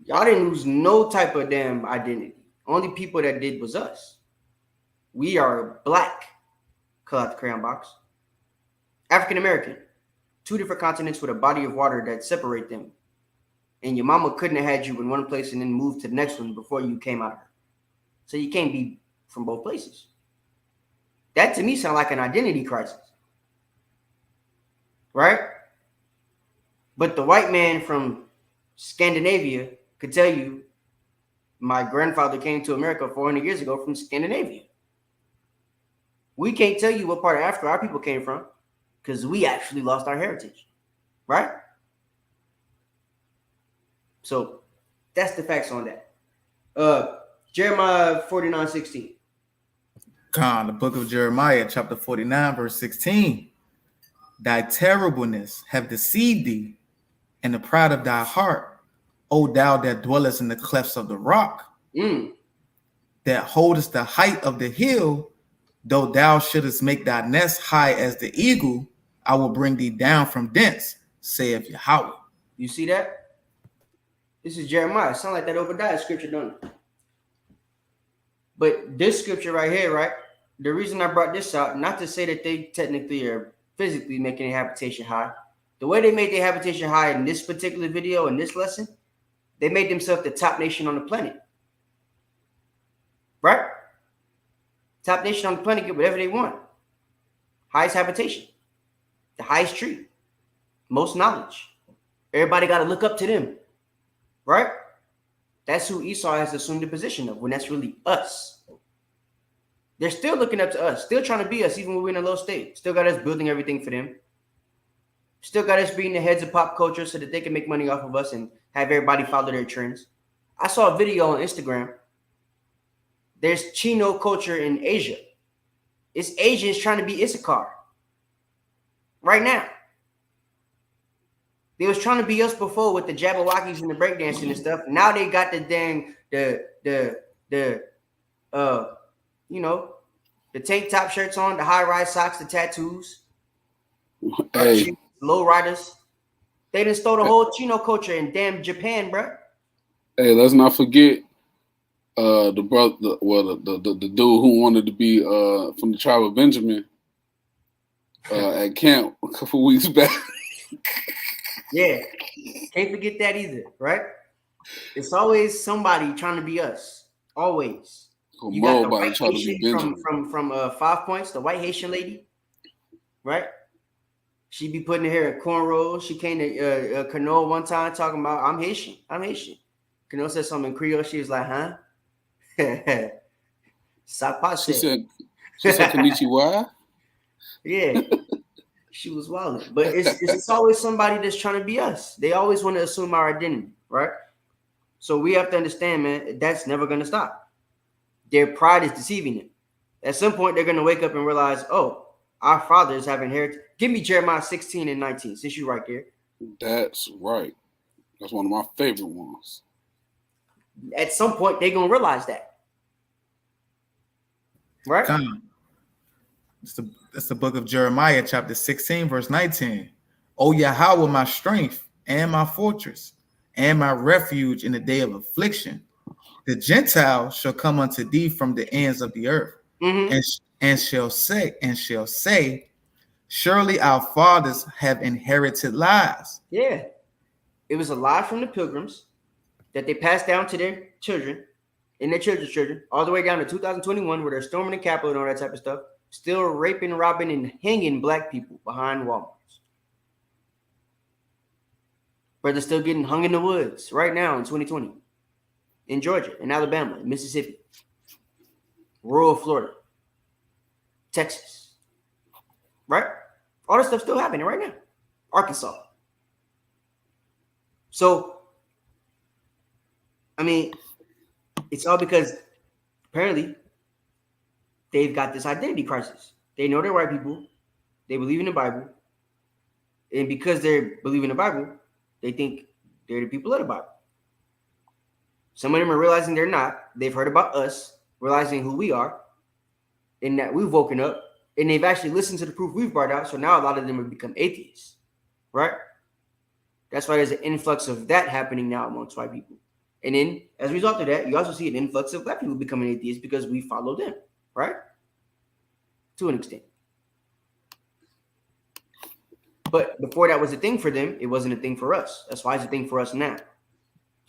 y'all didn't lose no type of damn identity. Only people that did was us. We are black. Cut out the crayon box. African American. 2 different continents with a body of water that separate them. And your mama couldn't have had you in one place and then moved to the next one before you came out of her. So you can't be from both places. That to me sounds like an identity crisis. Right? But the white man from Scandinavia could tell you, my grandfather came to America 400 years ago from Scandinavia. We can't tell you what part of Africa our people came from because we actually lost our heritage, right? So that's the facts on that. Jeremiah 49:16. The book of Jeremiah, chapter 49, verse 16. Thy terribleness have deceived thee, and the pride of thy heart, O thou that dwellest in the clefts of the rock, that holdest the height of the hill, though thou shouldest make thy nest high as the eagle, I will bring thee down from thence, saith Yahweh. You see that? This is Jeremiah. Sound like that Obadiah scripture, don't it? But this scripture right here, right? The reason I brought this out, not to say that they technically are physically making their habitation high. The way they made their habitation high in this particular video, in this lesson, they made themselves the top nation on the planet. Right? Top nation on the planet get whatever they want. Highest habitation. The highest tree. Most knowledge. Everybody got to look up to them. Right? That's who Esau has assumed the position of, when that's really us. They're still looking up to us, still trying to be us, even when we're in a low state. Still got us building everything for them. Still got us being the heads of pop culture so that they can make money off of us and have everybody follow their trends. I saw a video on Instagram. There's Chino culture in Asia. It's Asians trying to be Issachar right now. They was trying to be us before with the Jabberwockies and the breakdancing and stuff. Now they got the dang the tank top shirts on, the high-rise socks, the tattoos, Hey, low riders. They done stole the whole Chino culture in damn Japan, bro. hey, let's not forget the brother, the dude who wanted to be from the tribe of Benjamin at camp a couple weeks back. Yeah, can't forget that either, right? It's always somebody trying to be us. Always. You got the white Haitian from 5 Points, the white Haitian lady, right? She be putting her hair in cornrows. She came to Canoa one time talking about, I'm Haitian. Canoa said something in Creole. She was like, huh? She said, konnichiwa? Yeah. She was wilding. But it's always somebody that's trying to be us. They always want to assume our identity, right? So we have to understand, man, that's never going to stop. Their pride is deceiving them. At some point, they're going to wake up and realize, oh, our fathers have inherited. Give me Jeremiah 16 and 19, since you're right there. That's right. That's one of my favorite ones. At some point, they're going to realize that. Right? It's the book of Jeremiah, chapter 16, verse 19. O Yahweh, my strength and my fortress and my refuge in the day of affliction. The Gentiles shall come unto thee from the ends of the earth, and shall say, surely our fathers have inherited lies. Yeah. It was a lie from the Pilgrims that they passed down to their children and their children's children, all the way down to 2021, where they're storming the Capitol and all that type of stuff, still raping, robbing, and hanging black people behind Walmarts. Brothers still getting hung in the woods right now in 2020. In Georgia, in Alabama, in Mississippi, rural Florida, Texas, right? All this stuff still happening right now. Arkansas. So, I mean, it's all because apparently they've got this identity crisis. They know they're white people. They believe in the Bible. And because they believe in the Bible, they think they're the people of the Bible. Some of them are realizing they're not. They've heard about us, realizing who we are, and that we've woken up, and they've actually listened to the proof we've brought out. So now a lot of them have become atheists, right? That's why there's an influx of that happening now amongst white people. And then as a result of that, you also see an influx of black people becoming atheists because we follow them, right? To an extent. But before that was a thing for them, it wasn't a thing for us. That's why it's a thing for us now.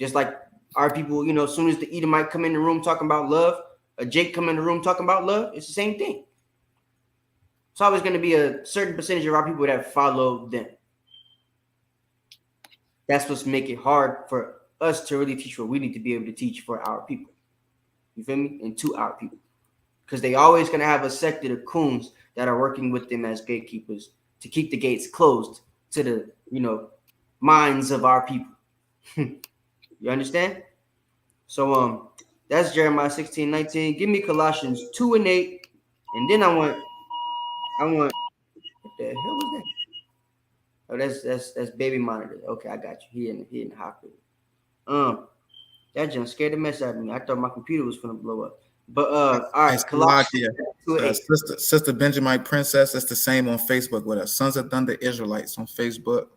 Just like our people, you know, as soon as the Edomite come in the room talking about love, a Jake come in the room talking about love, it's the same thing. It's always going to be a certain percentage of our people that follow them. That's what's making it hard for us to really teach what we need to be able to teach for our people. You feel me? And to our people. Because they always going to have a sect of coons that are working with them as gatekeepers to keep the gates closed to the, you know, minds of our people. You understand? So that's Jeremiah 16, 19. Give me Colossians 2 and 8. And then I want what the hell was that? Oh, that's baby monitor. Okay, I got you. He in the hospital. That just scared the mess out of me. I thought my computer was gonna blow up. But all right, Colossians 2 and 8. Sister Benjamin Princess, that's the same on Facebook with us. Sons of Thunder Israelites on Facebook.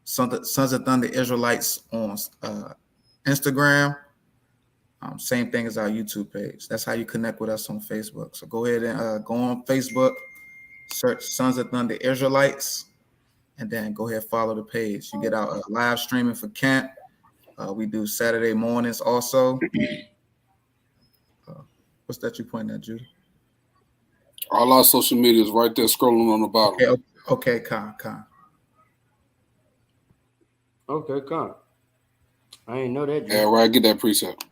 Sons of Thunder Israelites on Instagram. Same thing as our YouTube page. That's how you connect with us on Facebook. So go ahead and go on Facebook, search Sons of Thunder Israelites, and then go ahead and follow the page. You get our live streaming for camp. We do Saturday mornings also. What's that you pointing at, Judy? All our social media is right there scrolling on the bottom. Okay, Con. Okay, Con. I didn't know that. Judy. Yeah, right. Get that precept.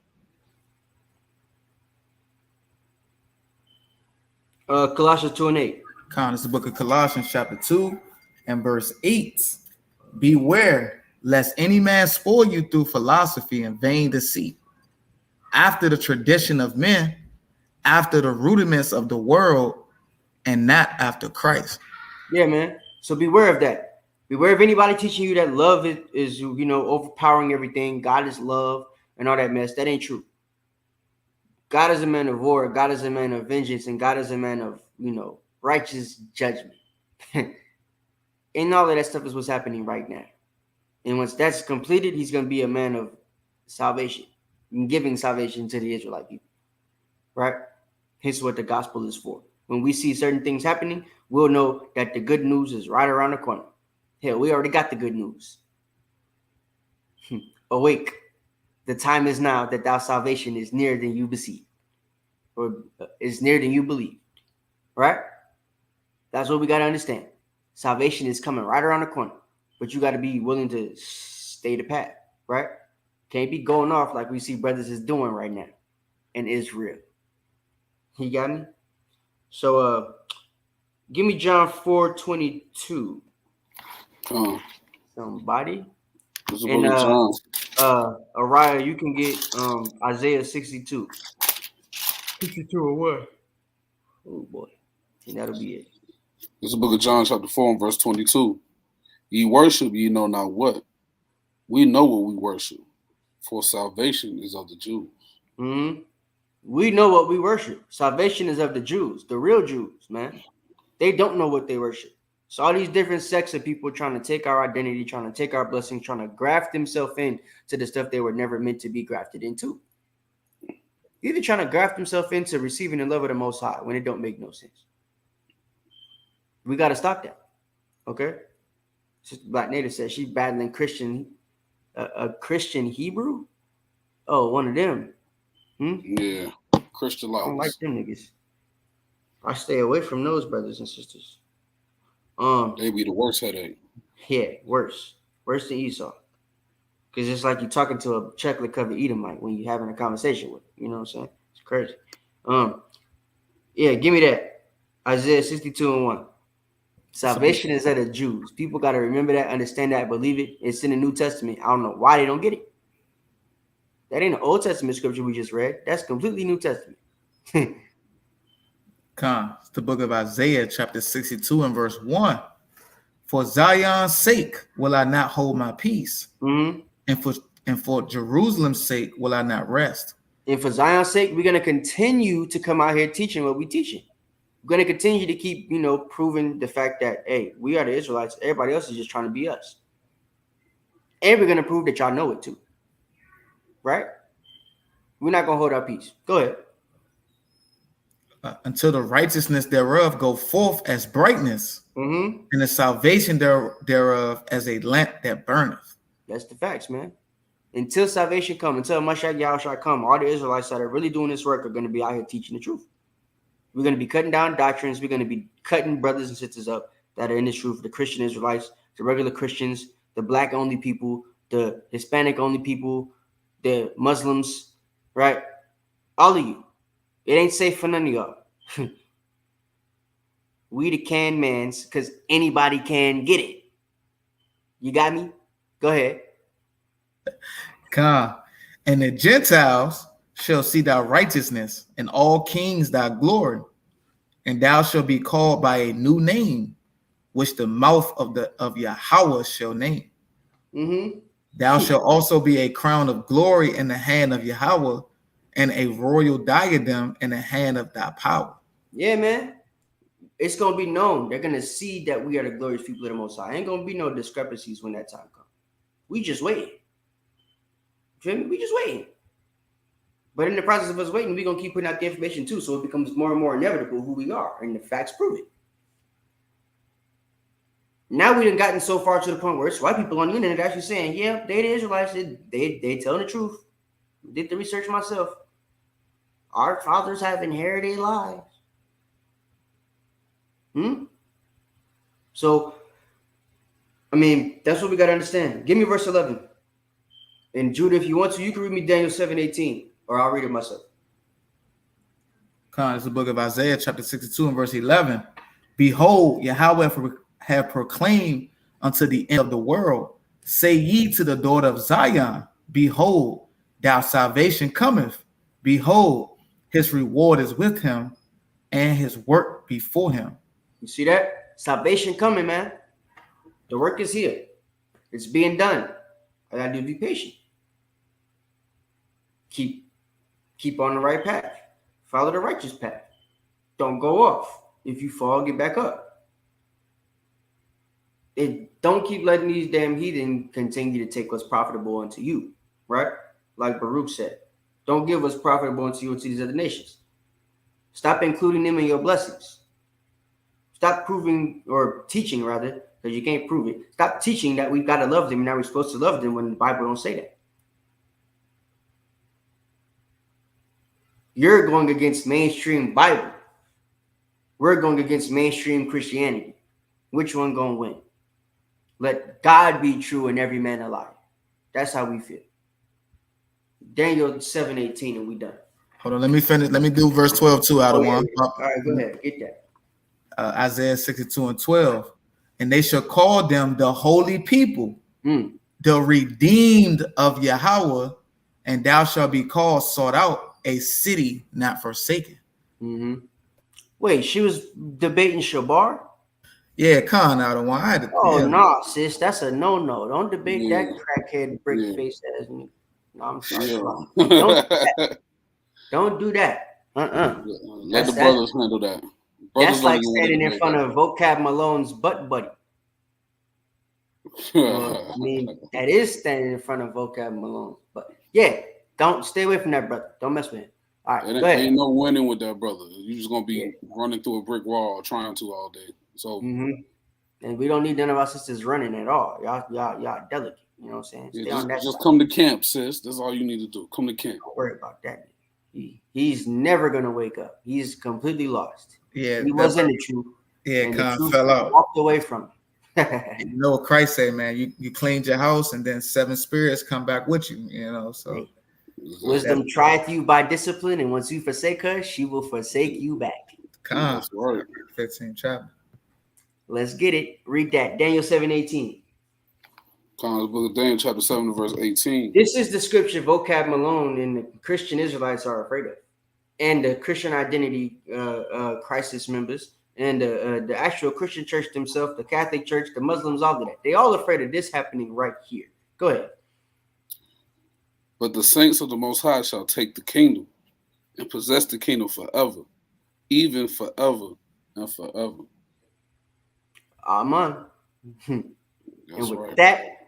Colossians 2 and 8. Con, it's the book of Colossians chapter 2 and verse 8. Beware lest any man spoil you through philosophy and vain deceit, after the tradition of men, after the rudiments of the world, and not after Christ. Yeah, man. So beware of that. Beware of anybody teaching you that love is overpowering everything. God is love and all that mess. That ain't true. God is a man of war. God is a man of vengeance, and God is a man of righteous judgment. And all of that stuff is what's happening right now. And once that's completed, he's going to be a man of salvation and giving salvation to the Israelite people. Right? Here's what the gospel is for. When we see certain things happening, we'll know that the good news is right around the corner. Hell, we already got the good news. Awake. The time is now that thy salvation is nearer than you beseech, or is nearer than you believe. Right? That's what we got to understand. Salvation is coming right around the corner, but you got to be willing to stay the path, right? Can't be going off like we see brothers is doing right now in Israel. You got me? So, give me John 4:22. Somebody. And Araya, you can get Isaiah 62. 62 or what? Oh boy, and that'll be it. This is the book of John, chapter 4, and verse 22. Ye worship, ye know not what. We know what we worship, for salvation is of the Jews. Mm-hmm. We know what we worship. Salvation is of the Jews, the real Jews, man. They don't know what they worship. So all these different sects of people trying to take our identity, trying to take our blessing, trying to graft themselves into the stuff they were never meant to be grafted into. Either trying to graft themselves into receiving the love of the Most High when it don't make no sense. We got to stop that. Okay? Sister Black Native says she's battling a Christian Hebrew. Oh, one of them. Yeah, Christianites. I don't like them niggas. I stay away from those brothers and sisters. They be the worst headache. Yeah, worse than Esau. Because it's like you're talking to a chocolate-covered Edomite when you're having a conversation with him. You know what I'm saying? It's crazy. Yeah, give me that. Isaiah 62:1. Salvation is of the Jews. People got to remember that, understand that, believe it. It's in the New Testament. I don't know why they don't get it. That ain't the Old Testament scripture we just read. That's completely New Testament. It's the book of Isaiah, chapter 62 and verse 1. For Zion's sake will I not hold my peace, and for Jerusalem's sake will I not rest. And for Zion's sake, we're going to continue to come out here teaching what we're teaching. We're going to continue to keep, proving the fact that, hey, we are the Israelites. Everybody else is just trying to be us. And we're going to prove that y'all know it too. Right? We're not going to hold our peace. Go ahead. Until the righteousness thereof go forth as brightness, and the salvation thereof as a lamp that burneth. That's the facts, man. Until salvation come, until Mashiach Yahushua come, all the Israelites that are really doing this work are going to be out here teaching the truth. We're going to be cutting down doctrines. We're going to be cutting brothers and sisters up that are in this truth. The Christian Israelites, the regular Christians, the black only people, the Hispanic only people, the Muslims, right? All of you. It ain't safe for none of y'all. We the can mans because anybody can get it. You got me? Go ahead. And the Gentiles shall see thy righteousness, and all kings thy glory, and thou shalt be called by a new name, which the mouth of Yahweh shall name. Thou shalt also be a crown of glory in the hand of Yahweh, and a royal diadem in the hand of thy power. Yeah, man. It's going to be known. They're going to see that we are the glorious people of the Most High. Ain't going to be no discrepancies when that time comes. We just waiting. Feel me? We just waiting. But in the process of us waiting, we're going to keep putting out the information too, so it becomes more and more inevitable who we are, and the facts prove it. Now we done gotten so far to the point where it's white people on the internet actually saying, yeah, they the Israelites. They telling the truth. Did the research myself. Our fathers have inherited lies. So, I mean, that's what we got to understand. Give me verse 11. And Judah, if you want to, you can read me Daniel 7:18, or I'll read it myself. It's the book of Isaiah, chapter 62 and verse 11. Behold, Yahweh have proclaimed unto the end of the world. Say ye to the daughter of Zion, behold, thou salvation cometh. Behold, his reward is with him, and his work before him. You see that? Salvation coming, man. The work is here. It's being done. I gotta be patient. Keep on the right path. Follow the righteous path. Don't go off. If you fall, get back up. And don't keep letting these damn heathen continue to take what's profitable unto you, right? Like Baruch said, don't give what's profitable unto you and to these other nations. Stop including them in your blessings. Stop proving or teaching, rather, because you can't prove it. Stop teaching that we've got to love them and that we're supposed to love them when the Bible don't say that. You're going against mainstream Bible. We're going against mainstream Christianity. Which one gonna win? Let God be true and every man a lie. That's how we feel. Daniel 7:18, and we done. Hold on, let me finish. Let me do verse 12 too, out of one. All right, go ahead. Get that. Isaiah 62:12. And they shall call them the holy people, the redeemed of Yahweh, and thou shalt be called sought out, a city not forsaken. Mm-hmm. Wait, she was debating Shabar? Yeah, Khan, out of one. No, sis, that's a no. Don't debate that crackhead brick face ass nigga. No, I'm sorry. Don't do that. Let the brothers handle that. That's like standing in front of Vocab Malone's butt buddy. I mean, that is standing in front of Vocab Malone. But yeah, don't stay away from that brother. Don't mess with him. All right, go ahead. Ain't no winning with that brother. You're just gonna be running through a brick wall trying to all day. So and we don't need none of our sisters running at all. Y'all delicate. You know what I'm saying? Stay on that just side. come to camp, sis. That's all you need to do. Come to camp. Don't worry about that. He's never gonna wake up. He's completely lost. Yeah, he wasn't the truth. Yeah, Khan fell out. Walked away from him. You know what Christ said, man? You cleaned your house, and then 7 spirits come back with you. You know, so wisdom trieth you by discipline, and once you forsake her, she will forsake you back. Khan, 15th chapter. Let's get it. Read that. Daniel 7:18. Khan's book of Daniel, chapter 7, verse 18. This is the scripture Vocab Malone and the Christian Israelites are afraid of, and the Christian identity crisis members. And the actual Christian church themselves, the Catholic Church, the Muslims, all of that. They all afraid of this happening right here. Go ahead. But the saints of the Most High shall take the kingdom and possess the kingdom forever, even forever and forever. Amen. And with right. that,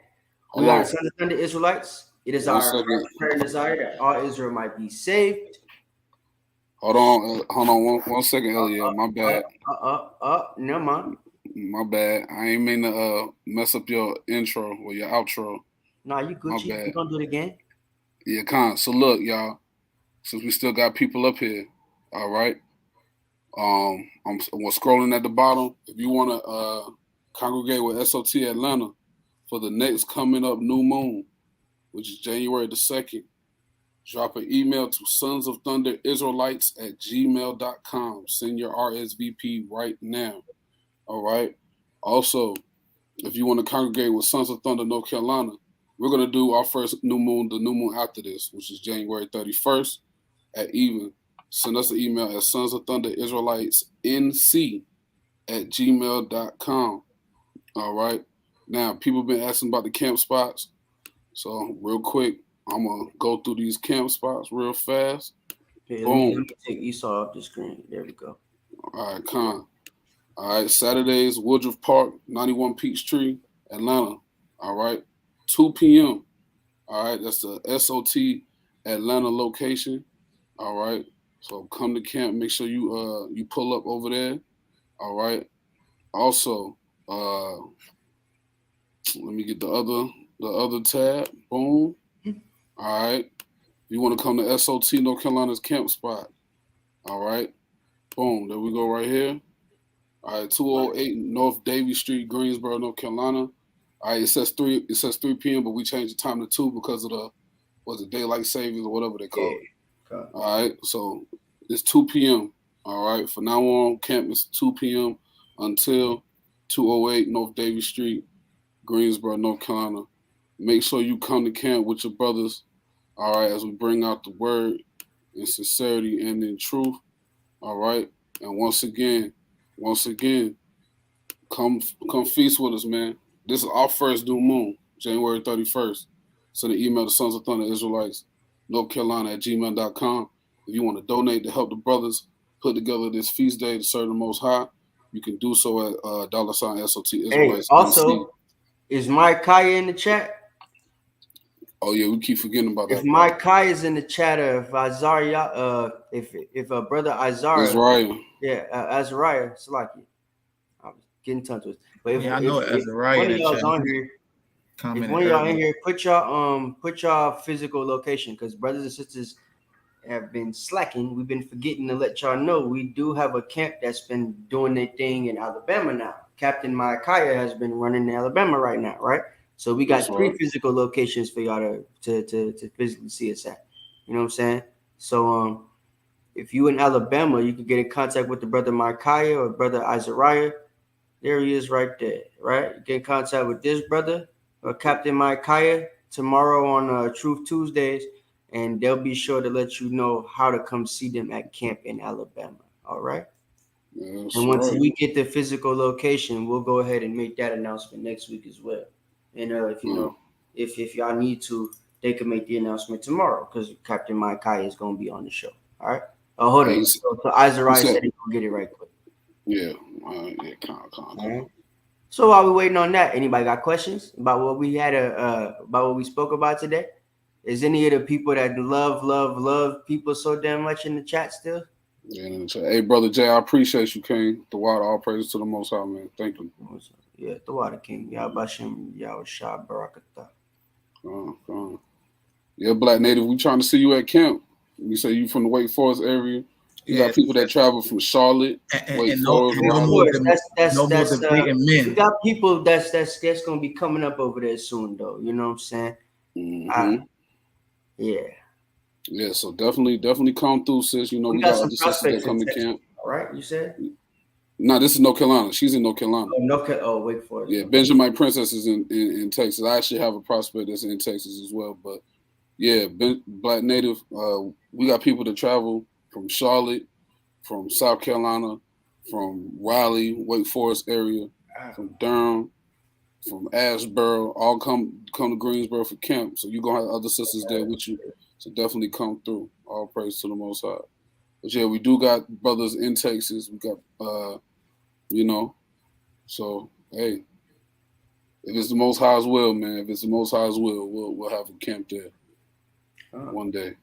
we are Sons of Thunder Israelites. It is our prayer and desire that all Israel might be saved. Hold on one second, Elliot. My bad. No, man. My bad. I ain't mean to mess up your intro or your outro. No, you good. You gonna do it again? Yeah, Con. So look, y'all. Since we still got people up here, all right. I'm scrolling at the bottom. If you want to congregate with SOT Atlanta for the next coming up new moon, which is January the 2nd. Drop an email to sonsofthunderisraelites@gmail.com. Send your RSVP right now. All right. Also, if you want to congregate with Sons of Thunder, North Carolina, we're going to do our first new moon, the new moon after this, which is January 31st at even. Send us an email at sonsofthunderisraelitesnc@gmail.com. All right. Now, people have been asking about the camp spots. So, real quick, I'm going to go through these camp spots real fast. Okay, let me take Esau off the screen. There we go. All right, Con. All right, Saturdays, Woodruff Park, 91 Peachtree, Atlanta. All right, 2 p.m. All right, that's the SOT Atlanta location. All right, so come to camp. Make sure you pull up over there. All right. Also, let me get the other tab. Boom. All right. You want to come to SOT North Carolina's camp spot. All right. Boom. There we go right here. All right. 208 North Davie Street, Greensboro, North Carolina. All right. It says 3 p.m., but we changed the time to 2 because of daylight savings or whatever they call it. Okay. All right. So it's 2 p.m. All right. From now on, camp is 2 p.m. until 208 North Davie Street, Greensboro, North Carolina. Make sure you come to camp with your brothers, all right, as we bring out the word in sincerity and in truth, all right? And once again, come feast with us, man. This is our first new moon, January 31st. Send an email to Sons of Thunder Israelites, North Carolina @gmail.com. If you want to donate to help the brothers put together this feast day to serve the Most High, you can do so at $SOTisraelites. Hey, also, is Mike Kaya in the chat? Oh yeah, we keep forgetting about that. If Mike Kaya is in the chat, or if Azariah, if a brother Azariah, Azariah, it's like I'm getting tongue twisted. But if I know if one of y'all's on here, if one of y'all in here, put y'all physical location, because brothers and sisters have been slacking. We've been forgetting to let y'all know we do have a camp that's been doing their thing in Alabama now. Captain Micaiah has been running in Alabama right now, right? So we got three physical locations for y'all to physically see us at. You know what I'm saying? So if you in Alabama, you can get in contact with the brother Micaiah or brother Azariah. There he is right there, right? You get in contact with this brother or Captain Micaiah tomorrow on Truth Tuesdays, and they'll be sure to let you know how to come see them at camp in Alabama. All right. And once we get the physical location, we'll go ahead and make that announcement next week as well. And if you know, if y'all need to, they can make the announcement tomorrow because Captain Micaiah is going to be on the show. All right. Oh, hold on. So Azariah said he's going to get it right quick. Yeah. Right. So while we're waiting on that, anybody got questions about what we had about what we spoke about today? Is any of the people that love people so damn much in the chat still? Yeah, hey, brother Jay, I appreciate you, King. The water, all praises to the Most High, man. Thank you. Yeah, the water King. Yabashim Yahushua Barakatah. Yeah, Black Native, we trying to see you at camp. You say you from the Wake Forest area. You got people that travel from Charlotte, Wake Forest. No more debating men. We got people that's gonna be coming up over there soon, though. You know what I'm saying? Mm-hmm. Yeah, so definitely come through, sis. You know, we got other sisters that come to camp. All right, you said? No, this is North Carolina. She's in North Carolina. Wake Forest. Yeah, Benjamin Princess is in Texas. I actually have a prospect that's in Texas as well. But yeah, Black Native, we got people that travel from Charlotte, from South Carolina, from Raleigh, Wake Forest area, from Durham, from Asheboro, all come to Greensboro for camp. So you're going to have other sisters there with you. So definitely come through. All praise to the Most High. But yeah, we do got brothers in Texas. We got, so, hey, if it's the Most High's will, man, if it's the Most High's will, we'll have a camp there one day.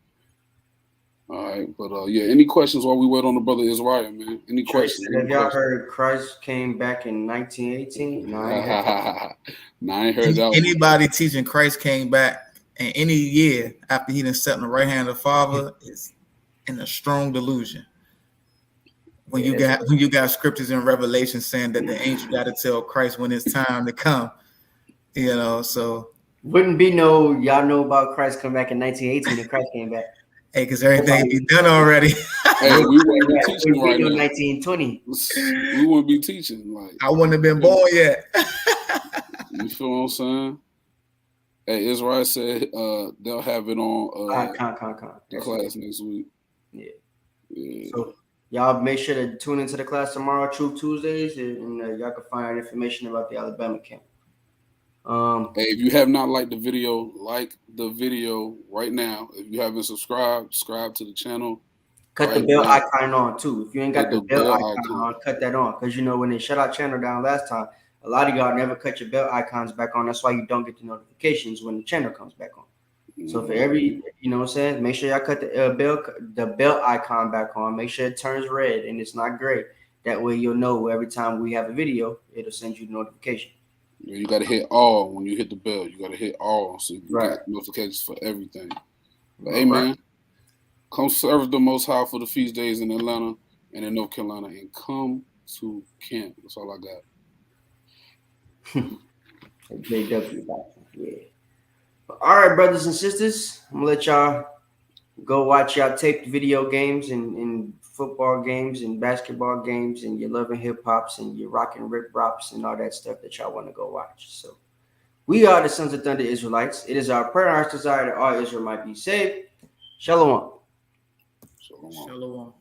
All right, but yeah, any questions while we wait on the brother Israel, man? Any questions? Have y'all heard Christ came back in 1918? No, I ain't heard that. No, I ain't heard that. Anybody teaching Christ came back in any year after he done sat on the right hand of the Father is in a strong delusion. When you got scriptures in Revelation saying that the angel got to tell Christ when it's time to come, you know, so wouldn't be y'all know about Christ come back in 1918 and Christ came back. Hey, because everything be done already. Hey, we wouldn't be teaching right now. 1920. We wouldn't be teaching. Like I wouldn't have been born yet. You feel what I'm saying? Hey, Israel said they'll have it on the class next week. Yeah. So y'all make sure to tune into the class tomorrow, Truth Tuesdays, and y'all can find out information about the Alabama camp. Hey, if you have not liked the video, like the video right now. If you haven't subscribed to the channel. Cut the bell icon on too. If you ain't got the bell icon on, cut that on. Because you know when they shut our channel down last time, a lot of y'all never cut your bell icons back on. That's why you don't get the notifications when the channel comes back on. So for every, you know what I'm saying, make sure y'all cut the bell icon back on. Make sure it turns red and it's not gray. That way you'll know every time we have a video, it'll send you the notification. Yeah, you got to hit all when you hit the bell. You got to hit all so you can get notifications for everything. But, hey, man, come serve the Most High for the feast days in Atlanta and in North Carolina and come to camp. That's all I got. JW, yeah. All right, brothers and sisters, I'm going to let y'all go watch y'all taped video games and football games and basketball games and your loving hip hops and your rock and rip rops and all that stuff that y'all want to go watch. So We are the Sons of Thunder Israelites. It is our prayer and our desire that all Israel might be saved. Shalom. Shalom. Shalom.